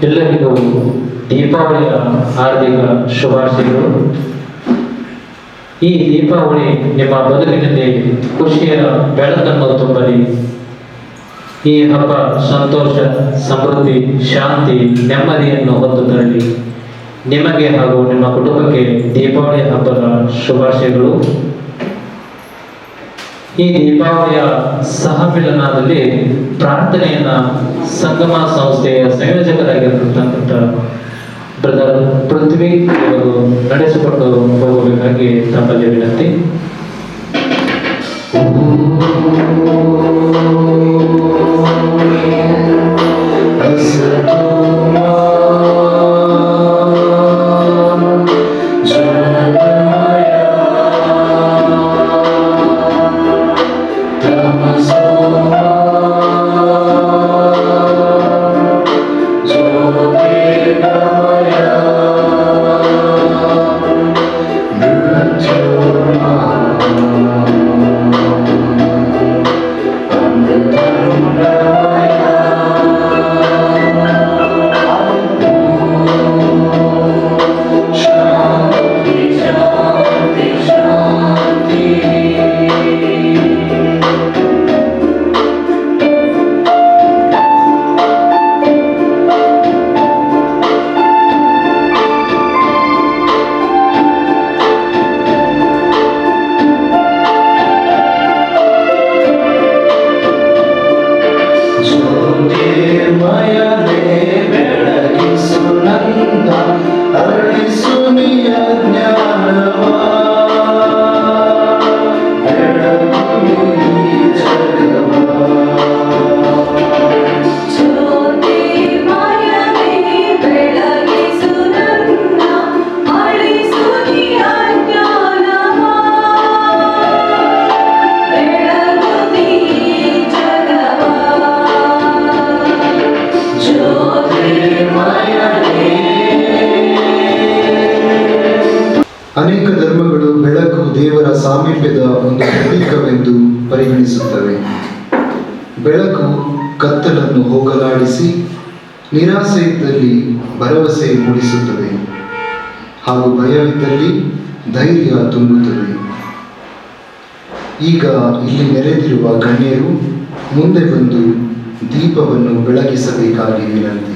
ಎಲ್ಲರಿಗೂ ದೀಪಾವಳಿಯ ಹಾರ್ದಿಕ ಶುಭಾಶಯಗಳು. ಈ ದೀಪಾವಳಿ ನಿಮ್ಮ ಬದುಕಿನಲ್ಲಿ ಖುಷಿಯ ಬೆಳಕನ್ನು ತುಂಬಲಿ. ಈ ಹಬ್ಬ ಸಂತೋಷ, ಸಮೃದ್ಧಿ, ಶಾಂತಿ, ನೆಮ್ಮದಿಯನ್ನು ಹೊತ್ತು ತರಲಿ. ನಿಮಗೆ ಹಾಗೂ ನಿಮ್ಮ ಕುಟುಂಬಕ್ಕೆ ದೀಪಾವಳಿ ಹಬ್ಬದ ಶುಭಾಶಯಗಳು. ಈ ದೀಪಾವಳಿಯ ಸಹಮಿಲನದಲ್ಲಿ ಪ್ರಾರ್ಥನೆಯನ್ನ ಸಂಗಮ ಸಂಸ್ಥೆಯ ಸಂಯೋಜಕರಾಗಿರತಕ್ಕಂಥ ಬ್ರದರ್ ಪೃಥ್ವಿ ಅವರು ನಡೆಸಿಕೊಂಡು ಹೋಗಬೇಕಾಗಿ ತಮ್ಮಲ್ಲಿ ವಿನಂತಿ. ಅನೇಕ ಧರ್ಮಗಳು ಬೆಳಕು ದೇವರ ಸಾಮೀಪ್ಯದ ಒಂದು ಪ್ರತೀಕವೆಂದು ಪರಿಗಣಿಸುತ್ತವೆ. ಬೆಳಕು ಕತ್ತಲನ್ನು ಹೋಗಲಾಡಿಸಿ ನಿರಾಸೆ ಇದ್ದಲ್ಲಿ ಭರವಸೆ ಮೂಡಿಸುತ್ತದೆ ಹಾಗೂ ಭಯವಿದ್ದಲ್ಲಿ ಧೈರ್ಯ ತುಂಬುತ್ತದೆ. ಈಗ ಇಲ್ಲಿ ನೆರೆದಿರುವ ಗಣ್ಯರು ಮುಂದೆ ಬಂದು ದೀಪವನ್ನು ಬೆಳಗಿಸಬೇಕಾಗಿ ವಿನಂತಿ.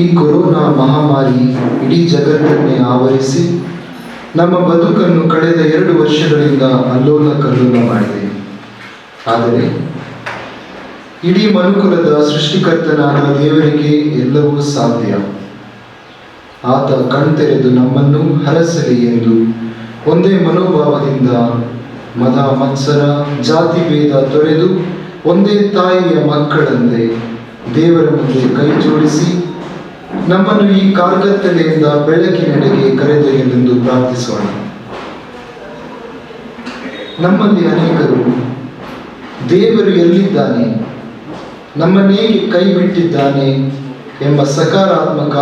ಈ ಕೊರೋನಾ ಮಹಾಮಾರಿ ಇಡೀ ಜಗತ್ತನ್ನೇ ಆವರಿಸಿ ನಮ್ಮ ಬದುಕನ್ನು ಕಳೆದ 2 ವರ್ಷಗಳಿಂದ ಅಲ್ಲೋಲ ಕಲ್ಲೋಲ ಮಾಡಿದೆ. ಆದರೆ ಇಡೀ ಮನುಕುಲದ ಸೃಷ್ಟಿಕರ್ತನಾದ ದೇವರಿಗೆ ಎಲ್ಲವೂ ಸಾಧ್ಯ. ಆತ ಕಣ್ತೆರೆದು ನಮ್ಮನ್ನು ಹರಸಲಿ ಎಂದು ಒಂದೇ ಮನೋಭಾವದಿಂದ ಮದ ಮತ್ಸರ ಜಾತಿ ಭೇದ ತೊರೆದು ಒಂದೇ ತಾಯಿಯ ಮಕ್ಕಳಂತೆ ದೇವರ ಮುಂದೆ ಕೈ ಜೋಡಿಸಿ ನಮ್ಮನ್ನು ಈ ಕಾರ್ಗತ್ತಲೆಯಿಂದ ಬೆಳಕಿನೆಡೆಗೆ ಕರೆದೊಯ್ಯಲೆಂದು ಪ್ರಾರ್ಥಿಸೋಣ. ನಮ್ಮಲ್ಲಿ ಅನೇಕರು ದೇವರು ಎಲ್ಲಿದ್ದಾನೆ, ನಮ್ಮನ್ನೇಗೆ ಕೈ ಬಿಟ್ಟಿದ್ದಾನೆ ಎಂಬ ಸಕಾರಾತ್ಮಕ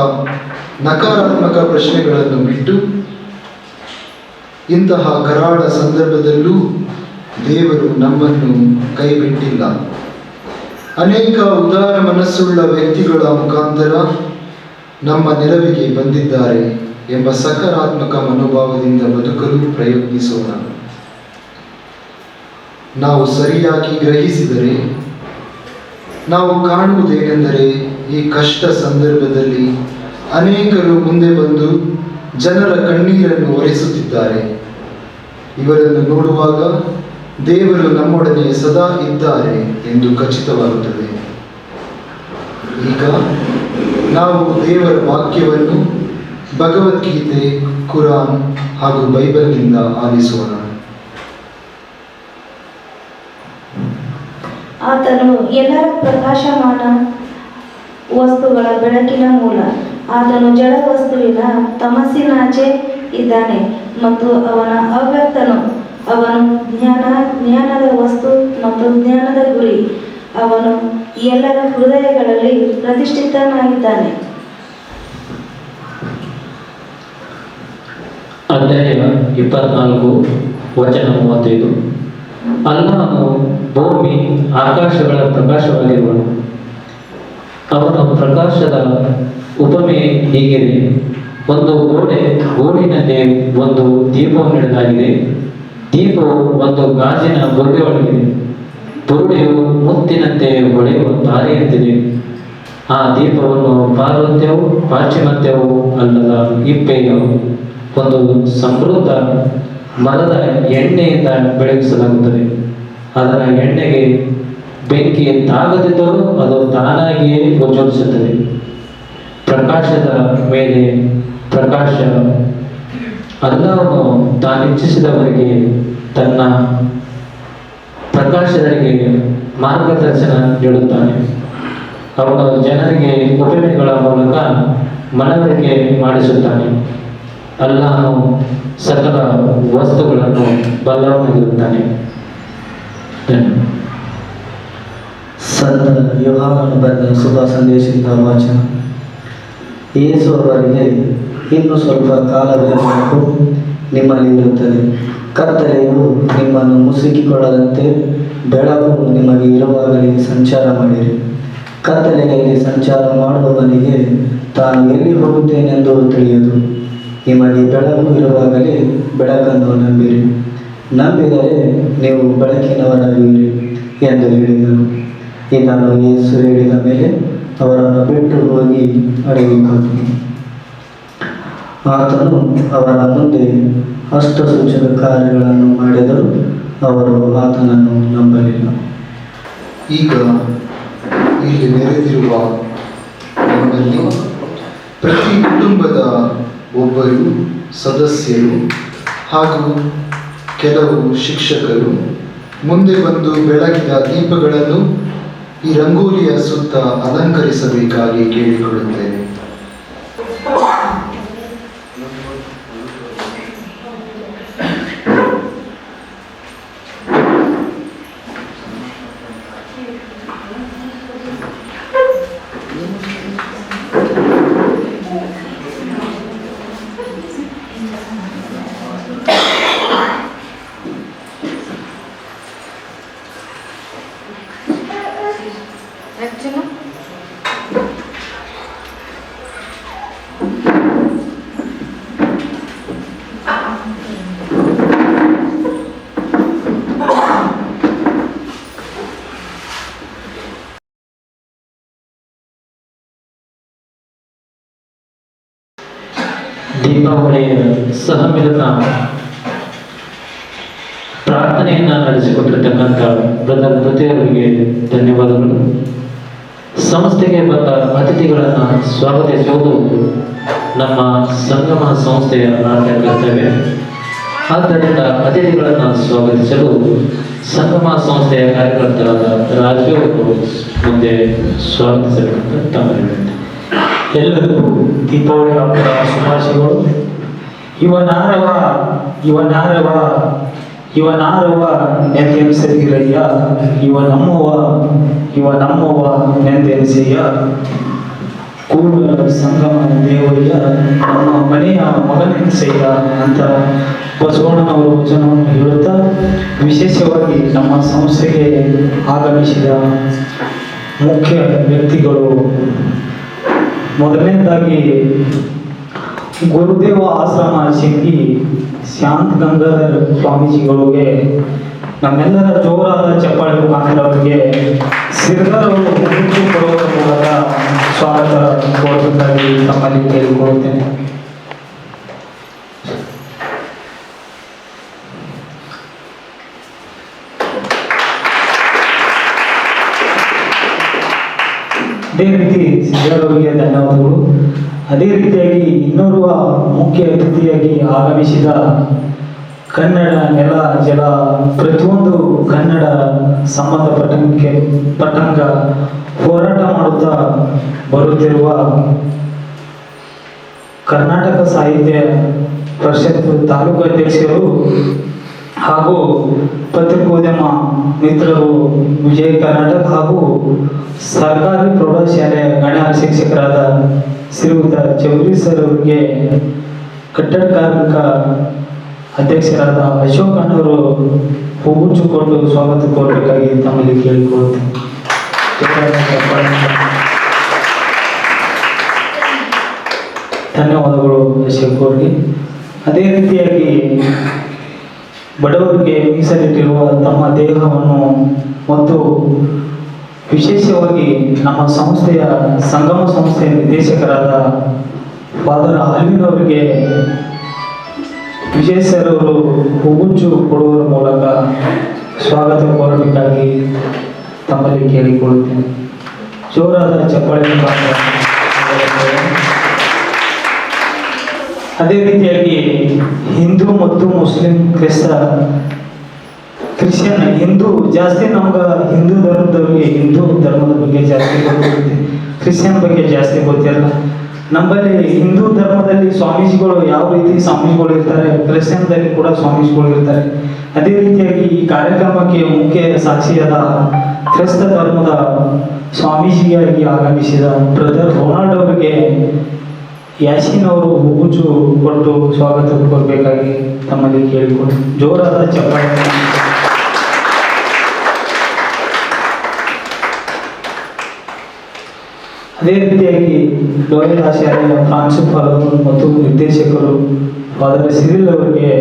ನಕಾರಾತ್ಮಕ ಪ್ರಶ್ನೆಗಳನ್ನು ಬಿಟ್ಟು ಇಂತಹ ಕರಾಳ ಸಂದರ್ಭದಲ್ಲೂ ದೇವರು ನಮ್ಮನ್ನು ಕೈ ಬಿಟ್ಟಿಲ್ಲ. ಅನೇಕ ಉದಾರ ಮನಸ್ಸುಳ್ಳ ವ್ಯಕ್ತಿಗಳ ಮುಖಾಂತರ ನಮ್ಮ ನೆರವಿಗೆ ಬಂದಿದ್ದಾರೆ ಎಂಬ ಸಕಾರಾತ್ಮಕ ಮನೋಭಾವದಿಂದ ಬದುಕಲು ಪ್ರಯತ್ನಿಸೋಣ. ನಾವು ಸರಿಯಾಗಿ ಗ್ರಹಿಸಿದರೆ ನಾವು ಕಾಣುವುದೇನೆಂದರೆ, ಈ ಕಷ್ಟ ಸಂದರ್ಭದಲ್ಲಿ ಅನೇಕರು ಮುಂದೆ ಬಂದು ಜನರ ಕಣ್ಣೀರನ್ನು ಒರೆಸುತ್ತಿದ್ದಾರೆ. ಇವರನ್ನು ನೋಡುವಾಗ ದೇವರು ನಮ್ಮೊಡನೆ ಸದಾ ಇದ್ದಾರೆ ಎಂದು ಖಚಿತವಾಗುತ್ತದೆ. ಈಗ ನಾವು ದೇವರ ವಾಕ್ಯವನ್ನು ಭಗವದ್ಗೀತೆ, ಕುರಾನ್ ಹಾಗೂ ಬೈಬಲ್ನಿಂದ ಆಲಿಸೋಣ. ಆತನು ಎಲ್ಲರ ಪ್ರಕಾಶಮಾನ ವಸ್ತುಗಳ ಬೆಳಕಿನ ಮೂಲ. ಆತನು ಜಡ ವಸ್ತುವಿನ ತಮಸ್ಸಿನಾಚೆ ಇದ್ದಾನೆ ಮತ್ತು ಅವನ ಅವ್ಯಕ್ತನು. ಅವನು ಜ್ಞಾನದ ವಸ್ತು ಮತ್ತು ಜ್ಞಾನದ ಗುರಿ. ಅವನು ಎಲ್ಲರ ಹೃದಯಗಳಲ್ಲಿ ಪ್ರತಿಷ್ಠಿತನಾಗಿದ್ದಾನೆ. ಅಧ್ಯಾಯ 24 ವಚನ 35. ಅಲ್ಲಾಹನು ಭೂಮಿ ಆಕಾಶಗಳ ಪ್ರಕಾಶವಾಗಿರುವನು. ಅವನ ಪ್ರಕಾಶದ ಉಪಮೆ ಹೀಗಿದೆ: ಒಂದು ಗೋಡಿನಲ್ಲಿ ಒಂದು ದೀಪವನ್ನು ಇಡಲಾಗಿದೆ. ದೀಪವು ಒಂದು ಗಾಜಿನ ಬುರುಡೆಯೊಳಗಿದೆ. ಬುರುಡೆಯು ಮುತ್ತಿನಂತೆ ಹೊಳೆಯುವ ತಾರೆಯಂತಿದೆ. ಆ ದೀಪವನ್ನು ಪಾಶ್ಚಿಮಾತ್ಯವೂ ಅಲ್ಲದ ಇಪ್ಪೆಯ ಒಂದು ಸಮೃದ್ಧ ಮರದ ಎಣ್ಣೆಯಿಂದ ಬೆಳಗಿಸಲಾಗುತ್ತದೆ. ಅದರ ಎಣ್ಣೆಗೆ ಬೆಂಕಿ ತಾಗದಿದ್ದರೂ ಅದು ತಾನಾಗಿಯೇ ಉಜ್ವಲಿಸುತ್ತದೆ. ಪ್ರಕಾಶದ ಮೇಲೆ ಪ್ರಕಾಶ. ಅಲ್ಲಾಹನು ತಾನಿಚ್ಛಿಸಿದವರಿಗೆ ತನ್ನ ಪ್ರಕಾಶದರಿಗೆ ಮಾರ್ಗದರ್ಶನ ನೀಡುತ್ತಾನೆ. ಅವನು ಜನರಿಗೆ ಉಪಮೆಗಳ ಮೂಲಕ ಮನವರಿಕೆ ಮಾಡಿಸುತ್ತಾನೆ. ಅಲ್ಲಾಹನು ಸಕಲ ವಸ್ತುಗಳನ್ನು ಬಲ್ಲವನಾಗಿರುತ್ತಾನೆ. ಸಂತ ಯೋಹಾನನು ಬರೆದ ಶುಭ ಸಂದೇಶದ ವಾಚನ. ಯೇಸು ಅವರಿಗೆ, ಇನ್ನು ಸ್ವಲ್ಪ ಕಾಲವೇ ಸಾಕು, ನಿಮ್ಮಲ್ಲಿ ಇರುತ್ತದೆ. ಕತ್ತಲೆಯು ನಿಮ್ಮನ್ನು ಮುಸುಕಿಕೊಳ್ಳದಂತೆ ಬೆಳಕು ನಿಮಗೆ ಇರುವಾಗಲೇ ಸಂಚಾರ ಮಾಡಿರಿ. ಕತ್ತಲೆಯಲ್ಲಿ ಸಂಚಾರ ಮಾಡುವವನಿಗೆ ತಾನು ಎಲ್ಲಿ ಹೋಗುತ್ತೇನೆಂದು ತಿಳಿಯದು. ನಿಮಗೆ ಬೆಳಕು ಇರುವಾಗಲೇ ಬೆಳಕನ್ನು ನಂಬಿರಿ. ನಂಬಿದರೆ ನೀವು ಬೆಳಕಿನವರಾಗಿರಿ ಎಂದು ಹೇಳಿದರು. ಇದನ್ನು ಯೇಸು ಹೇಳಿದ ಮೇಲೆ ಅವರನ್ನು ಬಿಟ್ಟು ಹೋಗಿ ಅಡವಿಗೆ ಹೋದನು. ಆತನು ಅವರ ಮುಂದೆ ಹಸ್ತಸೂಚಕ ಕಾರ್ಯಗಳನ್ನು ಮಾಡಿದರೂ ಅವರು ಆತನನ್ನು ನಂಬಲಿಲ್ಲ. ಈಗ ಇಲ್ಲಿ ನೆರೆದಿರುವ ನಮ್ಮಲ್ಲಿ ಪ್ರತಿ ಕುಟುಂಬದ ಒಬ್ಬರು ಸದಸ್ಯರು ಹಾಗೂ ಕೆಲವು ಶಿಕ್ಷಕರು ಮುಂದೆ ಬಂದು ಬೆಳಗಿದ ದೀಪಗಳನ್ನು ಈ ರಂಗೋಲಿಯ ಸುತ್ತ ಅಲಂಕರಿಸಬೇಕಾಗಿ ಕೇಳಿಕೊಳ್ಳುತ್ತೇನೆ. ದೀಪಾವಳಿಯ ಸಹಮಿಲನ ಪ್ರಾರ್ಥನೆಯನ್ನ ನಡೆಸಿಕೊಟ್ಟಿರ್ತಕ್ಕಂಥ ಬ್ರದರ್ ಪ್ರತಿಯೊಬ್ಬರಿಗೆ ಧನ್ಯವಾದಗಳು. ಸಂಸ್ಥೆಗೆ ಬಂದ ಅತಿಥಿಗಳನ್ನು ಸ್ವಾಗತಿಸುವುದು ನಮ್ಮ ಸಂಗಮ ಸಂಸ್ಥೆಯ ಆದ್ಯ ಕರ್ತವ್ಯ. ಆದ್ದರಿಂದ ಅತಿಥಿಗಳನ್ನು ಸ್ವಾಗತಿಸಲು ಸಂಗಮ ಸಂಸ್ಥೆಯ ಕಾರ್ಯಕರ್ತರಾದ ರಾಜು ಮುಂದೆ ಸ್ವಾಗತಿಸಬೇಕಂತ ತಮ್ಮಲ್ಲಿ. ಎಲ್ಲರಿಗೂ ದೀಪಾವಳಿ ಹಬ್ಬದ ಶುಭಾಶಯಗಳು. ಇವನಾರವ ನೆಂದೆನಿಸಿರಯ್ಯ, ಇವ ನಮ್ಮವ ನೆಂದೆನಿಸಯ್ಯ. ಕೂಡಲ ಸಂಗಮ ದೇವಯ್ಯ, ನಮ್ಮ ಮನೆಯ ಮಗನೆನಿಸಯ್ಯ ಅಂತ ಬಸವಣ್ಣನವರು ವಚನವನ್ನು ಹೇಳುತ್ತಾ, ವಿಶೇಷವಾಗಿ ನಮ್ಮ ಸಂಸ್ಥೆಗೆ ಆಗಮಿಸಿದ ಮುಖ್ಯ ವ್ಯಕ್ತಿಗಳು. ಮೊದಲನೇದಾಗಿ ಗುರುದೇವ ಆಶ್ರಮ ಶಿಂಗಿ ಶಾಂತ ಗಂಗಾಧರ್ ಸ್ವಾಮೀಜಿಗಳಿಗೆ ನಮ್ಮೆಲ್ಲರ ಜೋರಾದ ಚಪ್ಪಾಳೆ ಮುಖಾಂತರ ಅವರಿಗೆ ಸಿರ್ದಾರ್ ಅವರು ಮುಗಿದು ಕೊಡುವ ಮೂಲಕ ಸ್ವಾಗತ ಕೋರುವುದಾಗಿ ತಮ್ಮಲ್ಲಿ ಕೇಳಿಕೊಳ್ಳುತ್ತೇನೆ. ಅದೇ ರೀತಿ ಸಿದ್ಧಾರ್ ಅವರಿಗೆ ಧನ್ಯವಾದಗಳು. ಅದೇ ರೀತಿಯಾಗಿ ಇನ್ನೋರ್ವ ಮುಖ್ಯ ಅತಿಥಿಯಾಗಿ ಆಗಮಿಸಿದ ಕನ್ನಡ ನೆಲ ಜಲ ಪ್ರತಿಯೊಂದು ಕನ್ನಡ ಪಟ್ಟಂಗ ಹೋರಾಟ ಮಾಡುತ್ತಾ ಬರುತ್ತಿರುವ ಕರ್ನಾಟಕ ಸಾಹಿತ್ಯ ಪರಿಷತ್ ತಾಲೂಕು ಅಧ್ಯಕ್ಷರು ಹಾಗೂ ಪತ್ರಿಕೋದ್ಯಮ ಮಿತ್ರರು ವಿಜಯ ಕರ್ನಾಟಕ ಹಾಗೂ ಸರ್ಕಾರಿ ಪ್ರೌಢಶಾಲೆಯ ಗಣ್ಯ ಶಿಕ್ಷಕರಾದ ಶ್ರೀಯುತ ಚೌಧರಿ ಸರ್ ಅವರಿಗೆ ಕಟ್ಟಡ ಕಾರ್ಮಿಕ ಅಧ್ಯಕ್ಷರಾದ ಅಶೋಕ್ ಅಣ್ಣವರು ಹೂಗುಚ್ಚಿಕೊಂಡು ಸ್ವಾಗತ ಕೋರಬೇಕಾಗಿ ತಮ್ಮಲ್ಲಿ ಕೇಳಿಕೊಳ್ಳುತ್ತೇನೆ. ಧನ್ಯವಾದಗಳು ಅಶೋಕ್ ಅವರಿಗೆ. ಅದೇ ರೀತಿಯಾಗಿ ಬಡವರಿಗೆ ಮೀಸಲಿಟ್ಟಿರುವ ತಮ್ಮ ದೇಹವನ್ನು ಮತ್ತು ವಿಶೇಷವಾಗಿ ನಮ್ಮ ಸಂಸ್ಥೆಯ ಸಂಗಮ ಸಂಸ್ಥೆಯ ನಿರ್ದೇಶಕರಾದ ಫಾದರ್ ಆಲ್ವಿನ್ ಅವರಿಗೆ ವಿಜಯ್ ಸರ್ ಅವರು ಹೂಗುಚ್ಚು ಕೊಡುವುದರ ಮೂಲಕ ಸ್ವಾಗತ ಕೋರಬೇಕಾಗಿ ತಮ್ಮಲ್ಲಿ ಕೇಳಿಕೊಳ್ಳುತ್ತೇನೆ. ಜೋರಾದ ಚಪ್ಪಾಳೆ ಮುಖಾಂತರ. ಅದೇ ರೀತಿಯಾಗಿ ಹಿಂದೂ ಮತ್ತು ಮುಸ್ಲಿಂ ಕ್ರಿಶ್ಚಿಯನ್ ಹಿಂದೂ ಜಾಸ್ತಿ ನಮ್ಗೆ ಹಿಂದೂ ಧರ್ಮದವರಿಗೆ ಹಿಂದೂ ಧರ್ಮದ ಬಗ್ಗೆ ಜಾಸ್ತಿ ಗೊತ್ತಿರುತ್ತೆ, ಕ್ರಿಶ್ಚಿಯನ್ ಬಗ್ಗೆ ಜಾಸ್ತಿ ಗೊತ್ತಿರಲ್ಲ. ನಮ್ಮಲ್ಲಿ ಹಿಂದೂ ಧರ್ಮದಲ್ಲಿ ಸ್ವಾಮೀಜಿಗಳು ಯಾವ ರೀತಿ ಸ್ವಾಮೀಜಿಗಳು ಇರ್ತಾರೆ, ಕ್ರಿಶ್ಚಿಯನ್ದಲ್ಲಿ ಕೂಡ ಸ್ವಾಮೀಜಿಗಳು ಇರ್ತಾರೆ. ಅದೇ ರೀತಿಯಾಗಿ ಈ ಕಾರ್ಯಕ್ರಮಕ್ಕೆ ಮುಖ್ಯ ಸಾಕ್ಷಿಯಾದ ಕ್ರೈಸ್ತ ಧರ್ಮದ ಸ್ವಾಮೀಜಿಯಾಗಿ ಆಗಮಿಸಿದ ಬ್ರದರ್ ರೊನಾಲ್ಡ್ ಅವರಿಗೆ ಯಾಸಿನ್ ಅವರು ಹೂಗುಚ್ಚು ಕೊಟ್ಟು ಸ್ವಾಗತ ಕೋರಬೇಕಾಗಿ ತಮ್ಮಲ್ಲಿ ಕೇಳಿಕೊಂಡು ಜೋರಾದ ಚಪ್ಪಾಳೆ. ಅದೇ ರೀತಿಯಾಗಿ ಲೋಯಲಾ ಶಾಲೆಯ ಪ್ರಾಂಶುಪಾಲರು ಮತ್ತು ನಿರ್ದೇಶಕರು ಫಾದರ್ ಸಿರಿಲ್ ಅವರಿಗೆ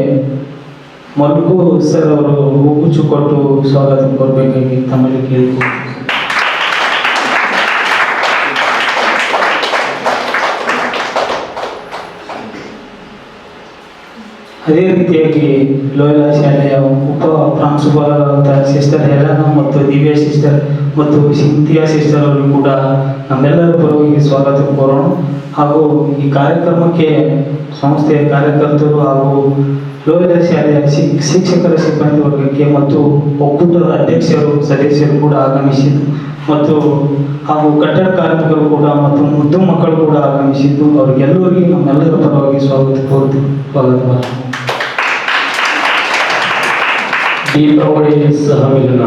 ಮಲ್ಕು ಸರ್ ಅವರು ಹೂಗುಚ್ಚು ಕೊಟ್ಟು ಸ್ವಾಗತ ಕೋರಬೇಕಾಗಿ ತಮ್ಮಲ್ಲಿ ಕೇಳಿಕೊಂಡು. ಅದೇ ರೀತಿಯಾಗಿ ಲೋಯಲಾ ಶಾಲೆಯ ಉಪ ಪ್ರಾಂಶುಪಾಲರಾದ ಸಿಸ್ಟರ್ ಹೆಲನಾ ಮತ್ತು ದಿವ್ಯಾ ಸಿಸ್ಟರ್ ಮತ್ತು ಸಿಂಥಿಯಾ ಸಿಸ್ಟರ್ ಅವರು ಕೂಡ ನಮ್ಮೆಲ್ಲರ ಪರವಾಗಿ ಸ್ವಾಗತ ಕೋರೋಣ. ಹಾಗೂ ಈ ಕಾರ್ಯಕ್ರಮಕ್ಕೆ ಸಂಸ್ಥೆಯ ಕಾರ್ಯಕರ್ತರು ಹಾಗೂ ಲೋಯಲಾ ಶಾಲೆಯ ಶಿಕ್ಷಕರ ಸಿಬ್ಬಂದಿ ವರ್ಗಕ್ಕೆ ಮತ್ತು ಒಕ್ಕೂಟದ ಅಧ್ಯಕ್ಷರು ಸದಸ್ಯರು ಕೂಡ ಆಗಮಿಸಿದ್ದು ಮತ್ತು ಹಾಗೂ ಕಟ್ಟಡ ಕಾರ್ಮಿಕರು ಕೂಡ ಮತ್ತು ಮುದ್ದು ಮಕ್ಕಳು ಕೂಡ ಆಗಮಿಸಿದ್ದು ಅವರಿಗೆಲ್ಲರಿಗೂ ನಮ್ಮೆಲ್ಲರ ಪರವಾಗಿ ಸ್ವಾಗತ ಕೋರುತ್ತೇವೆ. ಸ್ವಾಗತ. ದೀಪಾವಳಿ ಸಹಮಿಲನ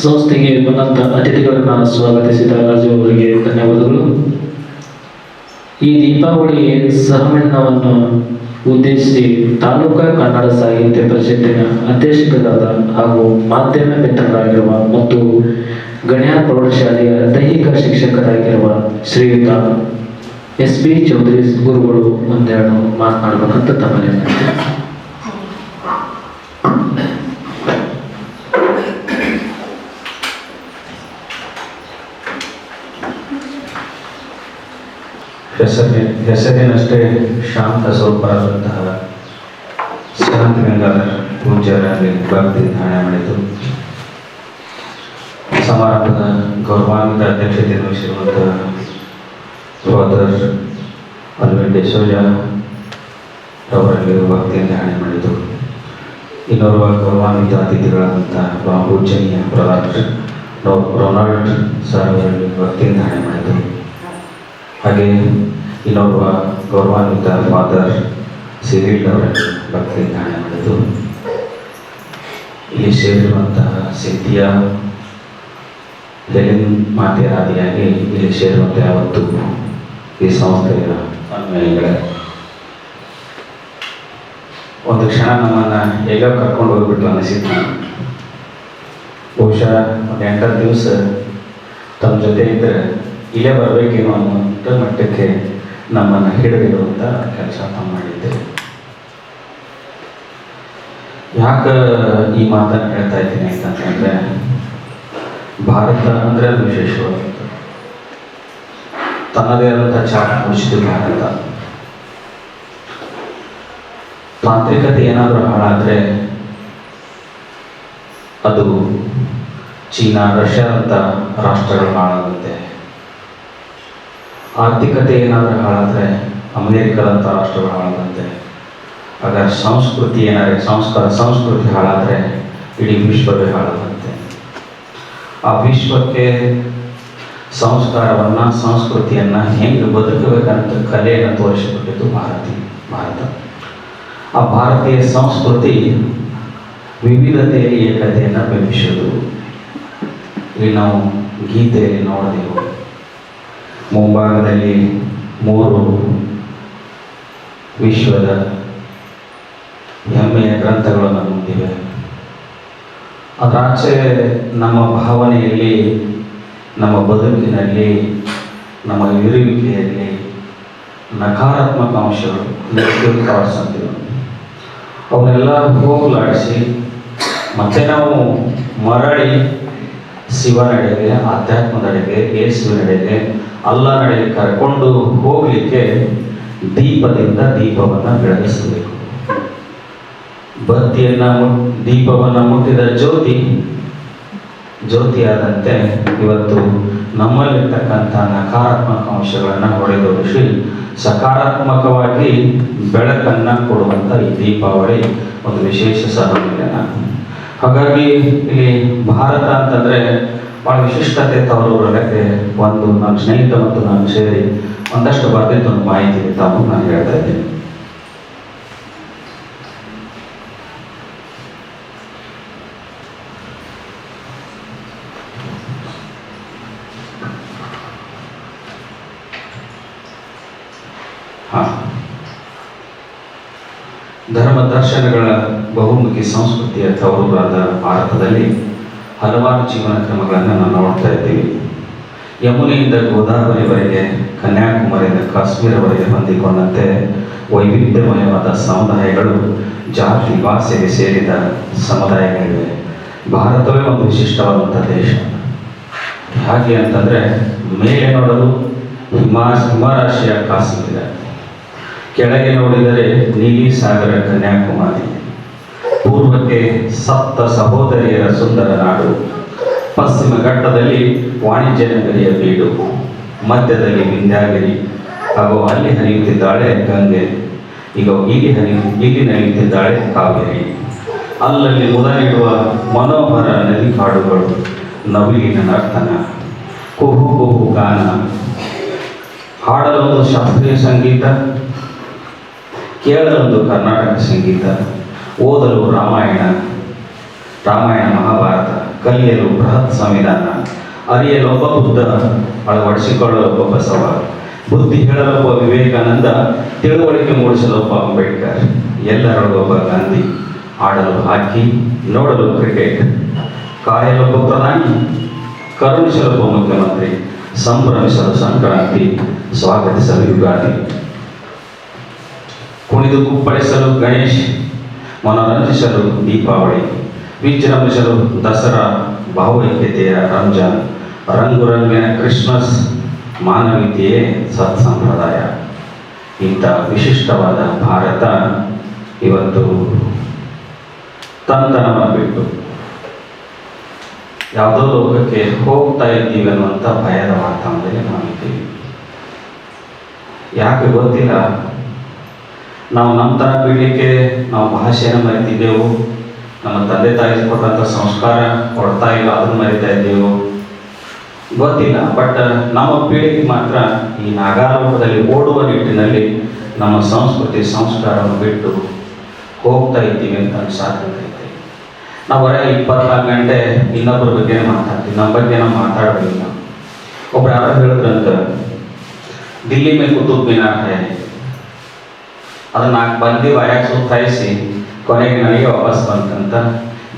ಸಂಸ್ಥೆಗೆ ಬಂದಂಥ ಅತಿಥಿಗಳನ್ನು ಸ್ವಾಗತಿಸಿದ ರಾಜು ಅವರಿಗೆ ಧನ್ಯವಾದಗಳು. ಈ ದೀಪಾವಳಿ ಸಹಮಿಲನವನ್ನು ಉದ್ದೇಶಿಸಿ ತಾಲೂಕಾ ಕನ್ನಡ ಸಾಹಿತ್ಯ ಪರಿಷತ್ತಿನ ಅಧ್ಯಕ್ಷರಾದ ಹಾಗೂ ಮಾಧ್ಯಮ ಮಿತ್ರರಾಗಿರುವ ಮತ್ತು ಗಣ್ಯ ಪ್ರೌಢಶಾಲೆಯ ದೈಹಿಕ ಶಿಕ್ಷಕರಾಗಿರುವ ಶ್ರೀಯುತ ಎಸ್ ಬಿ ಚೌಧರಿ ಗುರುಗಳು ಒಂದೆರಡು ಮಾತನಾಡಬೇಕಂತ ತಮ್ಮಲ್ಲಿ. ಹೆಸರಿನಷ್ಟೇ ಶಾಂತ ಸ್ವರೂಪರಾದಂತಹ ಶಾಂತ ಗಂಗಾಧರ್ ಪೂಜ್ಯರಲ್ಲಿ ಭಕ್ತಿ ಧಾರಣೆ ಮಾಡಿತು. ಸಮಾರಂಭದ ಗೌರವಾನ್ವಿತ ಅಧ್ಯಕ್ಷತೆಯನ್ನು ವಹಿಸಿರುವಂತಹ ಫಾದರ್ ಆಲ್ವಿನ್ ಡಿಸೋಜ ಅವರಲ್ಲಿ ಭಕ್ತಿಯನ್ನು ಧಾರಣೆ ಮಾಡಿತು. ಇನ್ನೋರ್ವ ಗೌರವಾನ್ವಿತ ಅತಿಥಿಗಳಾದಂತಹ ಪೂಜನೀಯ ಬ್ರದರ್ ರೊನಾಲ್ಡ್ ಸರ್ ಅವರಲ್ಲಿ ಭಕ್ತಿಯನ್ನು ಧಾರಣೆ ಮಾಡಿತು. ಹಾಗೆ ಇನ್ನೋರ್ವ ಗೌರವಾನ್ವಿತ ಫಾದರ್ ಸಿರಿಲ್ ಅವರಲ್ಲಿ ಭಕ್ತಿ ಧಾರಣೆ ಮಾಡಿತು. ಇಲ್ಲಿ ಸೇರಿರುವಂತಹ ಸಿಂಥಿಯಾ ಹೆಲೆನ್ ಮಾತೆಯರಾದಿಯಾಗಿ ಇಲ್ಲಿ ಸೇರುವಂತೆ ಯಾವತ್ತು ಈ ಸಂಸ್ಥೆಯ ಅನ್ವಯಗಳೇ ಒಂದು ಕ್ಷಣ ನಮ್ಮನ್ನು ಹೇಗ ಕರ್ಕೊಂಡು ಹೋಗ್ಬಿಟ್ಟು ಅನಿಸಿದ್ದು. ಬಹುಶಃ ಒಂದು 8 ದಿವಸ ತಮ್ಮ ಜೊತೆ ಇದ್ದರೆ ಇಲ್ಲೇ ಬರಬೇಕೇನೋ ಅನ್ನುವಂಥ ಮಟ್ಟಕ್ಕೆ ನಮ್ಮನ್ನು ಹಿಡಿದಿಡುವಂಥ ಕೆಲಸ ತಾವು ಮಾಡಿದ್ದೇವೆ. ಯಾಕೆ ಈ ಮಾತನ್ನು ಹೇಳ್ತಾ ಇದ್ದೀನಿ ಅಂತಂದರೆ, ಭಾರತ ಅಂದರೆ ಅದು ವಿಶೇಷವಾದಂಥ ತನ್ನದೇ ಆದಂಥ ಚಾಟ್ ಮುಚ್ಚಿದ ಭಾರತ. ತಾಂತ್ರಿಕತೆ ಏನಾದರೂ ಹಾಳಾದರೆ ಅದು ಚೀನಾ, ರಷ್ಯಾದಂಥ ರಾಷ್ಟ್ರಗಳು ಹಾಳಾಗುತ್ತೆ. ಆರ್ಥಿಕತೆ ಏನಾದರೂ ಹಾಳಾದರೆ ಅಮೇರಿಕಾದಂಥ ರಾಷ್ಟ್ರಗಳು ಹಾಳಾಗುತ್ತೆ. ಆಗ ಸಂಸ್ಕೃತಿ ಸಂಸ್ಕೃತಿ ಹಾಳಾದರೆ ಇಡೀ ವಿಶ್ವವೇ ಹಾಳಾಗುತ್ತೆ. ಆ ವಿಶ್ವಕ್ಕೆ ಸಂಸ್ಕಾರವನ್ನು, ಸಂಸ್ಕೃತಿಯನ್ನು ಹೆಂಗೆ ಬದುಕಬೇಕಂತ ಕಲೆಯನ್ನು ತೋರಿಸಿಕೊಟ್ಟಿದ್ದು ಭಾರತ. ಆ ಭಾರತೀಯ ಸಂಸ್ಕೃತಿ ವಿವಿಧತೆಯಲ್ಲಿ ಏಕತೆಯನ್ನು ಬಿಂಬಿಸೋದು. ಇಲ್ಲಿ ನಾವು ಗೀತೆಯಲ್ಲಿ ನೋಡಿದೆವು, ಮುಂಭಾಗದಲ್ಲಿ 3 ವಿಶ್ವದ ಹೆಮ್ಮೆಯ ಗ್ರಂಥಗಳನ್ನು ಹೊಂದಿವೆ. ಅದರಾಚೆ ನಮ್ಮ ಭಾವನೆಯಲ್ಲಿ, ನಮ್ಮ ಬದುಕಿನಲ್ಲಿ, ನಮ್ಮ ಇರುವಿಕೆಯಲ್ಲಿ ನಕಾರಾತ್ಮಕ ಅಂಶಗಳು, ನೆಗೆಟಿವ್ ಥಾಟ್ಸ್ ಅಂತೀವಿ, ಅವನ್ನೆಲ್ಲ ಹೋಗಲಾಡಿಸಿ ಮತ್ತೆ ನಾವು ಮರಳಿ ಶಿವನಡೆಗೆ, ಆಧ್ಯಾತ್ಮದೆಡೆಗೆ, ಯೇಸುವಿನೆಡೆಗೆ, ಅಲ್ಲನೆಡೆಗೆ ಕರ್ಕೊಂಡು ಹೋಗಲಿಕ್ಕೆ ದೀಪದಿಂದ ದೀಪವನ್ನು ಬೆಳಗಿಸಬೇಕು. ದೀಪವನ್ನು ಮುಟ್ಟಿದ ಜ್ಯೋತಿಯಾದಂತೆ ಇವತ್ತು ನಮ್ಮಲ್ಲಿರ್ತಕ್ಕಂಥ ನಕಾರಾತ್ಮಕ ಅಂಶಗಳನ್ನು ಹೊಡೆದೊಡಿಸಿ ಸಕಾರಾತ್ಮಕವಾಗಿ ಬೆಳಕನ್ನು ಕೊಡುವಂಥ ಈ ದೀಪಾವಳಿ ಒಂದು ವಿಶೇಷ ಸಮ್ಮೇಳನ. ಹಾಗಾಗಿ ಇಲ್ಲಿ ಭಾರತ ಅಂತಂದರೆ ಭಾಳ ವಿಶಿಷ್ಟತೆ ತವರೂರಕ್ಕೆ ಒಂದು ನನ್ನ ಸ್ನೇಹಿತ ಮತ್ತು ನಾನು ಸೇರಿ ಒಂದಷ್ಟು ಬರೆದಿದ್ದು ಒಂದು ಮಾಹಿತಿ ತಾವು ನಾನು ಹೇಳ್ತಾ ಇದ್ದೀನಿ. ಧರ್ಮ ದರ್ಶನಗಳ ಬಹುಮುಖಿ ಸಂಸ್ಕೃತಿಯ ತವರೂರಾದ ಭಾರತದಲ್ಲಿ ಹಲವಾರು ಜೀವನ ಕ್ರಮಗಳನ್ನು ನಾವು ನೋಡ್ತಾ ಇದ್ದೀವಿ. ಯಮುನೆಯಿಂದ ಗೋದಾವರಿವರೆಗೆ, ಕನ್ಯಾಕುಮಾರಿಯಿಂದ ಕಾಶ್ಮೀರವರೆಗೆ ಹೊಂದಿಕೊಂಡಂತೆ ವೈವಿಧ್ಯಮಯವಾದ ಸಮುದಾಯಗಳು, ಜಾತಿ ಭಾಷೆಗೆ ಸೇರಿದ ಸಮುದಾಯಗಳಿವೆ. ಭಾರತವೇ ಒಂದು ವಿಶಿಷ್ಟವಾದಂಥ ದೇಶ. ಹಾಗೆ ಅಂತಂದರೆ ಮೇಲೆ ನೋಡಲು ಹಿಮರಾಶಿಯ ಕಾಶ್ಮೀರ, ಕೆಳಗೆ ನೋಡಿದರೆ ನೀಲಿ ಸಾಗರ ಕನ್ಯಾಕುಮಾರಿ, ಪೂರ್ವಕ್ಕೆ ಸಪ್ತ ಸಹೋದರಿಯರ ಸುಂದರ ನಾಡು, ಪಶ್ಚಿಮ ಘಟ್ಟದಲ್ಲಿ ವಾಣಿಜ್ಯ ನಗರಿಯ ಬೀಡು, ಮಧ್ಯದಲ್ಲಿ ವಿಂಧ್ಯಾಗಿರಿ, ಹಾಗೂ ಅಲ್ಲಿ ಹರಿಯುತ್ತಿದ್ದಾಳೆ ಗಂಗೆ, ಈಗ ಇಲ್ಲಿ ನಡೆಯುತ್ತಿದ್ದಾಳೆ ಕಾವೇರಿ. ಅಲ್ಲಲ್ಲಿ ಮುದ ನೀಡುವ ಮನೋಹರ ನದಿ ಕಾಡುಗಳು, ನವಿಲಿನ ನರ್ತನ, ಕುಹು ಕುಹು ಗಾನ, ಹಾಡಲೊಂದು ಶಾಸ್ತ್ರೀಯ ಸಂಗೀತ, ಕೇಳಲೊಂದು ಕರ್ನಾಟಕ ಸಂಗೀತ, ಓದಲು ರಾಮಾಯಣ ಮಹಾಭಾರತ, ಕಲಿಯಲು ಬೃಹತ್ ಸಂವಿಧಾನ, ಅರಿಯಲೊಬ್ಬ ಬುದ್ಧ, ಅಳವಡಿಸಿಕೊಳ್ಳಲೊಬ್ಬ ಬಸವ, ಬುದ್ಧಿ ಹೇಳಲೊಬ್ಬ ವಿವೇಕಾನಂದ, ತಿಳುವಳಿಕೆ ಮೂಡಿಸಲೊಬ್ಬ ಅಂಬೇಡ್ಕರ್, ಎಲ್ಲರೊಳಗೊಬ್ಬ ಗಾಂಧಿ, ಆಡಲು ಹಾಕಿ, ನೋಡಲು ಕ್ರಿಕೆಟ್, ಕಾಯಲೊಬ್ಬ ಪ್ರಧಾನಿ, ಕರುಣಿಸಲೊಬ್ಬ ಮುಖ್ಯಮಂತ್ರಿ, ಸಂಭ್ರಮಿಸಲು ಸಂಕ್ರಾಂತಿ, ಸ್ವಾಗತಿಸಲು ಯುಗಾದಿ, ಕುಣಿದು ಕುಪ್ಪಳಿಸಲು ಗಣೇಶ್, ಮನೋರಂಜಿಸಲು ದೀಪಾವಳಿ, ವಿಜೃಂಭಿಸಲು ದಸರಾ, ಭಾವೈಕ್ಯತೆಯ ರಂಜಾನ್, ರಂಗುರಂಗಿನ ಕ್ರಿಸ್ಮಸ್, ಮಾನವೀಯತೆಯೇ ಸತ್ಸಂಪ್ರದಾಯ. ಇಂಥ ವಿಶಿಷ್ಟವಾದ ಭಾರತ ಇವತ್ತು ತಂತನವನ್ನು ಬಿಟ್ಟು ಯಾವುದೋ ಲೋಕಕ್ಕೆ ಹೋಗ್ತಾ ಇದ್ದೀವಿ ಅನ್ನುವಂಥ ಭಯದ ವಾತಾವರಣದಲ್ಲಿ ನಾವಿದ್ದೀವಿ. ಯಾಕೆ ಗೊತ್ತಿಲ್ಲ. ನಾವು ನಮ್ಮ ತರ ಬಿಡಲಿಕ್ಕೆ ನಾವು ಭಾಷೆಯನ್ನು ಮರಿತಿದ್ದೆವು, ನಮ್ಮ ತಂದೆ ತಾಯಿ ಕೊಟ್ಟಂಥ ಸಂಸ್ಕಾರ ಕೊಡ್ತಾ ಇಲ್ಲ, ಅದನ್ನು ಮರಿತಾ ಇದ್ದೆವು, ಗೊತ್ತಿಲ್ಲ. ಬಟ್ ನಮ್ಮ ಪೀಳಿಗೆ ಮಾತ್ರ ಈ ನಾಗಾಲೋಕದಲ್ಲಿ ಓಡುವ ನಿಟ್ಟಿನಲ್ಲಿ ನಮ್ಮ ಸಂಸ್ಕೃತಿ ಸಂಸ್ಕಾರವನ್ನು ಬಿಟ್ಟು ಹೋಗ್ತಾ ಇದ್ದೀವಿ ಅಂತ ಅನ್ಸಾಗ್ತೈತೆ. ನಾವು ಬರೀ 24 ಗಂಟೆ ಇನ್ನೊಬ್ಬರ ಬಗ್ಗೆ ಮಾತಾಡ್ತೀವಿ, ನಮ್ಮ ಬಗ್ಗೆ ನಾವು ಮಾತಾಡೋದಿಲ್ಲ. ಒಬ್ರು ಯಾರು ಹೇಳಿದ್ರಂತ, ದಿಲ್ಲಿ ಮೇ ಕುತುಬ್ ಮಿನಾರ್ ಹೈ, ಅದನ್ನ 4 ಬಂದಿ ವಾಯಾಗ ಸುತ್ತಾಯಿಸಿ ಕೊನೆಗೆ ನನಗೆ ವಾಪಸ್ ಬಂತಂತ.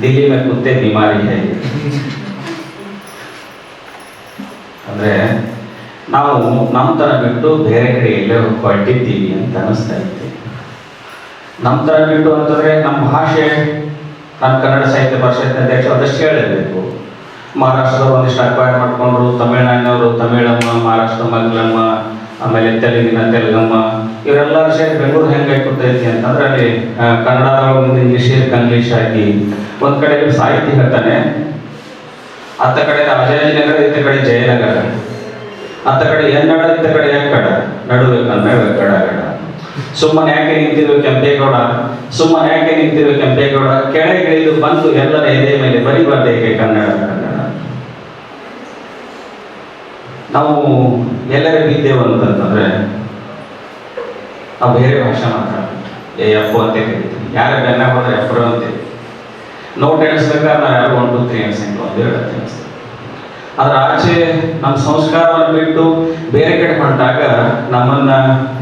ದಿಲ್ಲಿ ಮೇಲೆ ಕುತ್ತೆ ಬಿಮಾರಿ ಹೈ. ಅಂದರೆ ನಾವು ನಮ್ಮ ಥರ ಬಿಟ್ಟು ಬೇರೆ ಕಡೆ ಎಲ್ಲೇ ಹೊರಟಿದ್ದೀವಿ ಅಂತ ಅನ್ನಿಸ್ತಾ ಇತ್ತು. ನಮ್ಮ ಥರ ಬಿಟ್ಟು ಅಂತಂದರೆ ನಮ್ಮ ಭಾಷೆ, ನಮ್ಮ ಕನ್ನಡ ಸಾಹಿತ್ಯ ಪರಿಷತ್ ಅಧ್ಯಕ್ಷ ಅದಷ್ಟು ಹೇಳಿರಬೇಕು. ಮಹಾರಾಷ್ಟ್ರದವ್ರು ಒಂದಿಷ್ಟು ಅಕ್ವೈರ್ ಮಾಡಿಕೊಂಡ್ರು, ತಮಿಳ್ನಾಡಿನವರು ತಮಿಳಮ್ಮ, ಮಹಾರಾಷ್ಟ್ರ ಮಂಗ್ಲಮ್ಮ, ಆಮೇಲೆ ತೆಲುಗಿನ ತೆಲುಗಮ್ಮ, ಇವರೆಲ್ಲರೂ ಸೇರಿ ಬೆಂಗಳೂರು ಹೆಂಗೆ ಕೂತೈತಿ ಅಂತಂದ್ರೆ ಅಲ್ಲಿ ಕನ್ನಡದೊಳಗೆ ಇಂಗ್ಲೀಷ್ ಆಗಿ ಒಂದು ಕಡೆ ಸಾಹಿತ್ಯ ಹೇಳ್ತಾನೆ, ಅತ್ತ ಕಡೆ ರಾಜಾಜಿನಗರ, ಇತ್ತ ಕಡೆ ಜಯನಗರ, ಅತ್ತ ಕಡೆ ಎನ್ನಡ, ಇತ್ತ ಕಡೆ ಎಕ್ಕಡ, ನಡುವೆ ಕನ್ನಡ ಗಡ. ಸುಮ್ಮನೆ ಯಾಕೆ ನಿಂತಿರುವ ಕೆಂಪೇಗೌಡ, ಸುಮ್ಮನೆ ಯಾಕೆ ನಿಂತಿರುವ ಕೆಂಪೇಗೌಡ, ಕೆಳಗಿಳಿದು ಬಂದು ಎಲ್ಲರ ಎದೆ ಮೇಲೆ ಬರಿಬಾರ್ದೇಕೆ ಕನ್ನಡ ಕನ್ನಡ. ನಾವು ಎಲ್ಲರೇ ಬಿದ್ದೇವು ಅಂತಂತಂದ್ರೆ ನಾವು ಬೇರೆ ಭಾಷೆ ಮಾತಾಡ್ತೀವಿ. ಅಪ್ಪು ಅಂತ ಕರಿತೀವಿ, ಯಾರ ಬೆನ್ನ ಹೋದ್ರೆ ಅಪ್ಪರು ಅಂತೀವಿ. ನೋಟ್ ಎಣಿಸ್ಬೇಕಾದ್ರೆ ನಾವು ಯಾರು 1 2 3 ಎಣಿಸ್ಕೊಂಡು 1 2 ಎಣಿಸ್ತೀವಿ. ಅದ್ರ ಆಚೆ ನಮ್ಮ ಸಂಸ್ಕಾರವನ್ನು ಬಿಟ್ಟು ಬೇರೆ ಕಡೆ ಹೊಂಟಾಗ ನಮ್ಮನ್ನ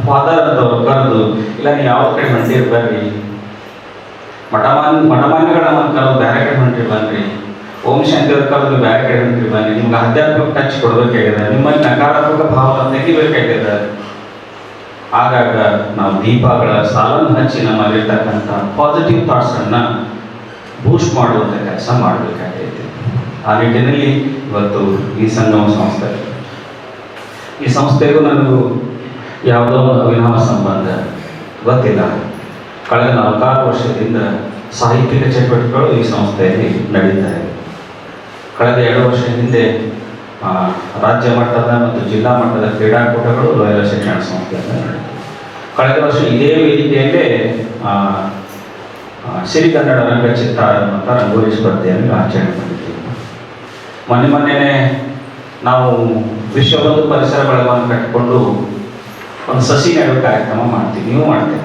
ಫಾದರ್ ಅಂತವ್ರು ಕರೆದು, ಇಲ್ಲ ನೀವು ಯಾವ ಕಡೆ ಹೊಂಟಿರ್ಬರ್ರಿ, ಮಠಮಾನ್ಯಗಳು ನಮ್ಮನ್ನು ಕರೆದು ಬೇರೆ ಕಡೆ ಹೊಂಟಿರ್ ಬನ್ರಿ, ಓಂ ಶಾಂತಿ ಅವ್ರ ಕರೆದು ಬೇರೆ ಕಡೆ ಹೊಂಟಿರ್ ಬನ್ನಿ, ನಿಮ್ಗೆ ಆಧ್ಯಾತ್ಮಿಕ ಟಚ್ ಕೊಡ್ಬೇಕಾಗಿದೆ, ನಿಮ್ಮಲ್ಲಿ ನಕಾರಾತ್ಮಕ ಭಾವ ತೆಗಿಬೇಕಾಗಿದೆ. ಆಗಾಗ ನಾವು ದೀಪಗಳ ಸಾಲನ್ನು ಹಚ್ಚಿ ನಮ್ಮಲ್ಲಿರ್ತಕ್ಕಂಥ ಪಾಸಿಟಿವ್ ಥಾಟ್ಸನ್ನು ಬೂಸ್ಟ್ ಮಾಡುವಂಥ ಕೆಲಸ ಮಾಡಬೇಕಾಗೈತೆ. ಆ ನಿಟ್ಟಿನಲ್ಲಿ ಇವತ್ತು ಈ ಸಂಗಮ ಸಂಸ್ಥೆ, ಈ ಸಂಸ್ಥೆಗೂ ನನಗೂ ಯಾವುದೋ ಅವಿನಾವ ಸಂಬಂಧ ಗೊತ್ತಿಲ್ಲ. ಕಳೆದ 4 ವರ್ಷದಿಂದ ಸಾಹಿತ್ಯಿಕ ಚಟುವಟಿಕೆಗಳು ಈ ಸಂಸ್ಥೆಯಲ್ಲಿ ನಡೀತಾ ಇದೆ. ಕಳೆದ 2 ವರ್ಷ ಹಿಂದೆ ರಾಜ್ಯ ಮಟ್ಟದ ಮತ್ತು ಜಿಲ್ಲಾ ಮಟ್ಟದ ಕ್ರೀಡಾಕೂಟಗಳು ಲೋಯಲ ಶಿಕ್ಷಣ ಸಂಸ್ಥೆಯಿಂದ ನಡೆಯಿತು. ಕಳೆದ ವರ್ಷ ಇದೇ ವೇದಿಕೆಯಲ್ಲೇ ಸಿರಿಗನ್ನಡ ರಂಗಚಿತ್ರ ಅನ್ನುವಂಥ ರಂಗೋಲಿ ಸ್ಪರ್ಧೆಯನ್ನು ಆಚರಣೆ ಮಾಡಿದ್ದೀವಿ. ಮೊನ್ನೆನೇ ನಾವು ವಿಶ್ವಬಂಧು ಪರಿಸರ ಬಳಗವನ್ನು ಕಟ್ಟಿಕೊಂಡು ಒಂದು ಸಸಿ ನೆಡುವ ಕಾರ್ಯಕ್ರಮ ಮಾಡ್ತೀವಿ, ನೀವು ಮಾಡ್ತೀವಿ.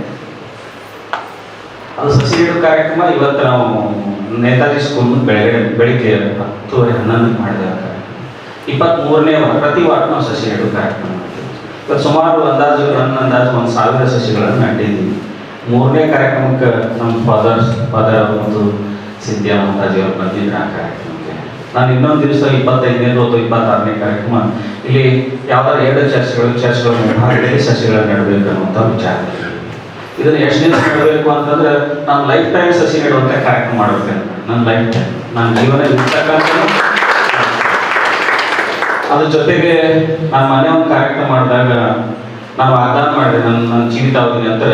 ಅದು ಸಸಿ ನೆಡುವ ಕಾರ್ಯಕ್ರಮ ಇವತ್ತು ನಾವು ನೇತಾಜಿ ಸ್ಕೂಲ್ ಬೆಳಿಗ್ಗೆ 10:11 ಮಾಡಿದ ಕಾರ್ಯಕ್ರಮ. 23ನೇ ವಾರ ಪ್ರತಿ ವಾರ ನಾವು ಸಸಿ ನೆಡುವ ಕಾರ್ಯಕ್ರಮ ಮಾಡ್ತೀವಿ. ಇವತ್ತು ಸುಮಾರು ಅಂದಾಜು 1,000 ಸಸಿಗಳನ್ನು ನೆಟ್ಟಿದ್ದೀವಿ. 3ನೇ ಕಾರ್ಯಕ್ರಮಕ್ಕೆ ನಮ್ಮ ಫಾದರ್ ಮತ್ತು ಸಿದ್ಯಾ ಮಾತಾಜಿ ಅವರು ಬಂದಿದ್ರು ಆ ಕಾರ್ಯಕ್ರಮಕ್ಕೆ. ನಾನು ಇನ್ನೊಂದು ದಿವಸ 25ನೇ ಅಥವಾ 26ನೇ ಕಾರ್ಯಕ್ರಮ ಇಲ್ಲಿ ಯಾವ್ದಾದ್ರು 2 ಚರ್ಚ್ಗಳ ಮುಂಭಾಗದಲ್ಲಿ ಸಸಿಗಳನ್ನು ನೆಡಬೇಕು ಅನ್ನುವಂಥ ವಿಚಾರ. ಇದನ್ನು ಎಷ್ಟು ದಿವಸ ನೆಡಬೇಕು ಅಂತಂದ್ರೆ ನಾನು ಲೈಫ್ ಟೈಮ್ ಸಸಿ ನೆಡುವಂಥ ಕಾರ್ಯಕ್ರಮ ಮಾಡಬೇಕಂತ, ನನ್ನ ಲೈಫ್ ಟೈಮ್, ನನ್ನ ಜೀವನ ಇರ್ತಕ್ಕಂಥ. ಅದ್ರ ಜೊತೆಗೆ ನಾನು ಮನೆ ಒಂದು ಕಾರ್ಯಕ್ರಮ ಮಾಡಿದಾಗ ನಾನು ವಾಗ್ದಾನ ಮಾಡಿದೆ, ನನ್ನ ಜೀವಿತಾವಧಿ ನಂತರ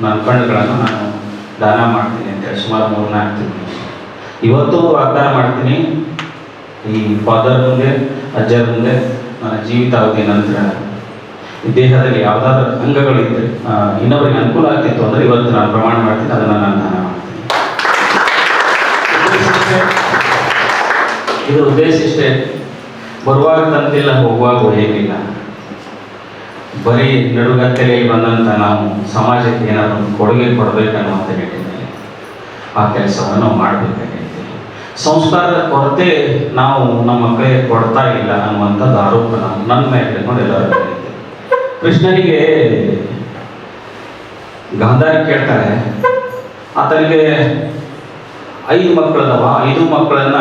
ನನ್ನ ಕಣ್ಣುಗಳನ್ನು ನಾನು ದಾನ ಮಾಡ್ತೀನಿ ಅಂತೇಳಿ ಸುಮಾರು 3-4 ತಿಂಗಳು. ಇವತ್ತು ವಾಗ್ದಾನ ಮಾಡ್ತೀನಿ, ಈ ಫಾದರ್ ಮುಂದೆ, ಅಜ್ಜರ ಮುಂದೆ, ನನ್ನ ಜೀವಿತಾವಧಿ ನಂತರ ಈ ದೇಹದಲ್ಲಿ ಯಾವುದಾದ್ರೂ ಅಂಗಗಳಿದ್ದರೆ ಇನ್ನೊಬ್ಬರಿಗೆ ಅನುಕೂಲ ಆಗ್ತಿತ್ತು ಅಂದರೆ ಇವತ್ತು ನಾನು ಪ್ರಮಾಣ ಮಾಡ್ತೀನಿ, ಅದನ್ನು ನಾನು ದಾನ ಮಾಡ್ತೀನಿ. ಇದರ ಉದ್ದೇಶ ಇಷ್ಟೇ, ಬರುವಾಗ ತಂದಿಲ್ಲ, ಹೋಗುವಾಗ ಒಯ್ಯಲಿಲ್ಲ. ಬರೀ ನಡುಗತ್ತಲೆಯಲ್ಲಿ ಬಂದಂಥ ನಾವು ಸಮಾಜಕ್ಕೆ ಏನಾದರೂ ಒಂದು ಕೊಡುಗೆ ಕೊಡಬೇಕನ್ನುವಂಥ ನಿಟ್ಟಿನಲ್ಲಿ ಆ ಕೆಲಸವನ್ನು ನಾವು ಮಾಡಬೇಕಾಗೈತೆ. ಸಂಸ್ಕಾರದ ಕೊರತೆ ನಾವು ನಮ್ಮ ಮಕ್ಕಳಿಗೆ ಕೊಡ್ತಾ ಇಲ್ಲ ಅನ್ನುವಂಥದ್ದು ಆರೋಪ ನಾವು ನನ್ನ ಮೇಲೆ ಇಟ್ಕೊಂಡು ಎಲ್ಲರೂ ಹೇಳಿದ್ದೆ. ಕೃಷ್ಣನಿಗೆ ಗಾಂಧಾರಿ ಕೇಳ್ತಾಳೆ, ಆತನಿಗೆ 5 ಮಕ್ಕಳದವ, 5 ಮಕ್ಕಳನ್ನ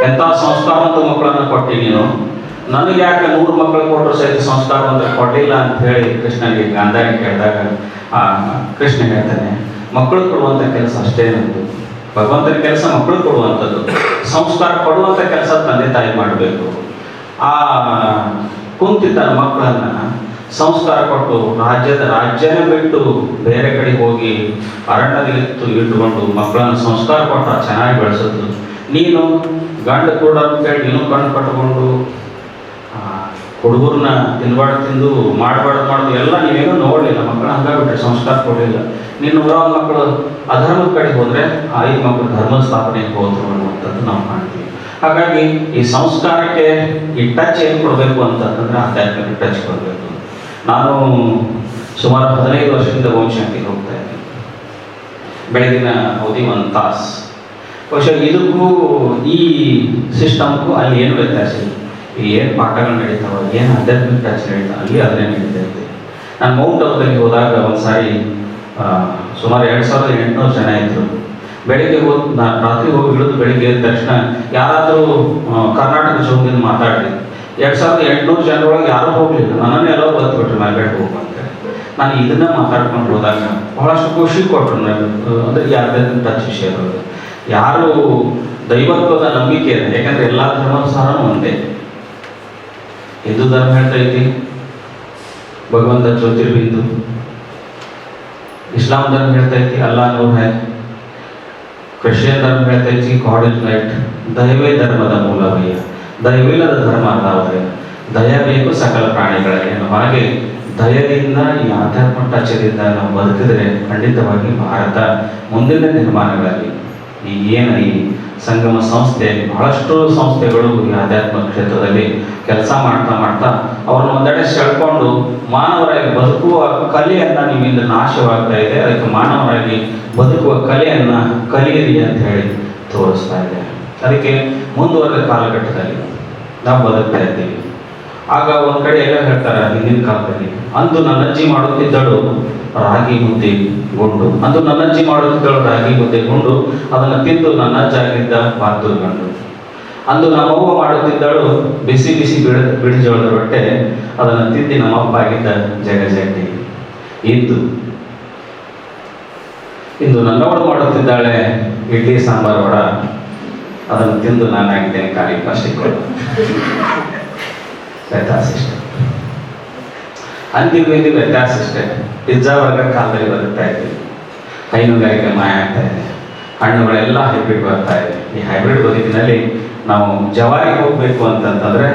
ಎಂಥ ಸಂಸ್ಕಾರವಂತ ಮಕ್ಕಳನ್ನು ಕೊಟ್ಟಿ ನೀನು, ನನಗೆ ಯಾಕೆ 100 ಮಕ್ಕಳು ಕೊಟ್ಟರು ಸಹಿತ ಸಂಸ್ಕಾರವಂತ ಕೊಡಲಿಲ್ಲ ಅಂತ ಹೇಳಿ ಕೃಷ್ಣನಿಗೆ ಗಾಂಧಾರಿ ಕೇಳಿದಾಗ ಕೃಷ್ಣ ಹೇಳ್ತಾನೆ, ಮಕ್ಕಳು ಕೊಡುವಂಥ ಕೆಲಸ ಅಷ್ಟೇ ನಮ್ಮದು, ಭಗವಂತನ ಕೆಲಸ ಮಕ್ಕಳು ಕೊಡುವಂಥದ್ದು, ಸಂಸ್ಕಾರ ಕೊಡುವಂಥ ಕೆಲಸ ತಂದೆ ತಾಯಿ ಮಾಡಬೇಕು. ಆ ಕುಂತಿದ್ದ ಮಕ್ಕಳನ್ನು ಸಂಸ್ಕಾರ ಕೊಟ್ಟು ರಾಜ್ಯನೇ ಬಿಟ್ಟು ಬೇರೆ ಕಡೆ ಹೋಗಿ ಅರಣ್ಯದಲ್ಲಿ ಇಟ್ಟುಕೊಂಡು ಮಕ್ಕಳನ್ನು ಸಂಸ್ಕಾರ ಕೊಟ್ಟು ಚೆನ್ನಾಗಿ ಬೆಳೆಸೋದು. ನೀನು ಗಂಡ ಕೂಡ ಕೇಳಿ ನೀನು ಕಣ್ಣು ಕಟ್ಟಿಕೊಂಡು ಹುಡುಗರನ್ನ ತಿಂದು ಮಾಡಬಾರ್ದು ಎಲ್ಲ ನೀವೇನು ನೋಡಲಿಲ್ಲ, ಮಕ್ಕಳು ಹಂಗಾಗ್ಬಿಟ್ರೆ ಸಂಸ್ಕಾರ ಕೊಡಲಿಲ್ಲ. ನೀನು 101 ಮಕ್ಕಳು ಅಧರ್ಮದ ಕಡೆ ಹೋದರೆ 5 ಮಕ್ಕಳು ಧರ್ಮದ ಸ್ಥಾಪನೆಗೆ ಹೋದ್ರು ಅನ್ನುವಂಥದ್ದು ನಾವು ಮಾಡ್ತೀವಿ. ಹಾಗಾಗಿ ಈ ಸಂಸ್ಕಾರಕ್ಕೆ ಈ ಟಚ್ ಏನು ಕೊಡಬೇಕು ಅಂತಂದ್ರೆ ಆಧ್ಯಾತ್ಮಿಕ ಟಚ್ ಕೊಡಬೇಕು. ನಾನು ಸುಮಾರು 15 ವರ್ಷದಿಂದ ಓಂ ಶಾಂತಿಗೆ ಹೋಗ್ತಾ ಇದ್ದೀನಿ. ಬೆಳಗಿನ ಅವಧಿ 1 ತಾಸು. ಬಹುಶಃ ಇದಕ್ಕೂ ಈ ಸಿಸ್ಟಮ್ಗೂ ಅಲ್ಲಿ ಏನು ವ್ಯತ್ಯಾಸ ಇಲ್ಲ. ಇಲ್ಲಿ ಏನು ಪಾಠಗಳು ನಡೀತಾವ, ಏನು ಆಧ್ಯಾತ್ಮಿಕ ಟಚ್ ನಡೀತಾವೆ, ಅಲ್ಲಿ ಅದನ್ನೇ ನಡೀತಾ ಇದ್ದೆ. ನಾನು ಮೌಂಟ್ ಅವರಲ್ಲಿ ಹೋದಾಗ ಒಂದು ಸಾರಿ ಸುಮಾರು 2800 ಜನ ಇದ್ದರು. ಬೆಳಿಗ್ಗೆ ರಾತ್ರಿ ಹೋಗಿ ಇಳಿದು ಬೆಳಿಗ್ಗೆ ಎದ್ದ ತಕ್ಷಣ ಯಾರಾದರೂ ಕರ್ನಾಟಕ ಜೋಗಿಂದ ಮಾತಾಡಲಿ 2800 ಜನರೊಳಗೆ ಯಾರೂ ಹೋಗಲಿಲ್ಲ, ನನ್ನನ್ನೇ ಎಲ್ಲರೂ ಬದುಬಿಟ್ರು ಮ್ಯಾಲ್ಬೇಟ್ ಹೋಗುವಂತೇಳಿ. ನಾನು ಇದನ್ನ ಮಾತಾಡ್ಕೊಂಡು ಹೋದಾಗ ಬಹಳಷ್ಟು ಖುಷಿ ಕೊಟ್ಟರು. ಅಂದರೆ ಯಾರ್ದಂತ ಟಚ್ ವಿಷಯಗಳು ಯಾರು ದೈವತ್ವದ ನಂಬಿಕೆ ಇದೆ, ಯಾಕಂದ್ರೆ ಎಲ್ಲ ಧರ್ಮಾನುಸಾರನೂ ಒಂದೇ. ಹಿಂದೂ ಧರ್ಮ ಹೇಳ್ತೈತಿ ಭಗವಂತ ಜ್ಯೋತಿರ್ಬಿಂದು, ಇಸ್ಲಾಂ ಧರ್ಮ ಹೇಳ್ತೈತಿ ಅಲ್ಲಾ ನೂರ್ ಹೈ, ಕ್ರಿಶ್ಚಿಯನ್ ಧರ್ಮ ಹೇಳ್ತೈತಿ ಗಾಡ್ ಇಸ್ ಲೈಟ್. ದಯವೇ ಧರ್ಮದ ಮೂಲವಯ್ಯ, ದಯವಿಲ್ಲದ ಧರ್ಮ ಅದಾವೇ, ದಯ ಬೇಕು ಸಕಲ ಪ್ರಾಣಿಗಳಿಗೆ. ಹಾಗೆ ದಯದಿಂದ ಈ ಆಧ್ಯಾತ್ಮ ಟಚದಿಂದ ನಾವು ಬದುಕಿದ್ರೆ ಖಂಡಿತವಾಗಿ ಭಾರತ ಮುಂದಿನ ನಿರ್ಮಾಣಗಳಲ್ಲಿ ಈ ಸಂಗಮ ಸಂಸ್ಥೆ, ಬಹಳಷ್ಟು ಸಂಸ್ಥೆಗಳು ಈ ಆಧ್ಯಾತ್ಮ ಕ್ಷೇತ್ರದಲ್ಲಿ ಕೆಲಸ ಮಾಡ್ತಾ ಮಾಡ್ತಾ ಅವ್ರನ್ನ ಒಂದೆಡೆ ಸೆಳ್ಕೊಂಡು ಮಾನವರಾಗಿ ಬದುಕುವ ಕಲೆಯನ್ನ ನಿಮ್ಮಿಂದ ನಾಶವಾಗ್ತಾ ಇದೆ. ಅದಕ್ಕೆ ಮಾನವರಾಗಿ ಬದುಕುವ ಕಲೆಯನ್ನ ಕಲಿಯಿರಿ ಅಂತ ಹೇಳಿ ತೋರಿಸ್ತಾ ಇದೆ. ಅದಕ್ಕೆ ಮುಂದುವರೆದ ಕಾಲಘಟ್ಟದಲ್ಲಿ ನಾವು ಬದುಕ್ತಾ ಇದ್ದೀವಿ. ಆಗ ಒಂದ್ ಕಡೆ ಎಲ್ಲ ಹೇಳ್ತಾರೆ ಹಿಂದಿನ ಕಾಲದಲ್ಲಿ, ಅಂದು ನನ್ನಜ್ಜಿ ಮಾಡುತ್ತಿದ್ದಳು ರಾಗಿ ಮುದ್ದೆ ಗುಂಡು, ಅಂದು ನನ್ನಜ್ಜಿ ಮಾಡುತ್ತಿದ್ದಳು ರಾಗಿ ಮುದ್ದೆ ಗುಂಡು, ಅದನ್ನು ತಿಂದು ನನ್ನ ಅಜ್ಜಾಗಿದ್ದ ಬಾತೂರು ಗಂಡು. ಅಂದು ನಮ್ಮವ್ವ ಮಾಡುತ್ತಿದ್ದಳು ಬಿಸಿ ಬಿಸಿ ಬಿಡಿಜೋಳದ ರೊಟ್ಟೆ, ಅದನ್ನು ತಿಂದು ನಮ್ಮಪ್ಪ ಆಗಿದ್ದ ಜಗಜಟ್ಟಿ. ಇಂದು ನನ್ನವಳು ಮಾಡುತ್ತಿದ್ದಾಳೆ ಇಡ್ಲಿ ಸಾಂಬಾರು ವಡ, ಅದನ್ನು ತಿಂದು ನಾನು ಆಗಿದ್ದೇನೆ ಖಾಲಿ ಪ್ಲಾಸ್ಟಿಕ್. ವ್ಯತ್ಯಾಸ ಇಷ್ಟೇ, ಅಂತಿಗೂ ಇಂದಿಗೂ ವ್ಯತ್ಯಾಸ ಇಷ್ಟೇ. ಪಿಜ್ಜಾ ಬರ್ಗರ್ ಕಾಲದಲ್ಲಿ ಬರುತ್ತಾ ಇದ್ವಿ, ಹೈನುಗಾರಿಕೆ ಮಾಯ ಆಗ್ತಾ ಇದೆ, ಹಣ್ಣುಗಳೆಲ್ಲ ಹೈಬ್ರಿಡ್ ಬರ್ತಾ ಇದೆ. ಈ ಹೈಬ್ರಿಡ್ ಬದುಕಿನಲ್ಲಿ ನಾವು ಜವಾರಿಗೆ ಹೋಗ್ಬೇಕು ಅಂತಂತಂದ್ರೆ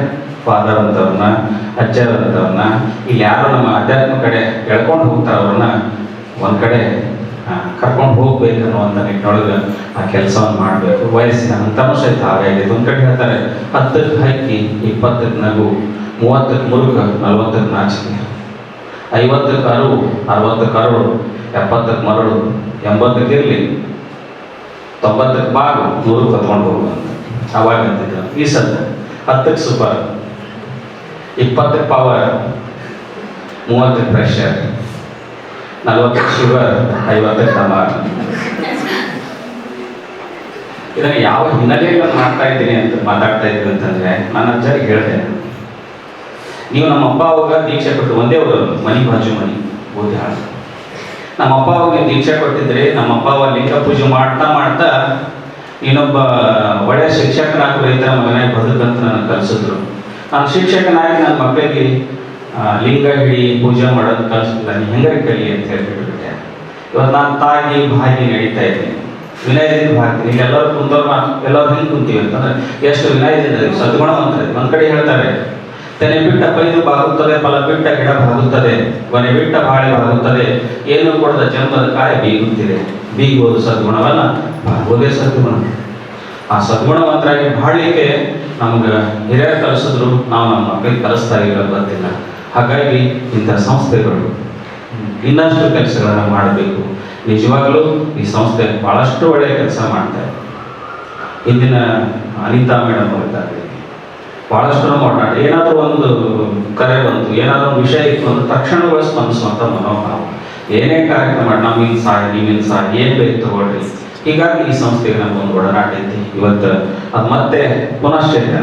ಫಾದರ್ ಅಂತವ್ರನ್ನ, ಅಜ್ಜರ್ ಅಂತವ್ರನ್ನ, ಇಲ್ಲಿ ಯಾರು ನಮ್ಮ ಅಧ್ಯಾತ್ಮ ಕಡೆ ಎಳ್ಕೊಂಡು ಹೋಗ್ತಾರೆ ಅವ್ರನ್ನ ಒಂದ್ ಕಡೆ ಕರ್ಕೊಂಡು ಹೋಗ್ಬೇಕು ಅನ್ನುವಂಥ ನಿಟ್ಟಿನೊಳಗೆ ಆ ಕೆಲಸವನ್ನು ಮಾಡಬೇಕು. ವಯಸ್ಸಿನ ಅಂತನೂ ಸಹಿತ ಹಾಗಾಗಿದೆ. ಒಂದ್ ಕಡೆ ಹೇಳ್ತಾರೆ 10ಕ್ಕೆ ಹಕ್ಕಿ, 20ಕ್ಕೆ ನಗು, 30ಕ್ಕೆ ಮುರುಕ, 40ಕ್ಕೆ ನಾಚಿಕೆ, 50ಕ್ಕೆ ಅರಿವು, 60ಕ್ಕೆ ಅರಳು, 70ಕ್ಕೆ ಮರಳು, 80ಕ್ಕೆ ಇರಲಿ, 90ಕ್ಕೆ ಬಾಗು, 100ಕ್ಕೆ ಹೊತ್ಕೊಂಡು ಹೋಗುವಂತ ಅವಾಗ ಅಂತಿದ್ರು. ಈ ಸದ್ದ 10ಕ್ಕೆ ಸೂಪರ್, 20ಕ್ಕೆ ಪವರ್, 30ಕ್ಕೆ ಪ್ರೆಷರ್, 40ಕ್ಕೆ ಶುಗರ್, 50ಕ್ಕೆ ಟಮಾಟ. ಇದನ್ನು ಯಾವ ಹಿನ್ನೆಲೆಯಲ್ಲಿ ಮಾತಾಡ್ತಾ ಇದ್ದೀನಿ ಅಂತಂದ್ರೆ, ನನ್ನ ಅಜ್ಜರಿಗೆ ಹೇಳಿದೆ, ನೀವು ನಮ್ಮ ಅಪ್ಪ ಅವಾಗ ದೀಕ್ಷೆ ಕೊಟ್ಟು ಒಂದೇ ಊರು ಮನಿ ಬಾಜು ಮನಿ ಗೋಧಿ ಹಾಳು. ನಮ್ಮ ಅಪ್ಪ ಅವಾಗ ದೀಕ್ಷೆ ಕೊಟ್ಟಿದ್ರೆ ನಮ್ಮ ಅಪ್ಪ ಅವಾಗ ಲಿಂಗ ಪೂಜೆ ಮಾಡ್ತಾ ಮಾಡ್ತಾ ಇನ್ನೊಬ್ಬ ಒಳ್ಳೆಯ ಶಿಕ್ಷಕನಾಗಿ ರೈತರ ಮಗನಾಗಿ ಬದುಕಂತ ನನಗೆ ಕಲಿಸಿದ್ರು. ನಾನು ಶಿಕ್ಷಕನಾಗಿ ನನ್ನ ಮಕ್ಕಳಿಗೆ ಲಿಂಗ ಹಿಡಿ ಪೂಜೆ ಮಾಡೋದು ಕಲಿಸಿಲ್ಲ, ನೀ ಹೆಂಗಾರಿ ಕಲಿ ಅಂತ ಹೇಳ್ಬಿಟ್ಬಿಟ್ಟೆ. ಇವತ್ತು ನಾನು ತಾಗಿ ಭಾಗಿ ನಡೀತಾ ಇದ್ದೀನಿ, ವಿನಯದಿಂದ ಭಾಗ್ತೀನಿ. ಈಗ ಎಲ್ಲರೂ ಕುಂತವ್ರು ಎಲ್ಲರೂ ಹಿಂಗೆ ಕುಂತೀವಿ ಅಂತಂದ್ರೆ ಎಷ್ಟು ವಿನಯದಿಂದ ಸದ್ಗುಣವಂತರೆ. ಒಂದ್ ಕಡೆ ಹೇಳ್ತಾರೆ, ತೆನೆ ಬಿಟ್ಟ ಪೈದು ಬಾಗುತ್ತದೆ, ಫಲ ಬಿಟ್ಟ ಗಿಡ ಬಾಗುತ್ತದೆ, ಕೊನೆ ಬಿಟ್ಟ ಬಾಳೆ ಬಾಗುತ್ತದೆ, ಏನು ಕೊಡದ ಜನ್ಮದ ಕಾಯ ಬೀಗುತ್ತಿದೆ. ಬೀಗುವುದು ಸದ್ಗುಣವಲ್ಲ, ಬಾಗುವುದೇ ಸದ್ಗುಣ. ಆ ಸದ್ಗುಣವಂತರಾಗಿ ಬಾಳ್ಲಿಕ್ಕೆ ನಮ್ಗೆ ಹಿರಿಯರು ಕಲಿಸಿದ್ರು, ನಾವು ನಮ್ಮ ಮಕ್ಕಳಿಗೆ ಕಲಿಸ್ತಾ ಇಲ್ಲ ಗೊತ್ತಿಲ್ಲ. ಹಾಗಾಗಿ ಇಂಥ ಸಂಸ್ಥೆಗಳು ಇನ್ನಷ್ಟು ಕೆಲಸಗಳನ್ನ ಮಾಡಬೇಕು. ನಿಜವಾಗಲೂ ಈ ಸಂಸ್ಥೆ ಬಹಳಷ್ಟು ಒಳ್ಳೆಯ ಕೆಲಸ ಮಾಡ್ತಾರೆ. ಇಂದಿನ ಅನಿತಾ ಮೇಡಮ್ ಹೋಗ್ತಾರೆ, ಬಹಳಷ್ಟು ಮಾತಾಡಿ ಏನಾದರೂ ಒಂದು ಕರೆ ಬಂತು, ಏನಾದರೂ ಒಂದು ವಿಷಯ ಇತ್ತು ಅಂದ್ರೆ ತಕ್ಷಣಗಳು ಸ್ಪಂದಿಸುವಂಥ ಮನೋಭಾವ. ಏನೇ ಕಾರ್ಯಕ್ರಮ ಮಾಡಿ ನಮ್ಮಿಂದ ಸಹಾಯ, ನಿಮ್ಮಿಂದ ಸಹಾಯ, ಏನು ಬೇಕು ತಗೊಳ್ರಿ. ಹೀಗಾಗಿ ಈ ಸಂಸ್ಥೆಗೆ ನಮಗೊಂದು ಒಡನಾಟ ಐತಿ. ಇವತ್ತು ಅದು ಮತ್ತೆ ಪುನಶ್ಚೇತನ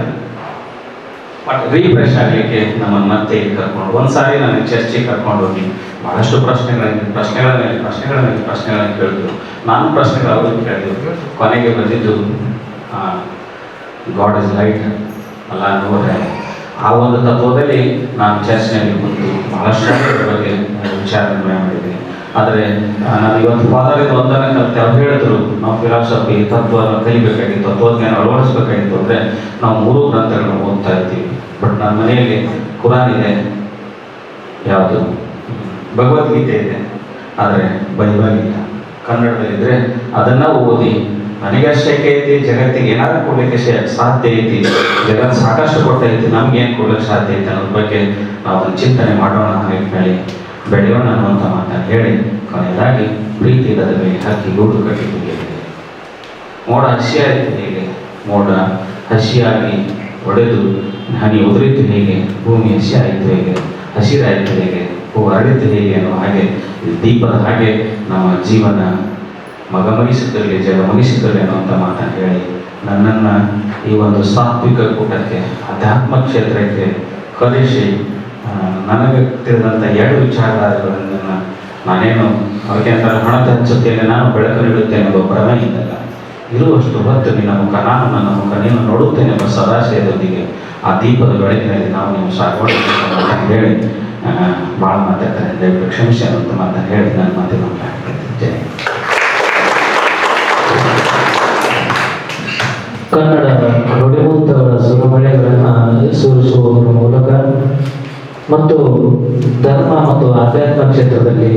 ರೀಫ್ರೆಶ್ ಆಗಲಿಕ್ಕೆ ನಮ್ಮನ್ನು ಮತ್ತೆ ಕರ್ಕೊಂಡು ಒಂದ್ಸಾರಿ ನನಗೆ ಚರ್ಚೆಗೆ ಕರ್ಕೊಂಡು ಹೋಗಿ ಬಹಳಷ್ಟು ಪ್ರಶ್ನೆಗಳನ್ನು ಕೇಳಿದ್ರು. ನಾನು ಪ್ರಶ್ನೆಗಳು ಅವ್ರಿಗೆ ಕೇಳಿದ್ರು. ಕೊನೆಗೆ ಬಂದಿದ್ದು ಗಾಡ್ ಇಸ್ ಲೈಟ್ ಅಲ್ಲ ನೋಡ್ರೆ ಆ ಒಂದು ತತ್ವದಲ್ಲಿ ನಾನು ಚರ್ಚೆಯಲ್ಲಿ ಕುಂತು ಬಹಳಷ್ಟು ಬಗ್ಗೆ ವಿಚಾರಣೆ ಮಾಡಿದ್ದೀನಿ. ಆದರೆ ನಾನು ಇವತ್ತು ಫಾದರ್ ಒಂದನೇ ಕಲಿತೆ ಅವ್ರು ಹೇಳಿದ್ರು, ನಾವು ಫಿಲಾಸಫಿ ತತ್ವವನ್ನು ಕಲಿಬೇಕಾಗಿತ್ತು, ತತ್ವಜ್ಞಾನ ಅಳವಡಿಸ್ಬೇಕಾಗಿತ್ತು ಅಂದರೆ ನಾವು 3 ಗ್ರಂಥಗಳನ್ನು ಓದ್ತಾ ಇದ್ದೀವಿ. ಬಟ್ ನನ್ನ ಮನೆಯಲ್ಲಿ ಕುರಾನ್ ಇದೆ, ಯಾವುದು ಭಗವದ್ಗೀತೆ ಇದೆ, ಆದರೆ ಬೈಬಲ್ ಇಲ್ಲ. ಕನ್ನಡದಲ್ಲಿದ್ದರೆ ಅದನ್ನು ಓದಿ ನನಗಷ್ಟೇ ಐತಿ, ಜಗತ್ತಿಗೆ ಏನಾದ್ರು ಕೊಡ್ಲಿಕ್ಕೆ ಸಾಧ್ಯ ಐತಿ, ಜಗತ್ತು ಸಾಕಷ್ಟು ಕೊಟ್ಟೈತಿ, ನಮ್ಗೇನು ಕೊಡ್ಲಿಕ್ಕೆ ಸಾಧ್ಯ ಐತಿ ಅನ್ನೋದ್ರ ಬಗ್ಗೆ ನಾವು ಅದನ್ನು ಚಿಂತನೆ ಮಾಡೋಣ, ನಿಟ್ಟಿನಲ್ಲಿ ಬೆಳೆಯೋಣ ಅನ್ನುವಂಥ ಮಾತನ್ನು ಹೇಳಿ ಕೊನೆಯದಾಗಿ ಪ್ರೀತಿ ಇಲ್ಲದ ಮೇಲೆ ಹಕ್ಕಿ ಗೂಡು ಕಟ್ಟಿ ಹೋಗಿದೆ. ಮೋಡ ಹಸಿಯಾಯಿತು ಹೇಗೆ, ಮೋಡ ಹಸಿಯಾಗಿ ಒಡೆದು ಹನಿ ಉದುರಿತು ಹೇಗೆ, ಭೂಮಿ ಹಸಿ ಆಯಿತು ಹೇಗೆ, ಹಸಿರಾಯಿತು ಹೇಗೆ, ಹೂ ಅರಳಿತು ಹೇಗೆ ಅನ್ನೋ ಹಾಗೆ ದೀಪದ ಹಾಗೆ ನಮ್ಮ ಜೀವನ ಮಗ ಮನಿಸಿದ್ರಲ್ಲಿ ಜಗ ಮನಿಸಿದ್ರಲ್ಲಿ ಅನ್ನುವಂಥ ಮಾತನ್ನು ಹೇಳಿ ನನ್ನನ್ನು ಈ ಒಂದು ಸಾತ್ವಿಕ ಕೂಟಕ್ಕೆ ಅಧ್ಯಾತ್ಮ ಕ್ಷೇತ್ರಕ್ಕೆ ಕರೆಸಿ ನನಗೆ ತಿಳಿದಂಥ 2 ವಿಚಾರಗಳನ್ನು ನಾನೇನು ಅವ್ರಿಗೆ ಅಂತಾರೆ ಹಣದ ಹಚ್ಚುತ್ತೇನೆ ನಾನು ಬೆಳಕು ನೀಡುತ್ತೇನೆ ಎಂಬ ಭ್ರಮೆ ಇದ್ದಲ್ಲ, ಇರುವಷ್ಟು ಹೊತ್ತು ನಿನ್ನ ಮುಖ ನಾನು ನನ್ನ ಮುಖ ನೀನು ನೋಡುತ್ತೇನೆ ಎಂಬ ಸದಾಶಯದೊಂದಿಗೆ ಆ ದೀಪದ ಬೆಳಕಿನಲ್ಲಿ ನಾವು ನೀವು ಸಾಗೋಣ ಅಂತ ಹೇಳಿ ಭಾಳ ಮಾತಾಡ್ತಾರೆ. ದಯವಿಟ್ಟು ಕ್ಷಮಿಸಿ ಅನ್ನುವಂಥ ಮಾತನ್ನು ಹೇಳಿ ನನ್ನ ಮಾತಿನ ಜಯ. ಕನ್ನಡ ನುಡಿಮುತ್ತಗಳ ಸುರುಮಳೆಗಳನ್ನು ಸುರಿಸುವುದರ ಮೂಲಕ ಮತ್ತು ಧರ್ಮ ಮತ್ತು ಆಧ್ಯಾತ್ಮ ಕ್ಷೇತ್ರದಲ್ಲಿ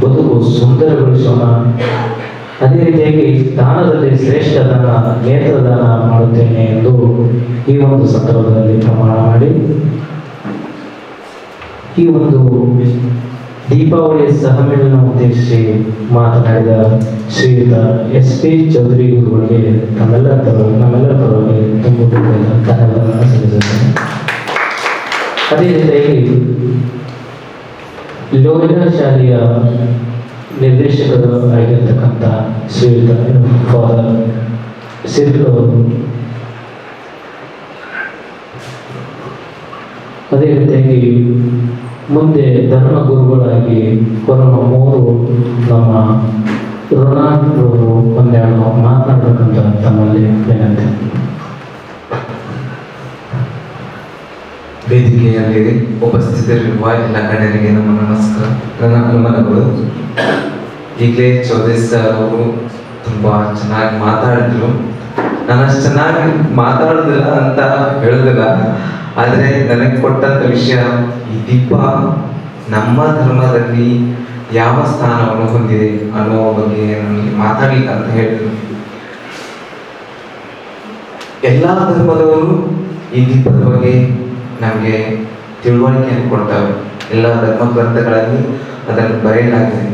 ಬದುಕು ಸುಂದರಗೊಳಿಸೋಣ. ಅದೇ ರೀತಿಯಾಗಿ ದಾನದಲ್ಲಿ ಶ್ರೇಷ್ಠ ದಾನ ನೇತ್ರದಾನ ಮಾಡುತ್ತೇನೆ ಎಂದು ಈ ಒಂದು ಸಂದರ್ಭದಲ್ಲಿ ಪ್ರಮಾಣ ಮಾಡಿ ಈ ಒಂದು ದೀಪಾವಳಿ ಸಹಮೇಳನ ಉದ್ದೇಶಿಸಿ ಮಾತನಾಡಿದ ಶ್ರೀಯುತ SP ಚೌಧರಿ ಗುರುಗಳಿಗೆ ನಮ್ಮೆಲ್ಲರ ಪರವಾಗಿ ತುಂಬ ಧನ್ಯವಾದಗಳನ್ನು ಸಲ್ಲಿಸುತ್ತೇನೆ. ಅದೇ ರೀತಿಯಾಗಿ ಲೋಹಿತ ಶಾಲೆಯ ನಿರ್ದೇಶಕರು ಆಗಿರ್ತಕ್ಕಂಥ ಶ್ರೀಯುತ ಫಾದರ್ ಸಿರಿಲ್ ಅವರು, ಅದೇ ರೀತಿಯಾಗಿ ಮುಂದೆ ಧರ್ಮ ಗುರುಗಳಾಗಿ ಹೊರಮ 3 ನಮ್ಮ ಋಣಾರವರು ಒಂದೆರಡು ಮಾತನಾಡಬೇಕಂತ ತಮ್ಮಲ್ಲಿ ವಿನಂತಿ. ವೇದಿಕೆಯಲ್ಲಿ ಉಪಸ್ಥಿತರಿರುವ ಎಲ್ಲ ಗಣ್ಯರಿಗೆ ನಮ್ಮ ನಮಸ್ಕಾರ, ನನ್ನ ಅನುಮಾನಗಳು. ಈಗಲೇ ಚೌಧರಿ ಸರ್ ಅವರು ತುಂಬ ಚೆನ್ನಾಗಿ ಮಾತಾಡಿದ್ರು. ನಾನು ಅಷ್ಟು ಚೆನ್ನಾಗಿ ಮಾತಾಡೋದಿಲ್ಲ ಅಂತ ಹೇಳೋದಿಲ್ಲ, ಆದರೆ ನನಗೆ ಕೊಟ್ಟಂಥ ವಿಷಯ ಈ ದೀಪ ನಮ್ಮ ಧರ್ಮದಲ್ಲಿ ಯಾವ ಸ್ಥಾನವನ್ನು ಹೊಂದಿದೆ ಅನ್ನೋ ಬಗ್ಗೆ ನನಗೆ ಮಾತಾಡ್ಲಿಕ್ಕೆ ಅಂತ ಹೇಳಿದ್ರು. ಎಲ್ಲ ಧರ್ಮದವರು ಈ ದೀಪದ ಬಗ್ಗೆ ನಮಗೆ ತಿಳುವಳಿಕೆಯನ್ನು ಕೊಡ್ತಾರೆ. ಎಲ್ಲ ಧರ್ಮ ಗ್ರಂಥಗಳಲ್ಲಿ ಅದನ್ನು ಬರೆಯಲಾಗಿದೆ.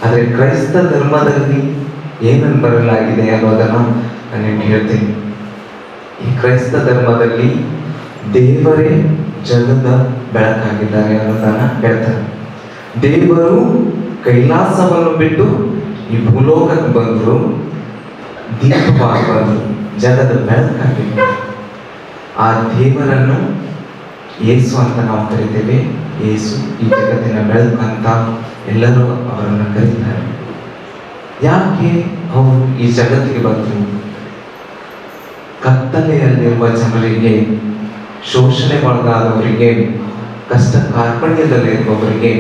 ಆದರೆ ಕ್ರೈಸ್ತ ಧರ್ಮದಲ್ಲಿ ಏನನ್ನು ಬರೆಯಲಾಗಿದೆ ಅನ್ನೋದನ್ನು ನಾನು ನಿಮ್ಗೆ ಹೇಳ್ತೀನಿ. ಈ ಕ್ರೈಸ್ತ ಧರ್ಮದಲ್ಲಿ ದೇವರೇ ಜಗದ ಬೆಳಕಾಗಿದ್ದಾರೆ ಅನ್ನೋದನ್ನು ಹೇಳ್ತಾರೆ. ದೇವರು ಕೈಲಾಸವನ್ನು ಬಿಟ್ಟು ಈ ಭೂಲೋಕಕ್ಕೆ ಬಂದರು, ದೀಪವಾಗಿ ಬಂದರು, ಜಗದ ಬೆಳಕಾಗಿದ್ದಾರೆ. ಆ ದೇವರನ್ನು ಯೇಸು ಅಂತ ನಾವು ಕರಿತೇವೆ. ಯೇಸು ಈ ಜಗತ್ತಿನ ಬೆಳಕು ಅಂತ ಎಲ್ಲರೂ ಅವರನ್ನು ಕರೀತಾರೆ. ಯಾಕೆ ಅವರು ಈ ಜಗತ್ತಿಗೆ ಬಂದರು? ಕತ್ತಲೆಯಲ್ಲಿರುವ ಜನರಿಗೆ, ಶೋಷಣೆ ಒಳಗಾದವರಿಗೆ, ಕಷ್ಟ ಕಾರ್ಪಣ್ಯದಲ್ಲಿರುವವರಿಗೆ,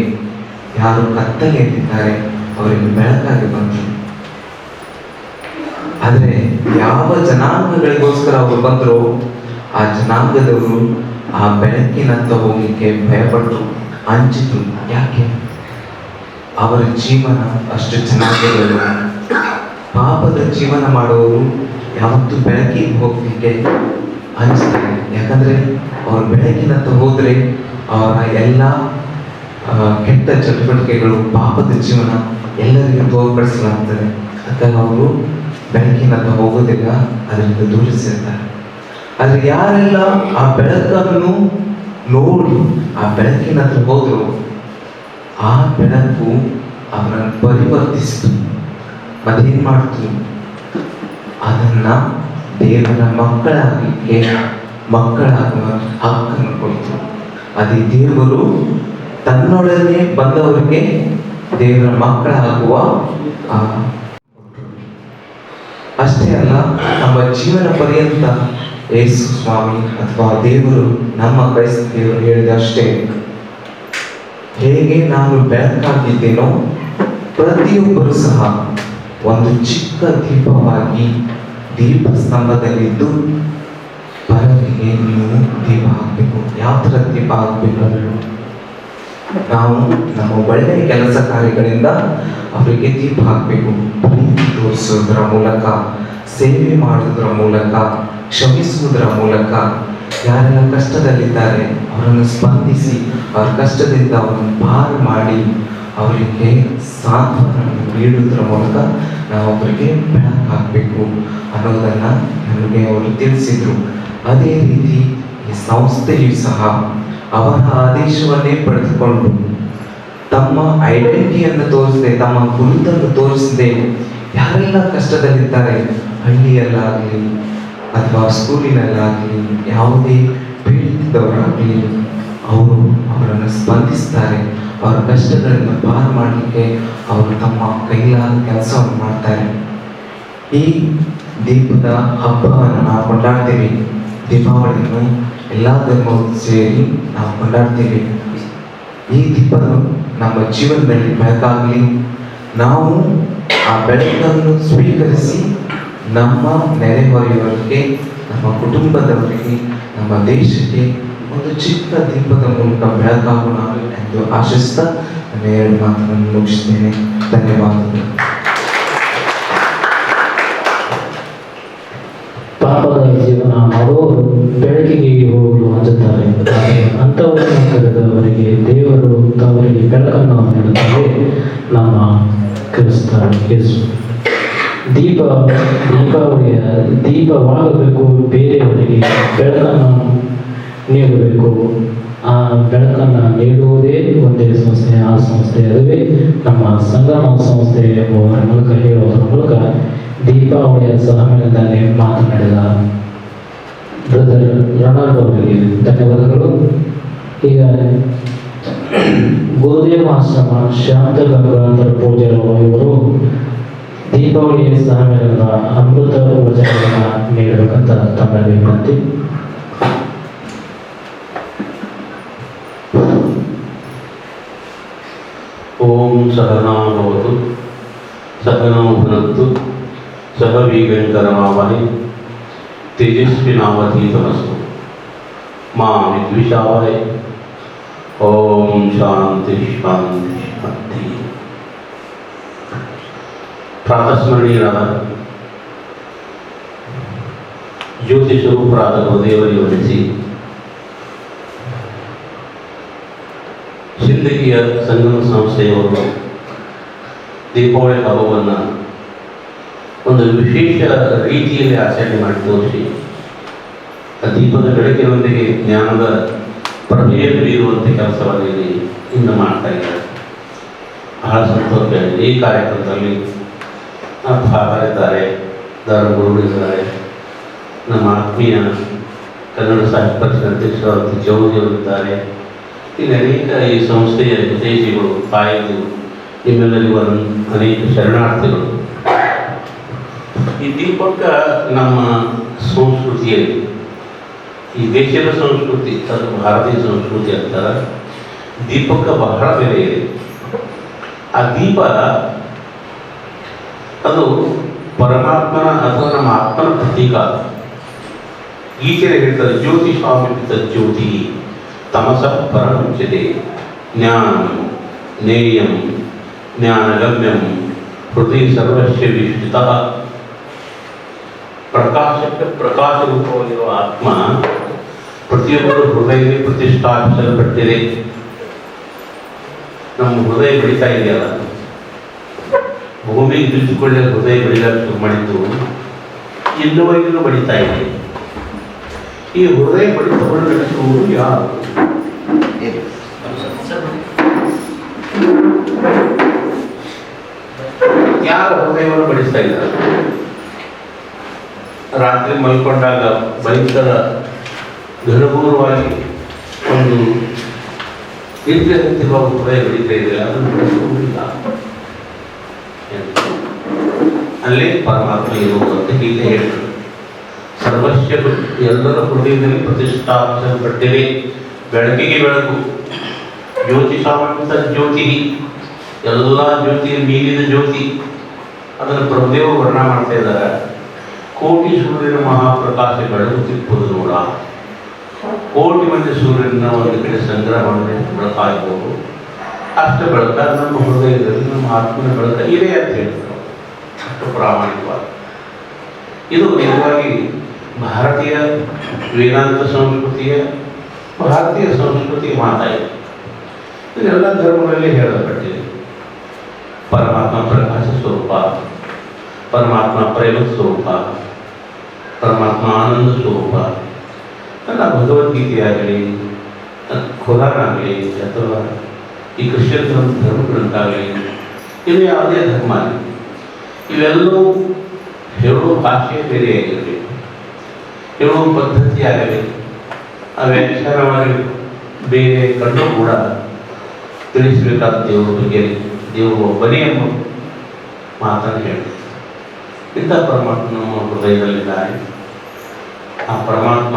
ಯಾರು ಕತ್ತಲೆಯಲ್ಲಿದ್ದಾರೆ ಅವರಿಗೆ ಬೆಳಕಾಗಿ ಬಂದರು. ಆದರೆ ಯಾವ ಜನಾಂಗಗಳಿಗೋಸ್ಕರ ಅವರು ಬಂದರೋ ಆ ಜನಾಂಗದವರು ಆ ಬೆಳಕಿನತ್ತ ಹೋಗಲಿಕ್ಕೆ ಭಯಪಟ್ಟರು, ಅಂಚಿದ್ರು. ಯಾಕೆ? ಅವರ ಜೀವನ ಅಷ್ಟು ಚೆನ್ನಾಗಿರಲಿಲ್ಲ. ಪಾಪದ ಜೀವನ ಮಾಡುವವರು ಯಾವತ್ತೂ ಬೆಳಕಿಗೆ ಹೋಗಲಿಕ್ಕೆ ಅಂಚ್ತಾರೆ. ಯಾಕಂದರೆ ಅವರು ಬೆಳಕಿನತ್ತ ಹೋದರೆ ಅವರ ಎಲ್ಲ ಕೆಟ್ಟ ಚಟುವಟಿಕೆಗಳು, ಪಾಪದ ಜೀವನ ಎಲ್ಲರಿಗೂ ತೋರ್ಪಡಿಸಲಾಗ್ತದೆ. ಅದಕ್ಕೆ ಅವರು ಬೆಳಕಿನತ್ತ ಹೋಗೋದಿಲ್ಲ, ಅದರಿಂದ ದೂರಿಸಿರ್ತಾರೆ. ಆದರೆ ಯಾರೆಲ್ಲ ಆ ಬೆಳಕನ್ನು ನೋಡಿ ಆ ಬೆಳಕಿನ ಹತ್ರ ಹೋದ್ರು, ಆ ಬೆಳಕು ಅವರನ್ನು ಪರಿವರ್ತಿಸಿತು. ಮತ್ತೇನು ಮಾಡ್ತು? ಅದನ್ನ ದೇವರ ಮಕ್ಕಳಾಗಲಿಕ್ಕೆ, ಮಕ್ಕಳಾಗುವ ಹಕ್ಕನ್ನು ಕೊಡ್ತು. ಅದೇ ದೇವರು ತನ್ನೊಡನೆ ಬಂದವರಿಗೆ ದೇವರ ಮಕ್ಕಳಾಗುವ ಅಷ್ಟೇ ಅಲ್ಲ, ನಮ್ಮ ಜೀವನ ಪರ್ಯಂತ ಯೇಸು ಸ್ವಾಮಿ ಅಥವಾ ದೇವರು, ನಮ್ಮ ಕ್ರೈಸ್ತ ದೇವರು ಹೇಳಿದಷ್ಟೇ, ಹೇಗೆ ನಾನು ಬೆಳಕಾಗಿದ್ದೇನೋ ಪ್ರತಿಯೊಬ್ಬರು ಸಹ ಒಂದು ಚಿಕ್ಕ ದೀಪವಾಗಿ ದೀಪ ಸ್ತಂಭದಲ್ಲಿದ್ದು ಬರಲಿಗೆ ನೀವು ದೀಪ ಹಾಕಬೇಕು. ಯಾವ ಥರ ದೀಪ ಹಾಕಬೇಕು? ನಾವು ನಮ್ಮ ಒಳ್ಳೆಯ ಕೆಲಸ ಕಾರ್ಯಗಳಿಂದ ಅವರಿಗೆ ದೀಪ ಹಾಕಬೇಕು. ಪ್ರೀತಿ ತೋರಿಸೋದ್ರ ಮೂಲಕ, ಸೇವೆ ಮಾಡೋದ್ರ ಮೂಲಕ, ಕ್ಷಮಿಸುವುದರ ಮೂಲಕ, ಯಾರೆಲ್ಲ ಕಷ್ಟದಲ್ಲಿದ್ದಾರೆ ಅವರನ್ನು ಸ್ಪಂದಿಸಿ ಅವರ ಕಷ್ಟದಿಂದ ಅವರನ್ನು ಪಾರು ಮಾಡಿ ಅವರಿಗೆ ಸಾಂತ್ವನವನ್ನು ನೀಡುವುದರ ಮೂಲಕ ನಾವು ಅವರಿಗೆ ಬೆಳಕು ಹಾಕಬೇಕು ಅನ್ನೋದನ್ನು ನಮಗೆ ಅವರು ತಿಳಿಸಿದರು. ಅದೇ ರೀತಿ ಈ ಸಂಸ್ಥೆಯು ಸಹ ಅವರ ಆದೇಶವನ್ನೇ ಪಡೆದುಕೊಂಡು ತಮ್ಮ ಐಡೆಂಟಿಟಿಯನ್ನು ತೋರಿಸದೆ, ತಮ್ಮ ಗುರುತನ್ನು ತೋರಿಸದೆ ಯಾರೆಲ್ಲ ಕಷ್ಟದಲ್ಲಿದ್ದಾರೆ, ಹಳ್ಳಿಯಲ್ಲಾಗಲಿ ಅಥವಾ ಸ್ಕೂಲಿನಲ್ಲಾಗಲಿ, ಯಾವುದೇ ಪೀಡಿತದವರಾಗಲಿ ಅವರು ಅವರನ್ನು ಸ್ಪಂದಿಸ್ತಾರೆ. ಅವರ ಕಷ್ಟಗಳನ್ನು ಪಾರು ಮಾಡಲಿಕ್ಕೆ ಅವರು ತಮ್ಮ ಕೈಲಾದ ಕೆಲಸವನ್ನು ಮಾಡ್ತಾರೆ. ಈ ದೀಪದ ಹಬ್ಬವನ್ನು ನಾವು ಕೊಂಡಾಡ್ತೀವಿ. ದೀಪಾವಳಿಯನ್ನು ಎಲ್ಲ ಧರ್ಮಗಳು ಸೇರಿ ನಾವು ಕೊಂಡಾಡ್ತೀವಿ. ಈ ದೀಪನು ನಮ್ಮ ಜೀವನದಲ್ಲಿ ಬೆಳಕಾಗಲಿ, ನಾವು ಆ ಬೆಳಕನ್ನು ಸ್ವೀಕರಿಸಿ ನಮ್ಮ ನೆರೆಹೊರೆಯವರಿಗೆ, ನಮ್ಮ ಕುಟುಂಬದವರಿಗೆ, ನಮ್ಮ ದೇಶಕ್ಕೆ ಒಂದು ಚಿಕ್ಕ ದೀಪದ ಮೂಲಕ ಬೆಳಕಾಗೋಣ ಎಂದು ಆಶಿಸ್ತಾ ನನ್ನ 2 ಮಾತನ್ನು ಮುಗಿಸ್ತೇನೆ. ಧನ್ಯವಾದಗಳು. ಪಾಪದ ಜೀವನ ಮಾಡುವವರು ಬೆಳಕಿಗೆ ಹೋಗಲು ಅಂಜುತ್ತಾರೆ. ಅಂಥವರನ್ನು ಕರೆದವರಿಗೆ ದೇವರು ಅವರಿಗೆ ಬೆಳಕನ್ನು ನೀಡುತ್ತಾರೆ. ನಮ್ಮ ಕ್ರಿಸ್ತ ಯೇಸು ದೀಪಾವಳಿಯ ದೀಪವಾಗಬೇಕು, ಬೇರೆಯವರಿಗೆ ಬೆಳಕನ್ನು ನೀಡಬೇಕು. ಆ ಬೆಳಕನ್ನು ನೀಡುವುದೇ ಒಂದೇ ಸಂಸ್ಥೆ. ಆ ಸಂಸ್ಥೆ ಅದುವೇ ನಮ್ಮ ಸಂಗಮ ಸಂಸ್ಥೆ ಎಂಬುವರ ಮೂಲಕ ಹೇಳುವುದರ ಮೂಲಕ ದೀಪಾವಳಿಯ ಸಮ್ಮೇಳನದಲ್ಲಿ ಮಾತನಾಡಿದ ಬ್ರದರ್ ರೊನಾಲ್ಡೋ ಅವರಿಗೆ ಧನ್ಯವಾದಗಳು. ಈಗ ಗೋದೇವಾಶ್ರಮ ಶಾಂತ ಗಂಗಾಧರ ಪೂಜಾರು ಇವರು ದೀಪಾವಳಿಯ ಸಮ್ಮೇಳನದ ಅಮೃತ ವಚನಗಳನ್ನು ನೀಡಬೇಕಂತ ತಮ್ಮಲ್ಲಿ ವಿನಂತಿ. ಓಂ ಸಹನಾ ಭವತು ಸಹನೋ ಭುನಕ್ತು ಸಹ ವೀರ್ಯಂಕರಮಾವಹೈ ತೇಜಸ್ವಿನಾವಧೀತಮಸ್ತು ಮಾ ವಿದ್ವಿಷಾವಹೈ. ಓಂ ಶಾಂತಿ ಶಾಂತಿ ಶಾಂತಿ. ಪ್ರಾತಸ್ಮರಣೀಯರಾದ ಜ್ಯೋತಿ ಸ್ವರೂಪರಾದ ಗುರುದೇವರಿಗೆ ವಂದಿಸಿ ಸಿಂದಗಿಯ ಸಂಗಮ ಸಂಸ್ಥೆಯವರು ದೀಪಾವಳಿ ಹಬ್ಬವನ್ನು ಒಂದು ವಿಶೇಷ ರೀತಿಯಲ್ಲಿ ಆಚರಣೆ ಮಾಡಿ ತೋರಿಸಿ ಆ ದೀಪದ ಬೆಳಕಿನೊಂದಿಗೆ ಜ್ಞಾನದ ಪ್ರಭೆಯನ್ನು ಬೀರುವಂತೆ ಕೆಲಸವನ್ನು ಇಲ್ಲಿ ಇಂದು ಮಾಡ್ತಾ ಇದ್ದಾರೆ. ಬಹಳ ಸಂತೋಷ. ಈ ಕಾರ್ಯಕ್ರಮದಲ್ಲಿ ಭಾಗವಹಿಸಿದ್ದಾರೆ, ಧರ್ಮಗುರುಗಳಿದ್ದಾರೆ, ನಮ್ಮ ಆತ್ಮೀಯ ಕನ್ನಡ ಸಾಹಿತ್ಯ ಪರಿಷತ್ ಅಧ್ಯಕ್ಷರಾದ ಜೌಜಿಯವರಿದ್ದಾರೆ. ಇಲ್ಲಿ ಅನೇಕ ಈ ಸಂಸ್ಥೆಯ ಹಿತೈಷಿಗಳು, ತಾಯಿಗಳು, ನಿಮ್ಮೆಲ್ಲರಿಗೂ ಅನೇಕ ಶರಣಾರ್ಥಿಗಳು. ಈ ದೀಪಕ್ಕ ನಮ್ಮ ಸಂಸ್ಕೃತಿಯಲ್ಲಿ, ಈ ದೇಶದ ಸಂಸ್ಕೃತಿ, ಅದು ಭಾರತೀಯ ಸಂಸ್ಕೃತಿ ಅಂತಾರೆ, ದೀಪಕ್ಕೆ ಬಹಳ ಬೆಲೆ ಇದೆ. ಆ ದೀಪ ಅದು ಪರಮಾತ್ಮನ ಅಥವಾ ನಮ್ಮ ಆತ್ಮನ ಪ್ರತೀಕ. ಗೀತೆಯಲ್ಲಿ ಹೇಳ್ತಾರೆ, ಜ್ಯೋತಿ ಸ್ವಾಮಿ ಜ್ಯೋತಿ ತಮಸ ಪರಮುಚ್ಯತೆ ಜ್ಞಾನಂ ನೇಯಂ ಜ್ಞಾನಗಮ್ಯಂ ಹೃದಯ ಸರ್ವಸ್ಯ ವಿಶ್ರಿತ. ಪ್ರಕಾಶಕ್ಕೆ ಪ್ರಕಾಶ ರೂಪವಾಗಿರುವ ಆತ್ಮ ಪ್ರತಿಯೊಬ್ಬರು ಹೃದಯದಲ್ಲಿ ಪ್ರತಿಷ್ಠಾಪಿಸಲ್ಪಟ್ಟಿದೆ. ನಮ್ಮ ಹೃದಯ ಬೆಳೀತಾ ಇದೆಯಲ್ಲ, ಭೂಮಿಗೆ ನಿಂತುಕೊಳ್ಳೆ ಹೃದಯ ಬೆಳೀಲಿಕ್ಕೆ ಶುರು ಮಾಡಿದ್ದು ಇನ್ನುವರೆಗೂ ಬಡಿತಾ ಇದೆ. ಈ ಹೃದಯ ಬಡಿತವನ್ನು ನಡೆಸುವುದು ಯಾರು? ಯಾರ ಹೃದಯವನ್ನು ಬಡಿಸ್ತಾ ಇದ್ದಾರೆ? ರಾತ್ರಿ ಮಲ್ಕೊಂಡಾಗ ಭಯಂಕರ ಘನಘೋರವಾಗಿ ಒಂದು ನಿಂತಿರುವ ಹೃದಯ ಬಡಿತಾ ಇದೆ, ಅದನ್ನು ನಡೆಸುವುದಿಲ್ಲ. ಅಲ್ಲೇ ಪರಮಾತ್ಮ ಇರುವಂತೆ ಹೀಗೆ ಹೇಳ್ತಾರೆ, ಸರ್ವಸ್ಯ ಎಲ್ಲರ ಹೃದಯದಲ್ಲಿ ಪ್ರತಿಷ್ಠಾಪಿಸಲ್ಪಟ್ಟಿದೆ. ಬೆಳಕಿಗೆ ಬೆಳಕು, ಜ್ಯೋತಿ ಸಾಮಂತ ಜ್ಯೋತಿ, ಎಲ್ಲ ಜ್ಯೋತಿಯ ಮೀರಿದ ಜ್ಯೋತಿ. ಅದನ್ನು ಪ್ರಭುದೇವರು ವರ್ಣ ಮಾಡ್ತಾ ಇದ್ದಾರೆ. ಕೋಟಿ ಸೂರ್ಯನ ಮಹಾಪ್ರಕಾಶ ಬೆಳಗುತ್ತಿಪ್ಪುದು ನೋಡ. ಕೋಟಿ ಮಂದಿ ಸೂರ್ಯನ ಒಂದು ಕಡೆ ಸಂಗ್ರಹ ಮಾಡಿದ್ರೆ ಬೆಳಕಾಗಬಹುದು. ಅಷ್ಟು ಬೆಳಕ ನಮ್ಮ ಹೃದಯದಲ್ಲಿ ನಮ್ಮ ಆತ್ಮನ ಬೆಳಕ ಇದೆ ಅಂತ ಹೇಳ್ತಾರೆ. ಅಷ್ಟು ಪ್ರಾಮಾಣಿಕವಾಗಿ ಇದು ನಿಜವಾಗಿ ಭಾರತೀಯ ವೇದಾಂತ ಸಂಸ್ಕೃತಿಯ, ಭಾರತೀಯ ಸಂಸ್ಕೃತಿಯ ಮಾತಾಯಿದೆ. ಇದೆಲ್ಲ ಧರ್ಮಗಳಲ್ಲಿ ಹೇಳಲ್ಪಟ್ಟಿದೆ. ಪರಮಾತ್ಮ ಪ್ರಕಾಶ ಸ್ವರೂಪ, ಪರಮಾತ್ಮ ಪ್ರೇಮ ಸ್ವರೂಪ, ಪರಮಾತ್ಮ ಆನಂದ ಸ್ವರೂಪ. ನನ್ನ ಭಗವದ್ಗೀತೆಯಾಗಲಿ, ಖುರಾನ್ ಆಗಲಿ ಅಥವಾ ಈ ಕ್ರಿಶ್ಚಿಯನ್ ಧರ್ಮಗಳಂತಾಗಲಿ ಇನ್ನು ಯಾವುದೇ ಧರ್ಮ ಆಗಲಿ ಇವೆಲ್ಲವೂ ಹೇಳುವ ಭಾಷೆ ಬೇರೆಯಾಗಿರಬೇಕು, ಹೇಳುವ ಪದ್ಧತಿ ಆಗಬೇಕು, ಆ ವ್ಯಾಖ್ಯಾನವಾಗಿ ಬೇರೆ ಕಂಡು ಕೂಡ ತಿಳಿಸಬೇಕಾದ ದೇವರ ಬಗ್ಗೆ ದೇವರು ಒಬ್ಬನೇ ಎಂಬ ಮಾತನ್ನು ಹೇಳಿ ಇಂಥ ಪರಮಾತ್ಮ ನಮ್ಮ ಹೃದಯದಲ್ಲಿದ್ದಾರೆ. ಆ ಪರಮಾತ್ಮ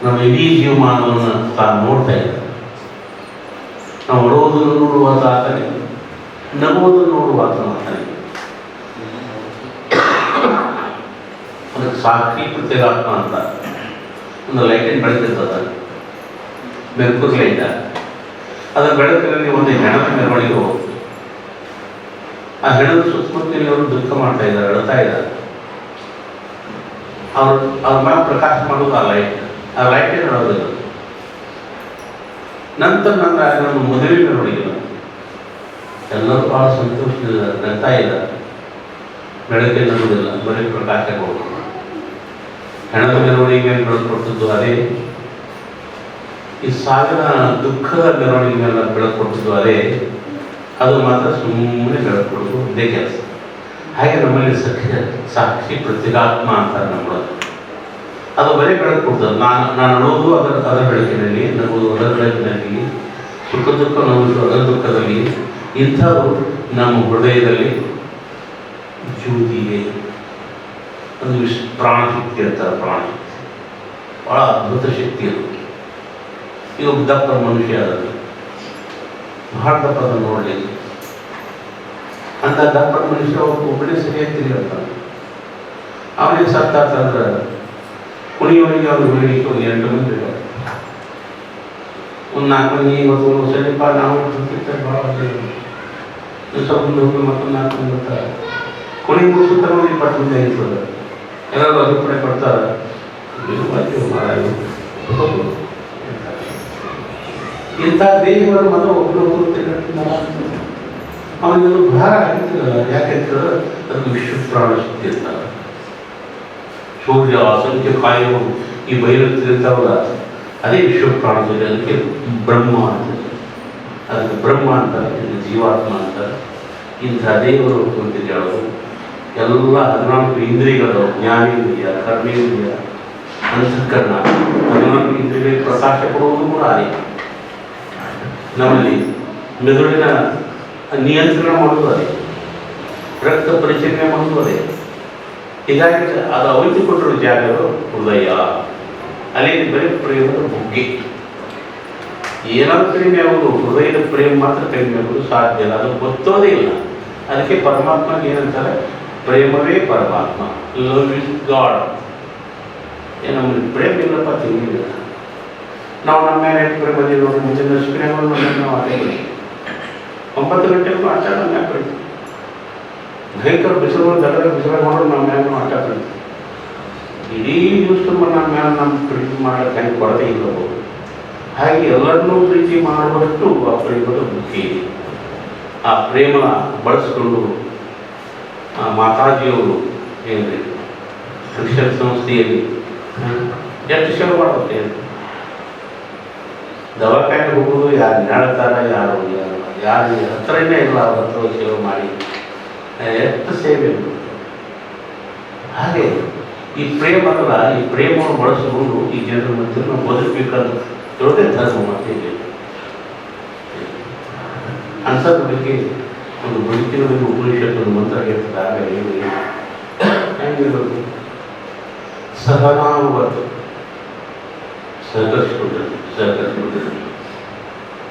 ನಮ್ಮ ಇಡೀ ಜೀವಮಾನವನ್ನು ತಾನು ನೋಡ್ತಾ ಇದ್ದಾರೆ. ನಾವು ಅಳುವುದನ್ನು ನೋಡುವ ಆತನೇ, ನಗುವುದನ್ನು ನೋಡುವ ಆತನೇ. ಅದಕ್ಕೆ ಸಾಕ್ಷಿ ಪ್ರತ್ಯೇಗಾತ್ಮ ಅಂತ ಒಂದು ಲೈಟಿನ ಬೆಳಕಿರ್ತದ, ಮೆರ್ಕುರಿ ಲೈಟ. ಅದರ ಬೆಳಕಿನಲ್ಲಿ ಒಂದು ಹೆಣದ ಮೆರವಣಿಗೆ ಹೋಗ್ತದೆ. ಆ ಹೆಣದ ಸುತ್ತಮುತ್ತಲಿನಲ್ಲಿ ಅವರು ದುಃಖ ಮಾಡ್ತಾ ಇದ್ದಾರೆ, ಅಳ್ತಾ ಇದ್ದಾರೆ. ಅವ್ರ ಮೇಲೆ ಪ್ರಕಾಶ ಮಾಡೋದು ಆ ಲೈಟೇ ನೋಡೋದಿಲ್ಲ. ನಂತರ ನನ್ನ ಮದುವೆ ಮೆರವಣಿಗೆ ಎಲ್ಲರೂ ಭಾಳ ಸಂತೋಷದಿಂದ ನಗ್ತಾ ಇದ್ದಾರೆ. ಬೆಳಗ್ಗೆ ನೋಡುವುದಿಲ್ಲ, ಬರೀ ಪ್ರಕಾಶ ಹೋಗೋದು. ಹೆಣದ ಮೆರವಣಿಗೆ ಮೇಲೆ ಬೆಳಕು ಕೊಡ್ತಿದ್ದು ಅದೇ, ಈ ಸಾವಿರ ದುಃಖದ ಮೆರವಣಿಗೆ ಮೇಲೆ ಬೆಳಕು ಕೊಡ್ತಿದ್ದು ಅದೇ. ಅದು ಮಾತ್ರ ಸುಮ್ಮನೆ ಬೆಳಕು ಕೊಡೋದು ಇದೇ ಕೆಲಸ. ಹಾಗೆ ನಮ್ಮಲ್ಲಿ ಸಾಕ್ಷಿ ಪ್ರತ್ಯೇಗಾತ್ಮ ಅಂತಾರೆ ನಮ್ಮೊಳಗೆ. ಅದು ಬರೀ ಬೆಳಕು ಕೊಡ್ತದೆ. ನಾನು ಅಳೋದು ಅದರ ಬೆಳಕಿನಲ್ಲಿ, ನಗುವುದು ಅದರ ಬೆಳಕಿನಲ್ಲಿ, ಸುಖ ದುಃಖ ನೋವುದು ಅದರ ದುಃಖದಲ್ಲಿ. ಇಂಥವು ನಮ್ಮ ಹೃದಯದಲ್ಲಿ ಜ್ಯೋತಿಗೆ ಒಂದು ಪ್ರಾಣಶಕ್ತಿ ಇರ್ತಾರೆ. ಪ್ರಾಣಶಕ್ತಿ ಭಾಳ ಅದ್ಭುತ ಶಕ್ತಿ ಅದು. ಈಗ ದಪ್ಪ ಮನುಷ್ಯ ಅದನ್ನು ಭಾಳ ದಪ್ಪದ ನೋಡಲಿಕ್ಕೆ, ಅಂತ ದಪ್ಪ ಮನುಷ್ಯ ಒಬ್ಬನೇ ಸರಿಯಾಗಿ ತಿರುಗಿರ್ತಾನೆ. ಅವನಿಗೆ ಸತ್ತಾತಂದ್ರೆ ಕುಣಿಯವನಿಗೆ ಅವ್ರು ಹೇಳಲಿಕ್ಕೆ ಒಂದು 8 ಮಂದಿ ಬೇಕಾಗ್ತದೆ. ಒಂದು 4 ಮಂದಿ ಇವತ್ತು ಸರಿಪ ನಾವು ಭಾಳ ಸ್ವಲ್ಪ ಮತ್ತೊಂದು 4 ಮಂದಿ ಬರ್ತಾರೆ. ಕುಣಿ ಮುಗಿಸುತ್ತ 20 ಮಂದಿ ಆಗಿರ್ತದೆ. ಎಲ್ಲರೂ ಅಭಿಪ್ರಾಯ ಪಡ್ತಾರೆ, ಇಂಥ ದೇವರು ಮತ ಒಬ್ಬರು ಅವನಿಗೆ ಭಾರ ಆಗಿರ್ತಿರಲ್ಲ. ಯಾಕೆಂದ್ರೆ ಅದು ವಿಶ್ವ ಪ್ರಾಣಶಕ್ತಿ ಇರ್ತಾರೆ. ಸೂರ್ಯ ಅಸಂಖ್ಯ ಕಾಯುವ ಈ ಬಯಲುತ್ತಿರ್ತಾವಲ್ಲ, ಅದೇ ವಿಶ್ವ ಪ್ರಾಣಶಕ್ತಿ. ಅದಕ್ಕೆ ಬ್ರಹ್ಮ ಅಂತಾರೆ, ಅದಕ್ಕೆ ಬ್ರಹ್ಮ ಅಂತಾರೆ, ಇದಕ್ಕೆ ಜೀವಾತ್ಮ ಅಂತಾರೆ. ಇಂಥ ದೇವರು ಕುಂತಿದ್ದಾಳು. ಎಲ್ಲ 14 ಇಂದ್ರಿಯಗಳು, ಜ್ಞಾನೇಂದ್ರಿಯ, ಕರ್ಮೇಂದ್ರಿಯ, ಅಂತಃಕರಣ, 14 ಇಂದ್ರಿಯ ಪ್ರಕಾಶ ಕೊಡುವುದು ಕೂಡ ಅದೇ. ನಮ್ಮಲ್ಲಿ ಮೆದುಳಿನ ನಿಯಂತ್ರಣ ಮಾಡುವುದು ಅದೇ, ರಕ್ತ ಪರಿಚಲನೆ ಮಾಡುವುದು ಅದೇ. ಹೀಗಾಗಿ ಅದು ಅವೈತಿ ಕೊಟ್ಟಿರೋ ಜಾಗಗಳು ಹೃದಯ. ಅಲ್ಲಿ ಬರೀ ಪ್ರೇಮದ ಬುಗ್ಗೆ. ಏನಾದರೂ ಕಡಿಮೆ ಆಗೋದು, ಹೃದಯದ ಪ್ರೇಮ ಮಾತ್ರ ಕಡಿಮೆ ಆಗೋದು ಸಾಧ್ಯ ಇಲ್ಲ. ಅದು ಗೊತ್ತೋದೇ ಇಲ್ಲ. ಅದಕ್ಕೆ ಪರಮಾತ್ಮಗೆ ಏನಂತಾರೆ, ಪ್ರೇಮವೇ ಪರಮಾತ್ಮ, ಲವ್ ಇಸ್ ಗಾಡ್. ನಮಗೆ ಪ್ರೇಮ ಇಲ್ಲಪ್ಪ ತಿಳಿಯಿಲ್ಲ. ನಾವು ನಮ್ಮ ಮೇಲೆ ಪ್ರೇಮ ನೋಡಿ ಮುಂದಿನ ಸ್ಕ್ರೀನ್ಗಳು ನಾವು ಆಟ ಬಿಡಿ 9 ಗಂಟೆಗೂ ಆಟ ನಮ್ಮ ಮ್ಯಾಗ ಬಿಡ್ತೀವಿ. ಭಯಂಕರ ಬಿಸಿಲು ದಡದ ಬಿಸಿಲು ಮಾಡೋದು ನಮ್ಮ ಮ್ಯಾಗ ನಾವು ಆಟ ಬಿಡ್ತೀವಿ. ಇಡೀ ದಿವಸ ನಮ್ಮ ಮ್ಯಾಲ ನಮ್ಮ ಪ್ರೀತಿ ಮಾಡೋಕ್ಕೆ ಹೆಂಗೆ ಕೊರತೆ ಇಲ್ಲಬಹುದು. ಹಾಗೆ ಎಲ್ಲರನ್ನೂ ಪ್ರೀತಿ ಮಾಡುವಷ್ಟು ಆ ಪ್ರೇಮದ ಮುಖ್ಯ ಇದೆ. ಆ ಪ್ರೇಮ ಬಳಸ್ಕೊಂಡು ಮಾತಾಜಿಯವರು ಏನ್ರಿ ಶಿಕ್ಷಣ ಸಂಸ್ಥೆಯಲ್ಲಿ ಎಷ್ಟು ಸೇವೆ ಮಾಡುತ್ತೆ. ದವಾಖಾನೆ ಹೋಗೋದು ಯಾರು ಹೇಳ್ತಾರೆ, ಯಾರು ಹತ್ರನೇ ಇಲ್ಲ, ಅವ್ರ ಹತ್ರ ಸೇವೆ ಮಾಡಿ ಎಷ್ಟು ಸೇವೆ. ಹಾಗೆ ಈ ಪ್ರೇಮ ಅಲ್ಲ, ಈ ಪ್ರೇಮವನ್ನು ಬಳಸಿಕೊಂಡು ಈ ಜನರ ಮಧ್ಯೆ ನಾವು ಬದುಕಬೇಕಂತ ಹೇಳೋದೇ ಧರ್ಮ. ಮತ್ತೆ ಅಂಥದ್ರ ಬಗ್ಗೆ ಒಂದು ಬದುಕಿನ ಬಗ್ಗೆ ಉಪನಿಷತ್ತು ಮಂತ್ರ ಹೇಳ್ತದಾಗ ಏನು ಹೆಂಗಿರೋದು ಸಹನಾವತ್ತು ಸಹಕರಿಸ್ಕೊಂಡಿರ್ತೀವಿ.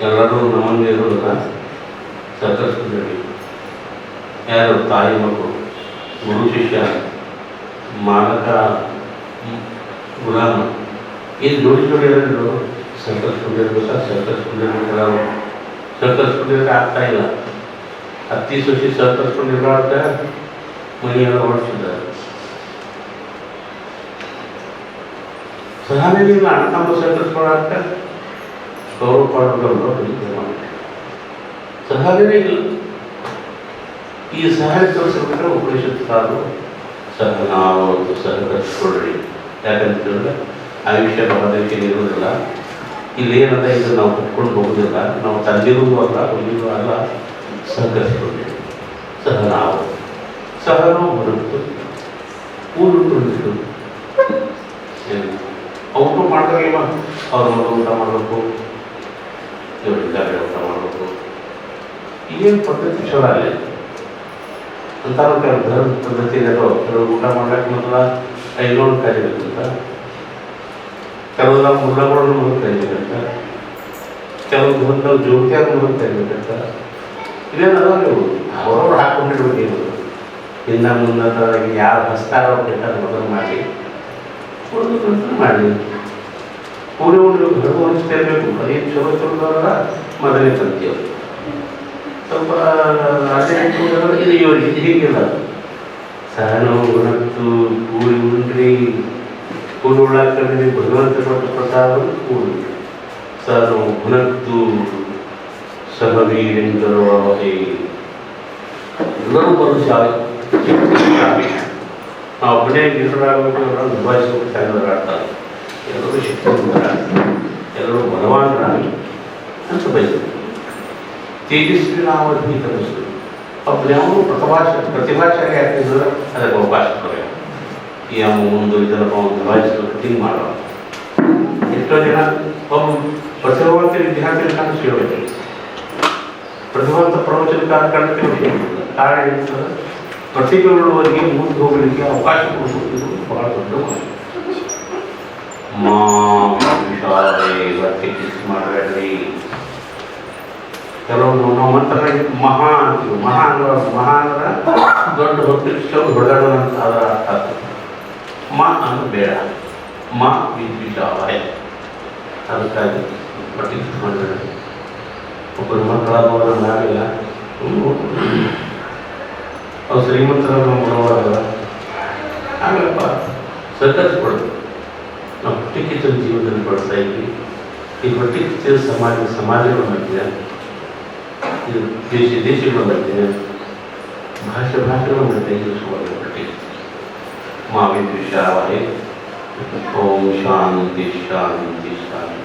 ಎಲ್ಲರೂ ನಮ್ಮಲ್ಲಿ ಇರೋದನ್ನ ಸಹಕರಿಸ್ಕೊಂಡಿರ್ತೀವಿ. ಯಾರು ತಾಯಿ ಮಕ್ಕಳು, ಗುರು ಶಿಷ್ಯ, ಮಾಲಕ ಗುಲಾಮ, ಇದು ಜೋಡಿ ಎಲ್ಲರೂ ಸಹಕರಿಸ್ಕೊಂಡಿರ್ಬೇಕಾ ಸಹಕರಿಸ್ಕೊಂಡಿರೋಕೆ ಆಗ್ತಾ ಇಲ್ಲ. ಅತ್ತಿ ಸೊಸಿ ಸಹಕರಿಸ್ಕೊಂಡಿರ್ಲಾರ್ದ ಮನೆಯೆಲ್ಲ ಹೊರಡ್ತಿದ್ದಾರೆ. ಸಹನೇನಿಲ್ಲ, ಅಣ್ಣ ತಮ್ಮ ಸಹಕರಿಸ್ಕೊಳ್ಳಾಕ ಗೌರವ ಪಾಠಗಳು ಸಹನೇ ಇಲ್ಲ. ಈ ಸಹನೆ ತೋರಿಸ್ಬೇಕಾದ್ರೆ ಉಪನಿಷತ್ತು ಸಹನಾವತ್ತು ಸಹಕರಿಸ್ಕೊಳ್ರಿ. ಯಾಕಂತ ಹೇಳಿದ್ರೆ ಆಯುಷ್ಯ ಬರೋದಕ್ಕೆ ಇರೋದಿಲ್ಲ. ಇಲ್ಲಿ ಏನಂತ ಇದು ನಾವು ಕುತ್ಕೊಂಡು ಹೋಗೋದಿಲ್ಲ, ನಾವು ತಂದಿರುವುದು ಅಲ್ಲ, ಒಯ್ಯುವುದು ಅಲ್ಲ, ಸಹಕರಿಸಿಕೊಂಡಿದ್ದೇವೆ. ಸಹನವು ಬರುತ್ತು, ಊರು ತುಂಬಿಟ್ಟು ಔಟು ಮಾಡ್ತಾರಿಲ್ಲ, ಅವ್ರು ಊಟ ಮಾಡಬೇಕು, ಇವರಿದ್ದಾರೆ ಊಟ ಮಾಡಬೇಕು, ಏನು ಪದ್ಧತಿ ಚಲೋ ಅಲ್ಲ ಅಂತ ಧರ್ಮ ಪದ್ಧತಿ ಇದೆಯೋ. ಕೆಲವು ಊಟ ಮಾಡ್ಲಿಕ್ಕೆ ಮೊದಲ 500 ಕರಿಬೇಕಂತ, ಕೆಲವೆಲ್ಲ ಮುಲ್ಲಗಳನ್ನು ಮುಂದೆ ಕರಿಬೇಕಂತ, ಕೆಲವು ಧರ್ಮದಲ್ಲಿ ಜ್ಯೋತಿಯಾಗ ಮುಂದೆ ಕರಿಬೇಕಂತ. ಇದೇನದ ನೀವು ಅವ್ರವ್ರು ಹಾಕೊಂಡಿರ್ಬೇಕು. ಇನ್ನು ಮುಂದೆ ಯಾರು ಹಸ್ತಾರ ಬೇಕಾದ್ರೆ ಮೊದಲು ಮಾಡಿ ಮಾಡಿ ಪೂರಿ ಉಂಡು ಗರ್ಭ ಹಂಚ್ತಾ ಇರಬೇಕು. ಅದೇನು ಚಲೋ ಚಲೋದವರ ಮೊದಲೇ ತಂತೀವಿ. ಸ್ವಲ್ಪ ಅದೇ ಇದು ಇವರಿಗೆ ಹೀಗಿಲ್ಲ. ಸಹನೋ ಗುಣತ್ತು ಪೂರಿ ಉಂಡ್ರಿ, ಕೂಡು ಉಳ್ಳಾಕಂಡ್ರಿ, ಭಗವಂತ ಕೊಟ್ಟ ಪ್ರಸಾದ ಕೂಡು. ಸಹನೋ ಗುಣತ್ತು ಸಹವೀರೆಂದರು ಎಲ್ಲರೂ ಬರು ಶಾಲೆ. ನಾವು ಒಬ್ಬನೇ ಗಿಡರಾಗಬೇಕು, ಅವರನ್ನು ನಿಭಾಯಿಸಬೇಕು, ಆಡ್ತಾರೆ. ಎಲ್ಲರೂ ಶಿಕ್ಷಕರಾಗಿ, ಎಲ್ಲರೂ ಬಲವಾನರಾಗಿ ಅಂತ ಬಯಸ್ತಾರೆ. ತೇಜಸ್ವಿ ನಾವು ಅದಕ್ಕೆ ಕಲಿಸ್ತೀವಿ. ಒಬ್ಬನ್ಯಾವನು ಪ್ರತಿಭಾಶಾಲಿ ಆಗ್ತಿದ್ರೆ ಅದಕ್ಕೆ ಅವಕಾಶ ಕೊಡಬೇಕು. ಈ ಒಂದು ಇದನ್ನು ನಿಭಾಯಿಸಲು ಕಟಿಂಗ್ ಮಾಡೋಣ. ಎಷ್ಟೋ ಜನ ಒಬ್ಬ ಪ್ರತಿಭಾವಂತ ವಿದ್ಯಾರ್ಥಿಗಳನ್ನ ಸೇರಬೇಕು, ಪ್ರತಿಭಾವಂತ ಪ್ರವಚನಕಾರ ಕಂಡು ಕಾರಣ ಇರ್ತದೆ. ಪ್ರತಿಭೆಗಳವರಿಗೆ ಮುಂದೆ ಹೋಗಲಿಕ್ಕೆ ಅವಕಾಶ ಕೊಡುವುದು ಬಹಳ ದೊಡ್ಡ ಮಾಡಬೇಡ್ರಿ. ಕೆಲವೊಂದು ನಾವು ಮಂತ್ರ ಮಹಾ ಅಂತೀವಿ. ಮಹಾ ಅಂದ್ರೆ ದೊಡ್ಡ ಹೊತ್ತಿಗೆ ಹೊಡೆದಾಡುವಂತ ಅದರ ಅರ್ಥ. ಮ ಅಂದ್ರೆ ಬೇಡ, ಮ ವಿದ್ವಿಷಾವಾಯ. ಅದಕ್ಕಾಗಿ ಪ್ರತಿಷ್ಠೆ ಮಾಡಬೇಡ್ರಿ. ಒಬ್ಬರು ಮಕ್ಕಳಾದವರ ನಾವಿಲ್ಲ, ಅವ್ರು ಶ್ರೀಮಂತರ ಮನೋವಾಗಲ್ಲ. ಆಮೇಲಪ್ಪ ಸಹಕರಿಸ್ಕೊಡ್ಬೇಕು. ನಾವು ಹೊಟ್ಟೆಕಿಚ್ಚನ ಜೀವನದಲ್ಲಿ ಬಳಸ್ತಾ ಇದ್ವಿ. ಈ ಹೊಟ್ಟೆಕಿಚ್ಚನ ಸಮಾಜಗಳ ಮಧ್ಯೆ, ಇದು ದೇಶಗಳ ಮಧ್ಯೆ, ಭಾಷೆಗಳ ಮಧ್ಯೆ ಇರಿಸುವಾಗ ಹೊಟ್ಟೆ ಮಾವಿದ್ವಿಷಾವಾಯ. ಓಂ ಶಾಂತಿ ಶಾಂತಿ ಶಾಂತಿ.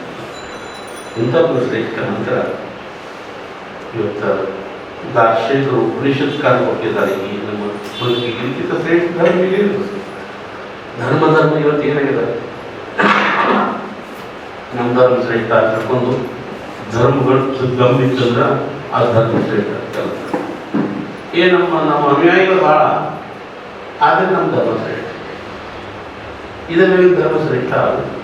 ಇಂಥ ಒಂದು ಶ್ರೇಷ್ಠ ಮಂತ್ರ ಇವತ್ತು ದಾರ್ಶನಿಕರು ಉಪನಿಷತ್ಕಾರ ಕೊಟ್ಟಿದ್ದಾರೆ. ಈ ನಮ್ಮ ಬದುಕಿಗೆ ಇದಕ್ಕಿಂತ ಶ್ರೇಷ್ಠ ಧರ್ಮ ಏನಿಲ್ಲ. ಧರ್ಮ ಇವತ್ತು ಏನಾಗಿದೆ, ನಮ್ಮ ಧರ್ಮ ಶ್ರೇಷ್ಠ ಅಂತ ತಿಳ್ಕೊಂಡು ಧರ್ಮಗಳು ಗಮನಿಸಿದ್ರೆ ಆ ಧರ್ಮ ಶ್ರೇಷ್ಠ ಕೆಲಸ. ನಮ್ಮ ಅನುಯಾಯಿಗಳು ಭಾಳ, ಆದರೆ ನಮ್ಮ ಧರ್ಮ ಶ್ರೇಷ್ಠ. ಇದರ ಮೇಲೆ ಧರ್ಮ ಶ್ರೇಷ್ಠ ಆಗುತ್ತೆ.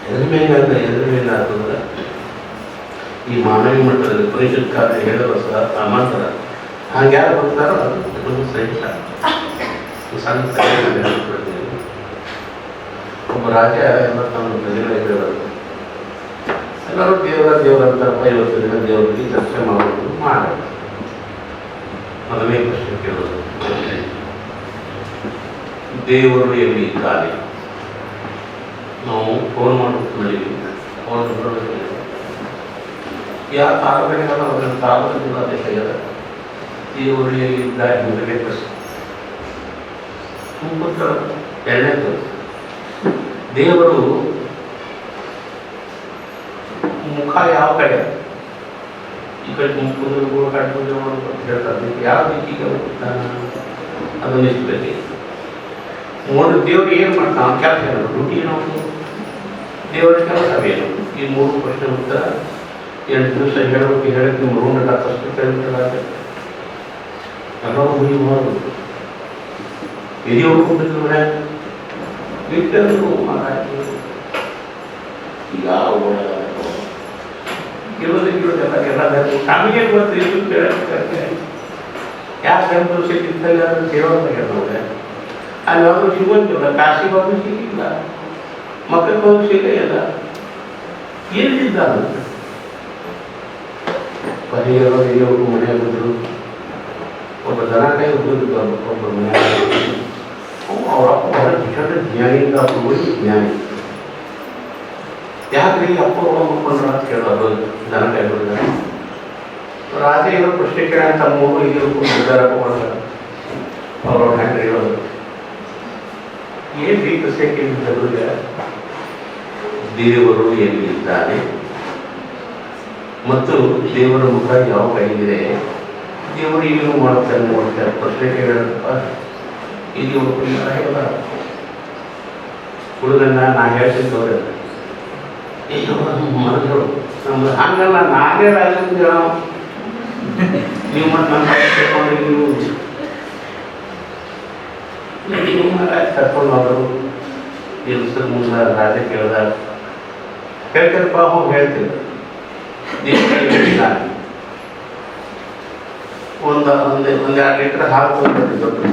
ಎದ್ರ ಮೇಲೆ ಆಗ್ತಂದ್ರೆ ಈ ಮಾನವಿ ಮಟ್ಟದಲ್ಲಿ ಪರಿಷತ್ಕಾರ ಹೇಳೋ ಆ ಮಂತ್ರ ಹಂಗೆ ಯಾರು ಬರ್ತಾರೋ ಅದು ಶ್ರೇಷ್ಠ. ಸಣ್ಣ ಹೇಳ್ಕೊಡ್ತೀನಿ. ಒಬ್ಬ ರಾಜ ಎಲ್ಲ ತಮ್ಮ ಪ್ರಜೆಗಳಿಗೆ ಹೇಳೋದು, ಎಲ್ಲರೂ ದೇವರ ಅಂತಾರಪ್ಪ, ಇವತ್ತು ದಿನ ದೇವರ ಬಗ್ಗೆ ಚರ್ಚೆ ಮಾಡೋದು ಮಾಡೋದು. ಮೊದಲನೇ ಪ್ರಶ್ನೆ ಕೇಳೋದು, ದೇವರು ಎಲ್ಲಿ ಇದ್ದಾನೆ? ನಾವು ಫೋನ್ ಮಾಡೋದು ಫೋನ್ ಯಾವ ತಾಲೂಕಿನ ತಾಲೂಕು ಜಿಲ್ಲಾಧ್ಯಕ್ಷ ದೇವರು ಎಲ್ಲಿದ್ದಾರೆ ಮೊದಲನೇ ಪ್ರಶ್ನೆ. ಎರಡನೇದು, ದೇವರು ಮುಖ ಯಾವ ಕಡೆ? ಈ ಕಡೆ ಮುಖ ಪೂಜೆ ಮಾಡೋದು ಹೇಳ್ತಾರೆ. ಯಾವ ದಿಕ್ಕಿಗೆ ಅದನ್ನು ಇಷ್ಟಬೇಕು. ಮೂರು ದೇವರು ಏನು ಮಾಡ್ತಾನೆ, ಕೆಲಸ ಏನು, ಡ್ಯೂಟಿ ಏನು, ದೇವರ ಕೆಲಸವೇನು? ಈ ಮೂರು ಪ್ರಶ್ನೆ ಉತ್ತರ 8 ದಿವಸ ಹೇಳಬೇಕು. ಹೇಳಕ್ಕೆ ನಿಮ್ಮ ರೂಮ್ ಅಷ್ಟು ಕೇಳ್ಬೇಕಾದ್ರೆ ಎಲ್ಲರೂ ಹುಡುಗಿ ಮಾಡೋದು ಎದೆ ಹೊಡ್ಕೊಂಡಿದ್ರು ಮನೆ ಬಿಟ್ಟರು ಮಾರಾಯ್ತು. ಈಗ ನಮಗೆ ಗೊತ್ತು ಕೇಳಕ್ಕೆ ಯಾಕೆ ಗಂಟು ಸಿಕ್ಕಿದ್ದಲ್ಲಿ ಅದನ್ನು ಸೇರೋದು ಹೇಳ್ಬೋದೆ. ಅಲ್ಲಿ ಅವರು ಸಿಗೋದಿಲ್ಲ, ಕಾಶಿಗೆ ಹೋದ್ರು ಸಿಕ್ಕಿಲ್ಲ, ಮಕ್ಕಳಿಗೆ ಹೋಗಿ ಸಿಗಲ್ಲ. ಏನಿದ್ದ ಪರಿಯರು ಹಿರಿಯವರು ಮನೆಯಾಗ ಬಂದರು. ಒಬ್ಬ ದನ ಕೈ ಹೋಗಿದ್ದು ಒಬ್ಬ ಮನೆಯಾಗ ಅವರ ಅಪ್ಪ ವಿಶಾಲ ಜ್ಞಾನಿಯಿಂದ ಹೋಗಿ ಜ್ಞಾನಿ. ಯಾಕ್ರಿ ಅಪ್ಪ ಹೋಗ್ಕೊಂಡ್ರ ಅಂತ ಕೇಳೋದು ದನ ಕೈ ಹೋಗಿದ್ದಾರೆ. ರಾಜ ಏನೋ ಪ್ರಶ್ನೆ ಕೇಳ ತಮ್ಮ ಮಗು ಈಗ ನಿರ್ಧಾರಪ್ಪ ಮಾಡ್ತಾರೆ. ಅವ್ರ ಹೆಂಗೆ ಹೇಳೋದು ಏನು ರೀ ಪ್ರಶ್ನೆ ಕೇಳಿದ್ರೆ ದೇವರು ಎಲ್ಲಿ ಇದ್ದಾನೆ ಮತ್ತು ದೇವರ ಮುಖ ಯಾವ ಕೈಗಿದೆ, ದೇವರು ಏನು ಮಾಡುತ್ತಾರೆ ನೋಡ್ತಾರೆ. ಪ್ರಶ್ನೆ ಕೇಳಪ್ಪ, ಇಲ್ಲಿ ಒಬ್ಬ ಹುಡುಗನ್ನ ನಾ ಹೇಳ್ತೀನಿ ತೋರಿ ಮನಸ್ಸು ನಮ್ದು ಹಂಗಲ್ಲ, ನಾನೇ ರಾಜ ನೀವು ಮತ್ತು ನನ್ನ ಕರ್ಕೊಂಡು ನೀವು ಕರ್ಕೊಂಡು ಹೋದರು ದಿವಸದ ಮುಂದೆ ರಾಜ ಕೇಳ್ದ ಹೇಳ್ತಾರಪ್ಪ, ಹೋಗಿ ಹೇಳ್ತೀರ ಒಂದು 2 ಲೀಟ್ರ್ ಹಾಲು ತೊಗೊಂಡು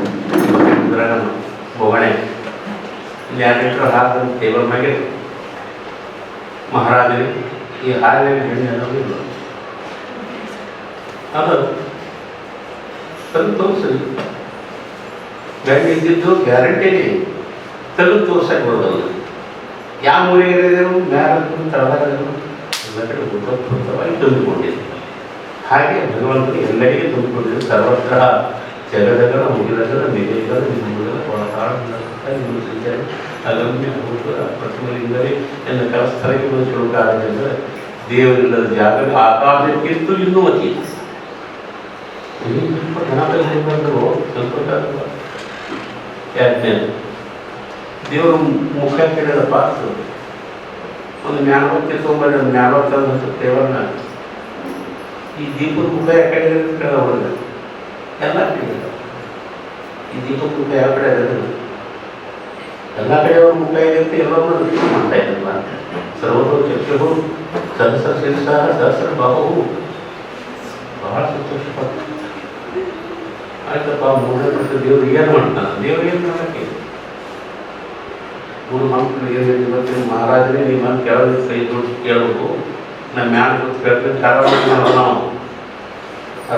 ಬೋಗಣೆ 2 ಲೀಟ್ರ್ ಹಾಲು ಟೇಬಲ್ ಮ್ಯಾಗೆ ಮಹಾರಾಜರಿಗೆ ಈ ಹಾಲಿನ ಹೆಣ್ಣೆ ಅನ್ನೋದು ಇಲ್ಲ. ಅದು ತಂದು ತೋರಿಸಿ ಗಂಡು ಇದ್ದಿದ್ದು ಗ್ಯಾರಂಟಿನೇ ತಂದು ತೋರ್ಸಕ್ಕೆ ಬರೋದಲ್ಲ. ಯಾವ ಮೂಲೆಗಳಿದ್ರು ಮ್ಯಾಲ ತಳದಾಗಿದ್ರು ಎಲ್ಲ ಕಡೆ ಉತ್ತಮವಾಗಿ ತುಂಬಿಕೊಂಡಿದೆ. ಹಾಗೆ ಭಗವಂತನು ಎಲ್ಲರಿಗೂ ತುಂಬಿಕೊಂಡಿದೆ. ಸರ್ವತ್ರ ಜಗದಗಲ ಮುಗಿದಗಲ ನಿಗಲ ನಿಮ್ಮುಗಲ ಒಳಕಾಡಿದ್ದಾರೆ ಅಗಮ್ಯ ಭೂತ ಪ್ರತಿಮೆಯಿಂದಲೇ ಎನ್ನ ಸ್ಥಳಕ್ಕೆ ಶುರುಕಾರದಿಂದ ದೇವರಿಲ್ಲದ ಜಾಗ ಆಕಾಶಕ್ಕಿಂತ ಇನ್ನೂ ಅತಿ ಸ್ವಲ್ಪ ಯಾಜ್ಞೆ ದೇವರು ಮುಖ ಕೇಳಿದ ಪಾತ್ರ ಒಂದು ಜ್ಞಾನವಕ್ಕೆ ತೊಗೊಂಬರಿ, ಒಂದು ಜ್ಞಾನವತ್ತ ದೇವರನ್ನ ಈ ದೀಪದ ಮುಖ ಯಾವ ಕಡೆ ಕೇಳೋಲ್ಲ, ಎಲ್ಲ ಕೇಳಿದ. ಈ ದೀಪದ ಮುಖ ಯಾವ ಕಡೆ ಇರೋದಿಲ್ಲ, ಎಲ್ಲ ಕಡೆ ಅವ್ರ ಮುಖ ಇದೆ ಎಲ್ಲವನ್ನೂ ರಕ್ಷಣೆ ಮಾಡ್ತಾ ಇದ್ದಲ್ಲ. ಸರ್ವತೋ ಚಕ್ಷು ಸಹಸ್ರ ಶಿರಸ ಸಹಸ್ರ ಬಾಹು. ಬಹಳ ಸಂತೋಷಪಡ್ತ ಆಯ್ತಪ್ಪ. 3 ವರ್ಷ ದೇವ್ರು ಏನು ಮಾಡ್ತಾನೆ, ದೇವ್ರು ಏನು ಮಾಡೋಕ್ಕೆ 3 ಮಕ್ಕಳು ಏನೇನು ಇವತ್ತು ಮಹಾರಾಜನೇ ನಿಮ್ಮ ಕೆಳಗೆ ಕೈ ಜೋಡಿಸಿ ಕೇಳಬೇಕು. ನಮ್ಮ ಮ್ಯಾಲ ಕೂತು ಕೇಳ್ತೀನಿ ಕಾರಣ ನಾವು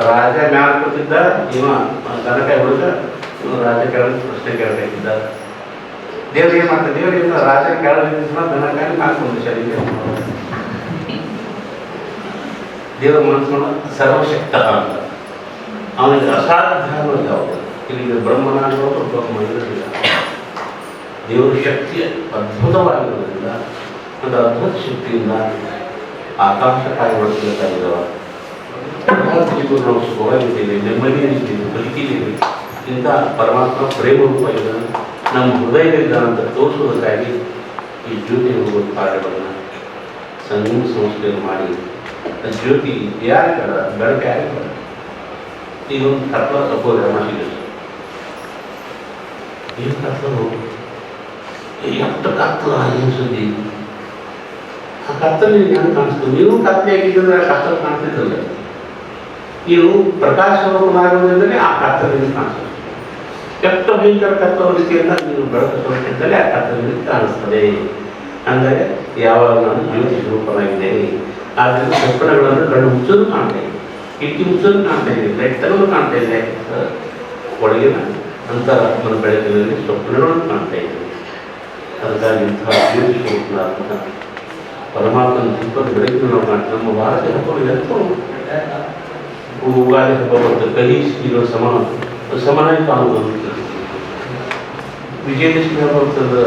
ರಾಜ ಮ್ಯಾಲ ಕೂತಿದ್ದ, ಇವ ದನಕಾಯಿ ಹುಡುಗ ಇವ ರಾಜ ಕೆಳಗೆ ಪ್ರಶ್ನೆ ಕೇಳಬೇಕಿದ್ದ. ದೇವ್ರು ಏನು ಮಾಡ್ತಾರೆ, ದೇವ್ರು ಏನು ರಾಜ ಕೆಳಗೆ ದನಕಾಯಿ ಹಾಕೊಂಡು ಶರೀರ ದೇವ್ರ ಮನಸ್ಸು ಸರ್ವಶಕ್ತ ಅಂತ. ಅವನಿಗೆ ಅಸಾಧ್ಯ ಅನ್ನೋದು ಯಾವುದು ಇಲ್ಲಿ ಬ್ರಹ್ಮನ ಅನ್ನೋದು ಬ್ರಹ್ಮ ಇರೋದಿಲ್ಲ. ದೇವರ ಶಕ್ತಿ ಅದ್ಭುತವಾಗಿರೋದ್ರಿಂದ ಒಂದು ಅದ್ಭುತ ಶಕ್ತಿಯಿಂದ ಆಕಾಶ ಕಾಯಿಗೊಳಿಸಬೇಕಾಗಿದ್ದಾವ. ನಾವು ಸುಖವಾಗಿದ್ದೇವೆ, ನೆಮ್ಮದಿಯಲ್ಲಿದ್ದೇವೆ, ಬದುಕಿದ್ದೇವೆ. ಇಂಥ ಪರಮಾತ್ಮ ಪ್ರೇಮ ರೂಪ ಇದೆ ನಮ್ಮ ಹೃದಯದಿಂದ ಅಂತ ತೋರಿಸೋದಕ್ಕಾಗಿ ಈ ಜ್ಯೋತಿ ಹೋಗುವ ಕಾರ್ಯಗಳನ್ನು ಸಂಗಮ ಸಂಸ್ಥೆಯನ್ನು ಮಾಡಿ ಜ್ಯೋತಿ ಯಾರು ಬೇಡ, ಬೆಳಕು ಯಾರು ಬೇಡ. ಈಗ ಒಂದು ಕತ್ಲ ತಪ್ಪೋದು ಅಮಾಸಿಗೆ ಏನು ಕತ್ತಲು, ಎಷ್ಟು ಕತ್ತಲ, ಏನು ಸುದ್ದಿ. ಆ ಕತ್ತಲು ಹೆಂಗೆ ಕಾಣಿಸ್ತು? ನೀವು ಕತ್ತಲೆ ಆಗಿದ್ದರೆ ಆ ಕತ್ತಲು ಕಾಣಿಸ್ತಿದ್ದಲ್ಲ. ನೀವು ಪ್ರಕಾಶಮಾಗುವುದರಿಂದಲೇ ಆ ಕತ್ತಲಿಗೆ ಕಾಣಿಸ್ತದೆ. ಎಷ್ಟು ಭಯಂಕರ ಕತ್ತಲ ರೀತಿಯಿಂದ ನೀವು ಬೆಳಕು ತೋರಿಸಿದ್ದಲೇ ಆ ಕತ್ತಲಿಗೆ ಕಾಣಿಸ್ತದೆ. ಅಂದರೆ ಯಾವಾಗ ನಾನು ಜ್ಯೋತಿ ಸ್ವರೂಪನಾಗಿದ್ದೇನೆ. ಆದ್ದರಿಂದ ಸ್ವಪ್ನಗಳನ್ನು ಕಣ್ಣು ಮುಚ್ಚೋದು ಕಾಣ್ತಾ ಇದೆ, ಕಿಟಕಿ ಮುಚ್ಚೋದು ಕಾಣ್ತಾ ಇದೆ, ಲೈಟ್ ತರೋದು ಕಾಣ್ತಾ ಇದೆ. ಒಳಗಿನ ಅಂತರಾತ್ಮನ ಬೆಳಕಿನಲ್ಲಿ ಸ್ವಪ್ನಗಳನ್ನು ಕಾಣ್ತಾ ಇದೆ. ಅದಕ್ಕಾಗಿ ಇಂತಹ ಜ್ಯೋತಿ ಸ್ವರೂಪನಾದ ಪರಮಾತ್ಮನ ದೀಪದ ಬೆಳಕಿನ ನಾವು ಕಾಣ್ತೀವಿ. ನಮ್ಮ ಭಾರತ ಹಬ್ಬಗಳು ಎಂತೂ ಉಗಾದಿ ಹಬ್ಬ ಮತ್ತು ಕಹಿ ಸಿಹಿಗಳ ಸಮನಾಗಿ ಕಾಣುವುದು. ವಿಜಯದಶಮಿ ಹಬ್ಬ ಅಂತಂದ್ರೆ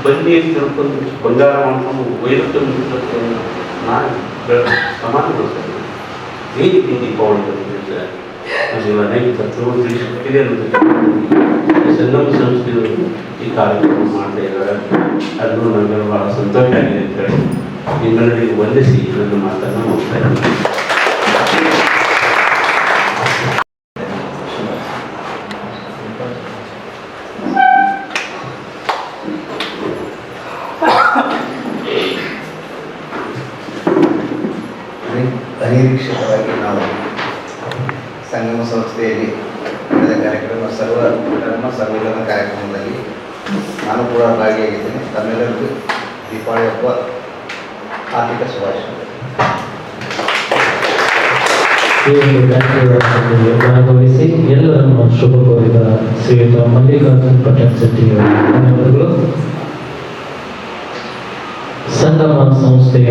ಬನ್ನಿ ತಿಳ್ಕೊಂಡು ಬಂಗಾರ ಮಾಡ್ಕೊಂಡು ವೈರತ್ವ ನಾನು ಸಮಾನಗೊಳಿಸ್ತೇನೆ. ಈ ರೀತಿ ದೀಪಾವಳಿ ಬಂದಿದ್ದರೆ ನಮಗೆ ಅನೇಕ ತತ್ವಗಳು ತಿಳಿಸಿಕೊಟ್ಟಿದೆ ಅನ್ನೋದಕ್ಕೆ ಸಂಗಮ ಸಂಸ್ಥೆಗಳು ಈ ಕಾರ್ಯಕ್ರಮ ಮಾಡ್ತಾ ಇದ್ದಾರೆ. ಅದು ನನಗೆ ಬಹಳ ಸಂತೋಷ ಆಗಿದೆ ಅಂತ ಹೇಳಿ ನಿಮ್ಮೆಲ್ಲರಿಗೂ ವಂದಿಸಿ ನನ್ನ ಮಾತನ್ನು ಮುಗಿಸ್ತಾ ಇದ್ದೀನಿ. ಅನಿರೀಕ್ಷಿತವಾಗಿ ನಾವು ಸಂಗಮ ಸಂಸ್ಥೆಯಲ್ಲಿ ನಡೆದ ಕಾರ್ಯಕ್ರಮ ಧರ್ಮ ಸರ್ವಧರ್ಮ ಕಾರ್ಯಕ್ರಮದಲ್ಲಿ ನಾನು ಕೂಡ ಭಾಗಿಯಾಗಿದ್ದೇನೆ. ತಮ್ಮೆಲ್ಲರಿಗೂ ದೀಪಾವಳಿ ಹಬ್ಬ ಆರ್ಥಿಕ ಶುಭಾಶಯ. ಈ ಒಂದು ಕಾರ್ಯಕ್ರಮದಲ್ಲಿ ಭಾಗವಹಿಸಿ ಎಲ್ಲರನ್ನು ಶುಭ ಕೋರಿದ ಶ್ರೀಯುತ ಮಲ್ಲಿಕಾರ್ಜುನ್ ಪಟೇಲ್ ಶೆಟ್ಟಿಯವರು ಸಂಗಮ ಸಂಸ್ಥೆಯ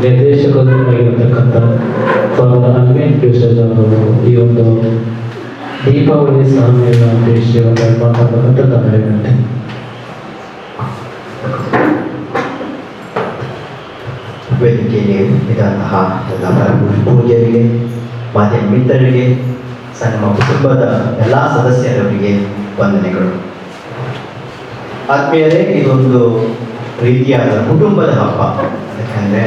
ನಿರ್ದೇಶಕರು ಆಗಿರತಕ್ಕಂಥ ಫಾದರ್ ಅಲ್ವಿನ್ ಫ್ಯೂಸರ್ ಅವರು ಈ ಒಂದು ದೀಪಾವಳಿ ಸಮ್ಮೇಳನ ಉದ್ದೇಶಿಸಿ ಮಾತಾಡತಕ್ಕಂಥ ತಮ್ಮ ವೇದಿಕೆಯಲ್ಲಿ ಇದ್ದಂತಹ ಎಲ್ಲ ಪೂಜ್ಯರಿಗೆ, ಮಾಧ್ಯಮ ಮಿತ್ರರಿಗೆ, ಸಂಗಮ ಕುಟುಂಬದ ಎಲ್ಲ ಸದಸ್ಯರವರಿಗೆ ವಂದನೆಗಳು. ಆತ್ಮೀಯರೇ, ಇದೊಂದು ರೀತಿಯಾದ ಕುಟುಂಬದ ಹಬ್ಬ. ಯಾಕಂದರೆ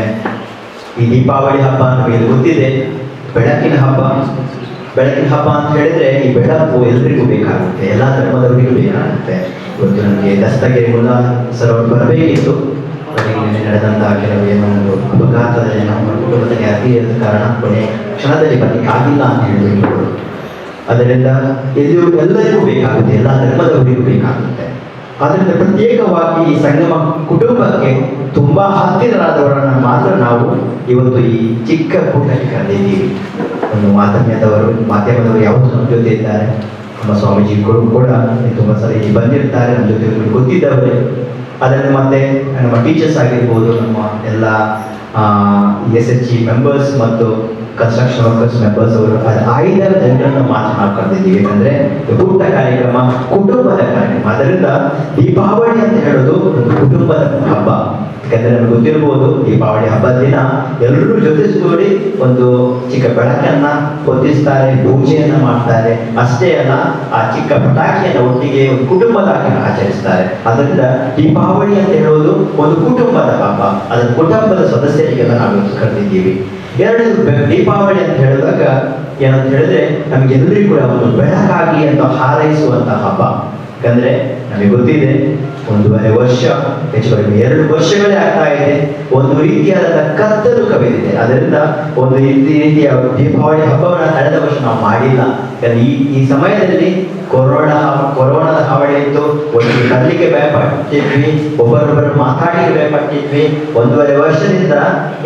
ಈ ದೀಪಾವಳಿ ಹಬ್ಬ ನಮಗೆ ಗೊತ್ತಿದೆ, ಬೆಳಕಿನ ಹಬ್ಬ. ಬೆಳಕಿನ ಹಬ್ಬ ಅಂತ ಹೇಳಿದ್ರೆ ಈ ಬೆಳಕು ಎಲ್ರಿಗೂ ಬೇಕಾಗುತ್ತೆ, ಎಲ್ಲ ಧರ್ಮದವರಿಗೂ ಬೇಕಾಗುತ್ತೆ. ಇವತ್ತು ನಮಗೆ ದಸ್ತಗಿರಿ ಮುಲ್ಲಾ ಸರ್ ಅವರು ಬರಬೇಕಿತ್ತು. ನಿನ್ನೆ ನಡೆದಂತಹ ಕೆಲವು ಏನೋ ಒಂದು ಅಪಘಾತದಲ್ಲಿ ನಮ್ಮ ಕುಟುಂಬದಲ್ಲಿ ಅತಿ ಇರದ ಕಾರಣ ಕೊನೆ ಕ್ಷಣದಲ್ಲಿ ಬರಲಿಕ್ಕೆ ಆಗಿಲ್ಲ ಅಂತ ಹೇಳಬೇಕು. ಅದರಿಂದ ಎಲ್ಲರಿಗೂ ಬೇಕಾಗುತ್ತೆ, ಎಲ್ಲ ಧರ್ಮದವರಿಗೂ ಬೇಕಾಗುತ್ತೆ. ಆದ್ದರಿಂದ ಪ್ರತ್ಯೇಕವಾಗಿ ಈ ಸಂಗಮ ಕುಟುಂಬಕ್ಕೆ ತುಂಬಾ ಹತ್ತಿರರಾದವರನ್ನು ಮಾತ್ರ ನಾವು ಇವತ್ತು ಈ ಚಿಕ್ಕ ಕೂಟಕ್ಕೆ ಕರೆದಿದ್ದೀವಿ. ಒಂದು ಮಾಧ್ಯಮದವರು ಯಾವತ್ತೂ ನಮ್ಮ ಜೊತೆ ಇದ್ದಾರೆ. ನಮ್ಮ ಸ್ವಾಮೀಜಿಗಳು ಕೂಡ ತುಂಬ ಸಲ ಇಲ್ಲಿ ಬಂದಿರ್ತಾರೆ, ನಮ್ಮ ಜೊತೆ ಗೊತ್ತಿದ್ದವರೇ. ಅದರಲ್ಲಿ ಮತ್ತೆ ನಮ್ಮ ಟೀಚರ್ಸ್ ಆಗಿರ್ಬೋದು, ನಮ್ಮ ಎಲ್ಲ SHG ಮೆಂಬರ್ಸ್ ಮತ್ತು ಕನ್ಸ್ಟ್ರಕ್ಷನ್ ವರ್ಕರ್ಸ್ ಮೆಂಬರ್ಸ್ ಅವರು 5 ಜನರನ್ನು ಮಾತ್ರ ನಾವು ಕರೆದಿದ್ದೀವಿ. ಯಾಕಂದ್ರೆ ಪುಟ್ಟ ಕಾರ್ಯಕ್ರಮ, ಕುಟುಂಬದ ಕಾರ್ಯಕ್ರಮ. ಅದರಿಂದ ದೀಪಾವಳಿ ಅಂತ ಹೇಳೋದು ಒಂದು ಕುಟುಂಬದ ಹಬ್ಬ. ಯಾಕಂದ್ರೆ ನಮ್ಗೆ ಗೊತ್ತಿರ್ಬೋದು, ದೀಪಾವಳಿ ಹಬ್ಬದ ದಿನ ಎಲ್ಲರೂ ಜೊತೆಗೂಡಿ ಒಂದು ಚಿಕ್ಕ ಬೆಳಕನ್ನ ಹೊತ್ತಿಸ್ತಾರೆ, ಪೂಜೆಯನ್ನ ಮಾಡ್ತಾರೆ. ಅಷ್ಟೇ ಅಲ್ಲ, ಆ ಚಿಕ್ಕ ಪಟಾಕಿಯನ್ನು ಒಟ್ಟಿಗೆ ಒಂದು ಕುಟುಂಬದಾಗಿ ಆಚರಿಸ್ತಾರೆ. ಅದರಿಂದ ದೀಪಾವಳಿ ಅಂತ ಹೇಳೋದು ಒಂದು ಕುಟುಂಬದ ಹಬ್ಬ. ಅದನ್ನು ಕುಟುಂಬದ ಸದಸ್ಯರಿಗೆಲ್ಲ ನಾವು ಕರೆದಿದ್ದೀವಿ. ಎರಡನೇದು ದೀಪಾವಳಿ ಅಂತ ಹೇಳಿದಾಗ ಏನಂತ ಹೇಳಿದ್ರೆ ನಮಗೆಲ್ಲರಿಗೂ ಕೂಡ ಒಂದು ಬೆಳಕಾಗಿ ಅಂತ ಹಾರೈಸುವಂತಹ ಹಬ್ಬ. ಯಾಕಂದ್ರೆ ನಮಗೆ ಗೊತ್ತಿದೆ, 1.5 ವರ್ಷ, ಹೆಚ್ಚು ಕಡಿಮೆ 2 ವರ್ಷಗಳೇ ಆಗ್ತಾ ಇದೆ. ಒಂದು ರೀತಿಯಾದ ಕತ್ತಲು ಕವಿದಿದೆ. ಅದರಿಂದ ಒಂದು ರೀತಿಯ ದೀಪಾವಳಿ ಹಬ್ಬವನ್ನು ಕಳೆದ ವರ್ಷ ನಾವು ಮಾಡಿಲ್ಲ. ಯಾಕಂದ್ರೆ ಈ ಸಮಯದಲ್ಲಿ ಕೊರೋನಾದ ಹಾವಳಿ ಇತ್ತು. ಒಂದು ಕಲಿಕೆ ಭಯಪಟ್ಟಿದ್ವಿ, ಒಬ್ಬರೊಬ್ಬರು ಮಾತಾಡಿಗೆ ಭಯಪಟ್ಟಿದ್ವಿ. 1.5 ವರ್ಷದಿಂದ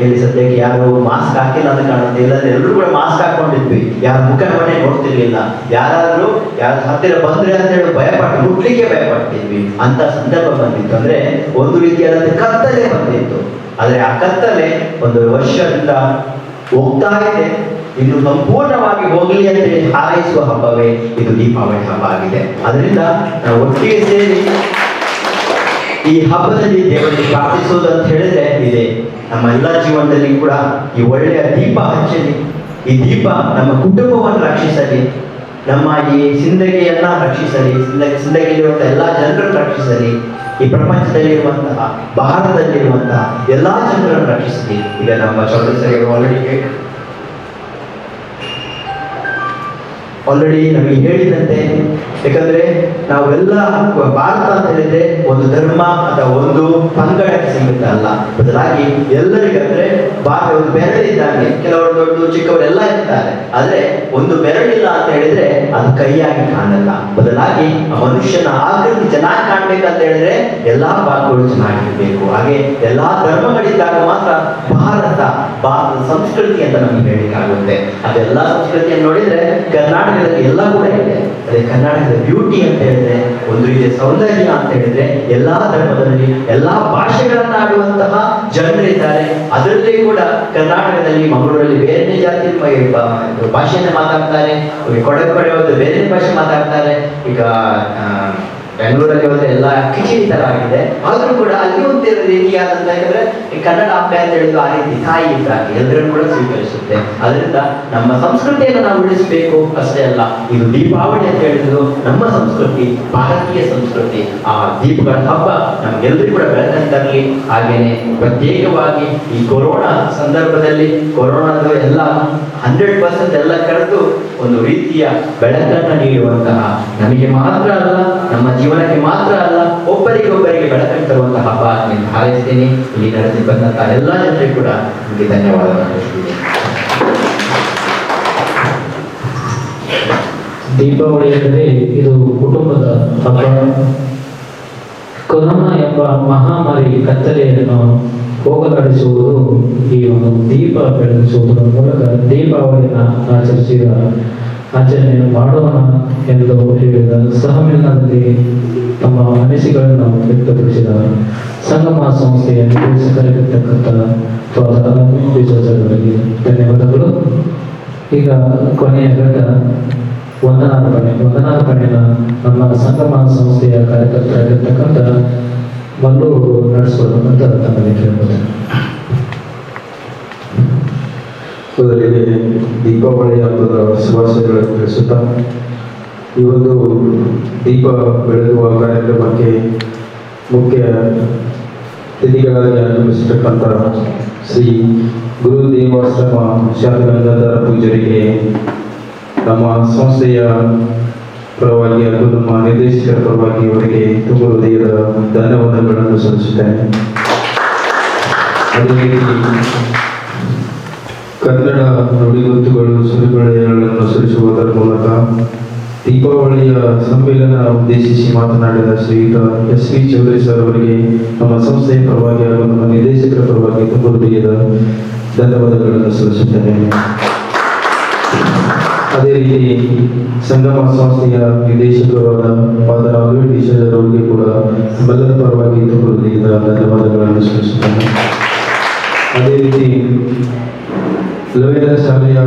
ಇಲ್ಲಿ ಸದ್ಯಕ್ಕೆ ಯಾರು ಮಾಸ್ಕ್ ಹಾಕಿಲ್ಲ ಅಂತ ಕಾಣುತ್ತೆ. ಇಲ್ಲದ್ರೆ ಎಲ್ಲರೂ ಕೂಡ ಮಾಸ್ಕ್ ಹಾಕೊಂಡಿದ್ವಿ, ಯಾರ ಮುಖವನ್ನೇ ನೋಡ್ತಿರ್ಲಿಲ್ಲ. ಯಾರಾದ್ರೂ ಯಾರ ಹತ್ತಿರ ಬಂದ್ರೆ ಅಂತ ಹೇಳಿ ಮುಟ್ಲಿಕ್ಕೆ ಭಯಪಡ್ತಿದ್ವಿ. ಅಂತ ಸಂದರ್ಭ ಬಂದಿತ್ತು. ಅಂದ್ರೆ ಒಂದು ರೀತಿಯಾದ ಕತ್ತಲೆ ಬಂದಿತ್ತು. ಆದ್ರೆ ಆ ಕತ್ತಲೆ 1 ವರ್ಷದಿಂದ ಹೋಗ್ತಾ ಇದೆ. ಇನ್ನು ಸಂಪೂರ್ಣವಾಗಿ ಹೋಗಲಿ ಅಂತ ಹಾರೈಸುವ ಹಬ್ಬವೇ ಇದು ದೀಪಾವಳಿ ಹಬ್ಬ ಆಗಿದೆ. ಅದರಿಂದ ನಾವು ಒಟ್ಟಿಗೆ ಸೇರಿ ಈ ಹಬ್ಬದಲ್ಲಿ ದೇವರಿಗೆ ಪ್ರಾರ್ಥಿಸುವುದು ಅಂತ ಹೇಳಿದ್ರೆ ಇದೆ. ನಮ್ಮ ಎಲ್ಲ ಜೀವನದಲ್ಲಿ ಕೂಡ ಈ ಒಳ್ಳೆಯ ದೀಪ ಹಚ್ಚಲಿ. ಈ ದೀಪ ನಮ್ಮ ಕುಟುಂಬವನ್ನು ರಕ್ಷಿಸಲಿ, ನಮ್ಮ ಈ ಸಿಂದಗಿಯನ್ನ ರಕ್ಷಿಸಲಿ, ಸಿಂದಗಿಯಲ್ಲಿರುವಂತಹ ಎಲ್ಲ ಜನರನ್ನು ರಕ್ಷಿಸಲಿ, ಈ ಪ್ರಪಂಚದಲ್ಲಿರುವಂತಹ ಭಾರತದಲ್ಲಿರುವಂತಹ ಎಲ್ಲಾ ಜನರನ್ನು ರಕ್ಷಿಸಲಿ. ಈಗ ನಮ್ಮ ಚೌಧರಿ ಆಲ್ರೆಡಿ ನಮಗೆ ಹೇಳಿದಂತೆ, ಯಾಕಂದ್ರೆ ನಾವೆಲ್ಲ ಭಾರತ ಅಂತ ಹೇಳಿದ್ರೆ ಒಂದು ಧರ್ಮ ಅಥವಾ ಒಂದು ಪಂಗಡಕ್ಕೆ ಸೀಮಿತ ಅಲ್ಲ. ಬದಲಾಗಿ ಎಲ್ಲರಿಗೂ ಅಂದ್ರೆ ಭಾರತ ಒಂದು ಬೆರಳಿದ್ದಾಗೆ, ಕೆಲವರು ದೊಡ್ಡ ಚಿಕ್ಕವರೆಲ್ಲ ಇರ್ತಾರೆ. ಆದ್ರೆ ಒಂದು ಬೆರಳಿಲ್ಲ ಅಂತ ಹೇಳಿದ್ರೆ ಅದು ಕೈಯಾಗಿ ಕಾಣಲ್ಲ. ಬದಲಾಗಿ ಆ ಮನುಷ್ಯನ ಆಕೃತಿ ಚೆನ್ನಾಗಿ ಕಾಣ್ಬೇಕಂತ ಹೇಳಿದ್ರೆ ಎಲ್ಲಾ ಭಾಗಗಳು ಚೆನ್ನಾಗಿರ್ಬೇಕು. ಹಾಗೆ ಎಲ್ಲಾ ಧರ್ಮಗಳಿದ್ದಾಗ ಮಾತ್ರ ಭಾರತದ ಸಂಸ್ಕೃತಿ ಅಂತ ನಮ್ಗೆ ಹೇಳಿಕಾಗುತ್ತೆ. ಅದೆಲ್ಲ ಸಂಸ್ಕೃತಿಯನ್ನು ನೋಡಿದ್ರೆ ಕರ್ನಾಟಕದಲ್ಲಿ ಎಲ್ಲ ಕೂಡ ಇದೆ. ಅದೇ ಕರ್ನಾಟಕದ ಬ್ಯೂಟಿ ಅಂತ ಹೇಳಿದ್ರೆ, ಒಂದು ರೀತಿಯ ಸೌಂದರ್ಯ ಅಂತ ಹೇಳಿದ್ರೆ, ಎಲ್ಲಾ ಧರ್ಮದಲ್ಲಿ ಎಲ್ಲಾ ಭಾಷೆಗಳನ್ನ ಆಡುವಂತಹ ಜನರಿದ್ದಾರೆ. ಅದರಲ್ಲಿ ಕೂಡ ಕರ್ನಾಟಕದಲ್ಲಿ ಮಂಗಳೂರಲ್ಲಿ ಬೇರೆ ಜಾತಿ ಭಾಷೆಯನ್ನ ಮಾತಾಡ್ತಾರೆ, ಕೊಡಗು ಕಡೆ ಹೋದ್ರೆ ಬೇರೆ ಭಾಷೆ ಮಾತಾಡ್ತಾರೆ. ಈಗ ಬೆಂಗಳೂರಲ್ಲಿ ಹೋದ್ರೆ ಎಲ್ಲ ಕಿಚಿಡಿ ತರ ಆಗಿದೆ. ಆದ್ರೂ ಕೂಡ ಅಲ್ಲಿ ಒಂದು ರೀತಿಯಾದಂತ, ಯಾಕಂದ್ರೆ ಈ ಕನ್ನಡ ಹಬ್ಬ ಅಂತ ಹೇಳಿದ್ರು ಆ ರೀತಿ ತಾಯಿ ಇದ್ದಾಗಿ ಎಲ್ಲರನ್ನು ಕೂಡ ಸ್ವೀಕರಿಸುತ್ತೆ. ಅದರಿಂದ ನಮ್ಮ ಸಂಸ್ಕೃತಿಯನ್ನು ನಾವು ಉಳಿಸಬೇಕು. ಅಷ್ಟೇ ಅಲ್ಲ, ಇದು ದೀಪಾವಳಿ ಅಂತ ಹೇಳಿದ್ರು ನಮ್ಮ ಸಂಸ್ಕೃತಿ, ಭಾರತೀಯ ಸಂಸ್ಕೃತಿ. ಆ ದೀಪಗಳ ಹಬ್ಬ ನಮ್ಗೆಲ್ಲರಿಗೂ ಕೂಡ ಬೆಳಕನ್ನು ತರಲಿ. ಹಾಗೇನೆ ಪ್ರತ್ಯೇಕವಾಗಿ ಈ ಕೊರೋನಾ ಸಂದರ್ಭದಲ್ಲಿ ಕೊರೋನಾದ ಎಲ್ಲ 100% ಎಲ್ಲ ಕರೆದು ಒಂದು ರೀತಿಯ ಬೆಳಕನ್ನು ನೀಡುವಂತಹ, ನಮಗೆ ಮಾತ್ರ ಅಲ್ಲ, ನಮ್ಮ ಜೀವನಕ್ಕೆ ಮಾತ್ರ ಅಲ್ಲ, ಒಬ್ಬರಿಗೊಬ್ಬರಿಗೆ ಬೆಳಕನ್ನು ತರುವಂತಹ ಹಬ್ಬ ಅಂತ ಹಾರೈಸ್ತೇನೆ. ಇಲ್ಲಿ ನಡೆಸಿ ಬಂದಂತಹ ಎಲ್ಲ ಜನರಿಗೂ ಕೂಡ ನಿಮಗೆ ಧನ್ಯವಾದಗಳನ್ನು ತಿಳಿಸ್ತೀನಿ. ದೀಪಾವಳಿ ಎಂದರೆ ಇದು ಕುಟುಂಬದ ಹಬ್ಬ. ಕೊರೋನಾ ಎಂಬ ಮಹಾಮಾರಿ ಕತ್ತಲೆಯನ್ನು ಹೋಗಲಾಡಿಸುವುದು ಈ ಒಂದು ದೀಪ ಬೆಳಗಿಸುವುದರ ಮೂಲಕ ದೀಪಾವಳಿಯನ್ನು ಆಚರಣೆಯನ್ನು ಮಾಡೋಣ ಎಂದು ಹೇಳಿದ ಸಹಮಿಲನದಲ್ಲಿ ತಮ್ಮ ಅನಿಸಿಕೆಗಳನ್ನು ವ್ಯಕ್ತಪಡಿಸಿದ ಸಂಗಮ ಸಂಸ್ಥೆಯ ನಿರ್ದೇಶಕರಾಗಿರ್ತಕ್ಕಂಥ ಫಾದರ್ ಅವರಿಗೆ ಧನ್ಯವಾದಗಳು. ಈಗ ಕೊನೆಯ ಘಟ್ಟ ವಂದನಾರ್ಪಣೆಯನ್ನು ನಮ್ಮ ಸಂಗಮ ಸಂಸ್ಥೆಯ ಕಾರ್ಯಕರ್ತರಾಗಿರ್ತಕ್ಕಂಥ ಮಲ್ಲೂರು ನಡೆಸ್ಕೊಳ್ಬೇಕಂತ ತಮ್ಮಲ್ಲಿ ಕೇಳ್ಬೋದು. ಮೊದಲಿಗೆ ದೀಪಾವಳಿ ಹಬ್ಬದ ಶುಭಾಶಯಗಳನ್ನು ತಿಳಿಸುತ್ತಾ ಈ ಒಂದು ದೀಪ ಬೆಳಗುವ ಕಾರ್ಯಕ್ರಮಕ್ಕೆ ಮುಖ್ಯ ಅತಿಥಿಗಳಾಗಿ ಆಗಮಿಸಿರ್ತಕ್ಕಂಥ ಶ್ರೀ ಗುರು ದೇವಾಶ್ರಮ ಶಾಂತಗಂಗಾಧರ ಪೂಜಾರಿಗೆ ನಮ್ಮ ಸಂಸ್ಥೆಯ ಪರವಾಗಿ ಹಾಗೂ ನಮ್ಮ ನಿರ್ದೇಶಕರ ಪರವಾಗಿ ಅವರಿಗೆ ತುಂಬ ಹೃದಯದ ಧನ್ಯವಾದಗಳನ್ನು ಸಲ್ಲಿಸುತ್ತೇನೆ. ಅದೇ ರೀತಿ ಕನ್ನಡ ನುಡಿಗುತ್ತುಗಳು ಸುರಿಮಳೆಗಳನ್ನು ಸುರಿಸುವುದರ ಮೂಲಕ ದೀಪಾವಳಿಯ ಸಮ್ಮೇಳನ ಉದ್ದೇಶಿಸಿ ಮಾತನಾಡಿದ ಶ್ರೀಯುತ ಎಸ್.ವಿ. ಚೌಧರಿ ಸರ್ ಅವರಿಗೆ ನಮ್ಮ ಸಂಸ್ಥೆಯ ಪರವಾಗಿ ಹಾಗೂ ನಮ್ಮ ನಿರ್ದೇಶಕರ ಪರವಾಗಿ ತುಂಬ ಹೃದಯದ ಧನ್ಯವಾದಗಳನ್ನು ಸಲ್ಲಿಸುತ್ತೇನೆ. ಅದೇ ರೀತಿ ಸಂಗಮ ಸಂಸ್ಥೆಯ ನಿರ್ದೇಶಕರಾದ ಫಾದರ್ ಆಲ್ವೆಟ್ ಈಶ್ವರ್ ಅವರಿಗೆ ಕೂಡ ನಮ್ಮೆಲ್ಲರ ಪರವಾಗಿ ತುಂಬ ಹೃದಯದ ಧನ್ಯವಾದಗಳನ್ನು ಸಲ್ಲಿಸುತ್ತೇನೆ. ಅದೇ ರೀತಿ ಲೋಯರ ಶಾಲೆಯ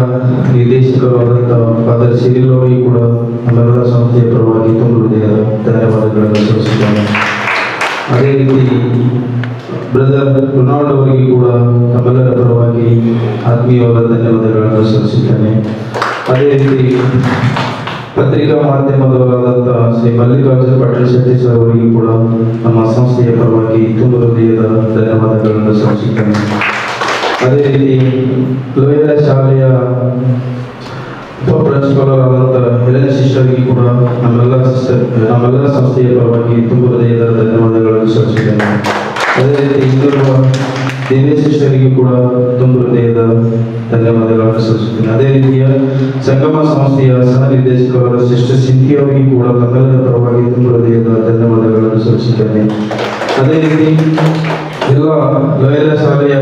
ನಿರ್ದೇಶಕರಾದಂಥ ಫಾದರ್ ಸಿರಿಲ್ ಅವರಿಗೆ ಕೂಡ ನಮ್ಮೆಲ್ಲರ ಸಂಸ್ಥೆಯ ಪರವಾಗಿ ತುಂಬ ಹೃದಯದ ಧನ್ಯವಾದಗಳನ್ನು ಸಲ್ಲಿಸುತ್ತೇನೆ. ಅದೇ ರೀತಿ ಬ್ರದರ್ ರೊನಾಲ್ಡ್ ಅವರಿಗೆ ಕೂಡ ನಮ್ಮೆಲ್ಲರ ಪರವಾಗಿ ಆತ್ಮೀಯವಾದ ಧನ್ಯವಾದಗಳನ್ನು ಸಲ್ಲಿಸುತ್ತೇನೆ. ಅದೇ ರೀತಿ ಪತ್ರಿಕಾ ಮಾಧ್ಯಮದವರಾದಂಥ ಶ್ರೀ ಮಲ್ಲಿಕಾರ್ಜುನ ಪಾಟೀಲ್ ಶೆಟ್ಟಿ ಸರ್ ಅವರಿಗೆ ಕೂಡ ನಮ್ಮ ಸಂಸ್ಥೆಯ ಪರವಾಗಿ ತುಂಬ ಹೃದಯದ ಧನ್ಯವಾದಗಳನ್ನು ಸಲ್ಲಿಸುತ್ತೇನೆ. ಅದೇ ರೀತಿ ಲೋಯರ ಶಾಲೆಯ ಉಪಪ್ರಾಂಶುಪಾಲರಾದಂಥ ಹೆಲೆನ್ ಸಿಸ್ಟರ್ಗೆ ಕೂಡ ನಮ್ಮೆಲ್ಲರ ಸಂಸ್ಥೆಯ ಪರವಾಗಿ ತುಂಬ ಹೃದಯದ ಧನ್ಯವಾದಗಳನ್ನು ಸಲ್ಲಿಸುತ್ತೇನೆ. ಅದೇ ರೀತಿ ಹಿಂದಿರುವ ದೇವೇಶ್ ಸಿಸ್ಟರ್ಗೆ ಕೂಡ ತುಂಬ ಹೃದಯದ ಧನ್ಯವಾದಗಳನ್ನು ಸಲ್ಲಿಸುತ್ತೇನೆ. ಅದೇ ರೀತಿಯ ಸಂಗಮ ಸಂಸ್ಥೆಯ ಸಹ ನಿರ್ದೇಶಕರಾದ ಸಿಸ್ಟರ್ ಸಿಂಥಿಯಾ ಅವರಿಗೆ ಕೂಡ ನಮ್ಮೆಲ್ಲರ ಪರವಾಗಿ ತುಂಬ ಹೃದಯದ ಧನ್ಯವಾದಗಳನ್ನು ಸಲ್ಲಿಸುತ್ತೇನೆ. ಅದೇ ರೀತಿ ಎಲ್ಲ ಲೋಯರ ಶಾಲೆಯ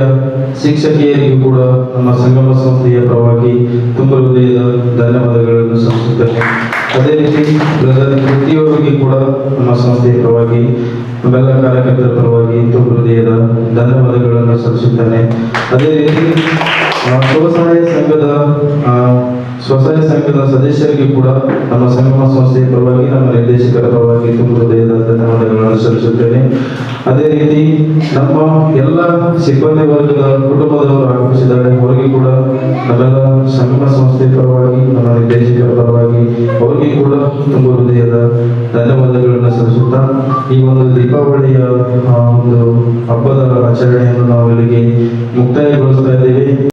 ಶಿಕ್ಷಕಿಯರಿಗೂ ಕೂಡ ನಮ್ಮ ಸಂಗಮ ಸಂಸ್ಥೆಯ ಪರವಾಗಿ ತುಂಬ ಹೃದಯದ ಧನ್ಯವಾದಗಳನ್ನು ಸಲ್ಲಿಸುತ್ತೇನೆ. ಅದೇ ರೀತಿ ಬ್ರದರ್ ಕೃತಿಯವರಿಗೆ ಕೂಡ ನಮ್ಮ ಸಂಸ್ಥೆಯ ಪರವಾಗಿ ನಮ್ಮೆಲ್ಲ ಕಾರ್ಯಕರ್ತರ ಪರವಾಗಿ ತುಂಬ ಹೃದಯದ ಧನ್ಯವಾದಗಳನ್ನು ಸಲ್ಲಿಸುತ್ತೇನೆ. ಅದೇ ರೀತಿ ಸ್ವಸಹಾಯ ಸಂಘದ ಸದಸ್ಯರಿಗೆ ಕೂಡ ನಮ್ಮ ಸಂಗಮ ಸಂಸ್ಥೆಯ ಪರವಾಗಿ ನಮ್ಮ ನಿರ್ದೇಶಕರ ಪರವಾಗಿ ತುಂಬ ಹೃದಯದ ಧನ್ಯವಾದಗಳನ್ನು ಸಲ್ಲಿಸುತ್ತೇನೆ. ಅದೇ ರೀತಿ ನಮ್ಮ ಎಲ್ಲ ಸಿಬ್ಬಂದಿ ವರ್ಗದ ಕುಟುಂಬದವರು ಆಗಮಿಸಿದ್ದಾರೆ, ಅವರಿಗೆ ಕೂಡ ನಮ್ಮೆಲ್ಲ ಸಂಗಮ ಸಂಸ್ಥೆಯ ಪರವಾಗಿ ನಮ್ಮ ನಿರ್ದೇಶಕರ ಪರವಾಗಿ ಅವರಿಗೆ ಕೂಡ ತುಂಬ ಹೃದಯದ ಧನ್ಯವಾದಗಳನ್ನು ಸಲ್ಲಿಸುತ್ತಾ ಈ ಒಂದು ದೀಪಾವಳಿಯ ಒಂದು ಹಬ್ಬದ ಆಚರಣೆಯನ್ನು ನಾವು ಇಲ್ಲಿಗೆ ಮುಕ್ತಾಯಗೊಳಿಸ್ತಾ ಇದ್ದೇವೆ.